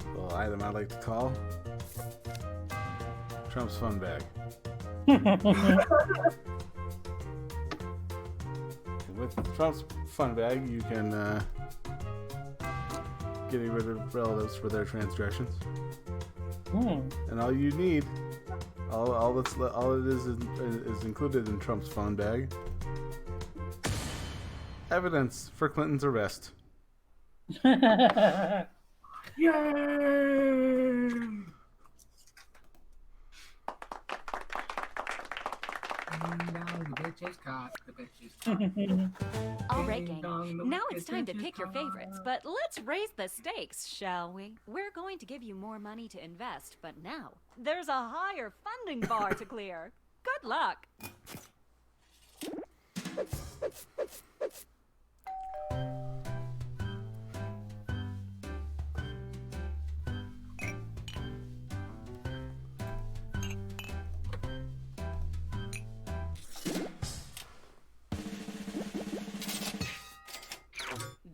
a little item I like to call Trump's fun bag. With Trump's fun bag, you can get rid of relatives for their transgressions. And all you need, all it is included in Trump's fun bag. Evidence for Clinton's arrest. Yay! The bitch is caught. The bitch is caught. All right, gang. Now it's time to pick your favorites, but let's raise the stakes, shall we? We're going to give you more money to invest, but now there's a higher funding bar to clear. Good luck.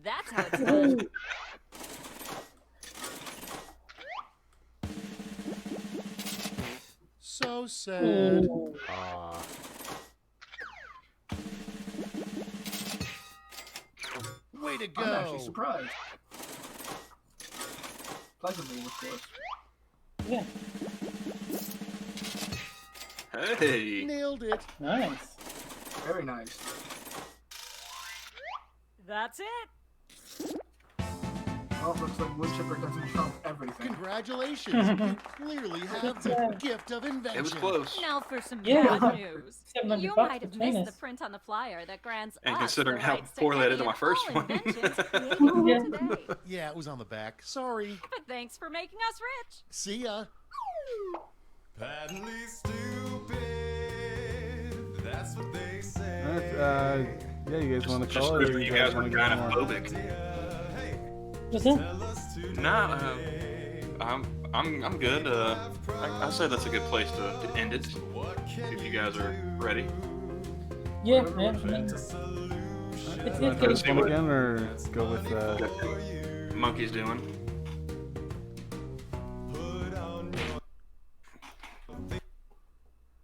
That's how it's done. So sad. Way to go. I'm actually surprised. Pleasantly, of course. Yeah. Hey. Nailed it. Nice. Very nice. That's it. Oh, looks like wood chipper doesn't trump everything. Congratulations! You clearly have the gift of invention. It was close. Now for some Yeah, bad news. 700 You bucks might have between missed the us. print on the flyer that grants And us considering the how rights to poorly I any did on my and first all one. inventions created Yeah. today. Yeah, it was on the back. Sorry. But thanks for making us rich. See ya. Patently stupid. That's what they say. Alright, yeah, you guys want to call it? Or You guys were want to get more? gynophobic. What's that? Nah, I'm good. I say that's a good place to end it. If you guys are ready. Yeah, yeah. It's Go good. with one again, or go with Monkey's doing.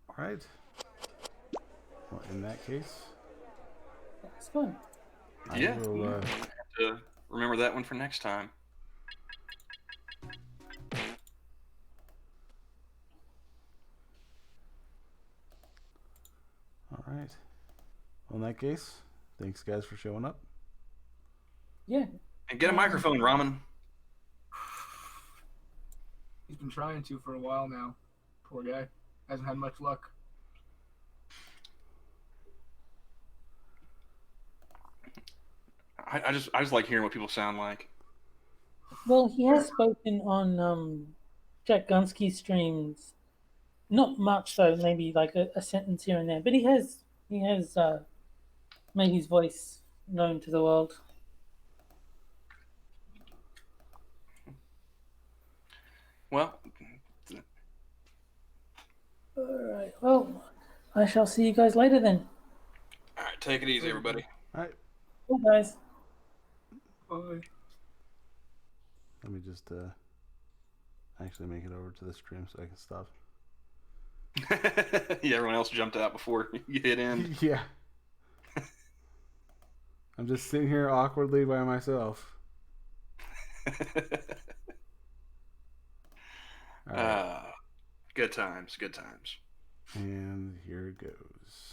All right. Well, in that case, It's fun. Yeah. I will, Have to remember that one for next time. all right. Well, in that case, thanks guys for showing up. Yeah. And get a microphone, Ramen. He's been trying to for a while now. Poor guy. Hasn't had much luck. I just like hearing what people sound like. Well, he has spoken on Jack Gunsky's streams. Not much though, maybe like a sentence here and there. But he has made his voice known to the world. Well, Alright, well, I shall see you guys later then. all right, take it easy, everybody. All right. Bye, guys. Bye. Let me just actually make it over to the stream so I can stop. Yeah, everyone else jumped out before you hit end. Yeah. I'm just sitting here awkwardly by myself. All right. Good times, good times. And here it goes.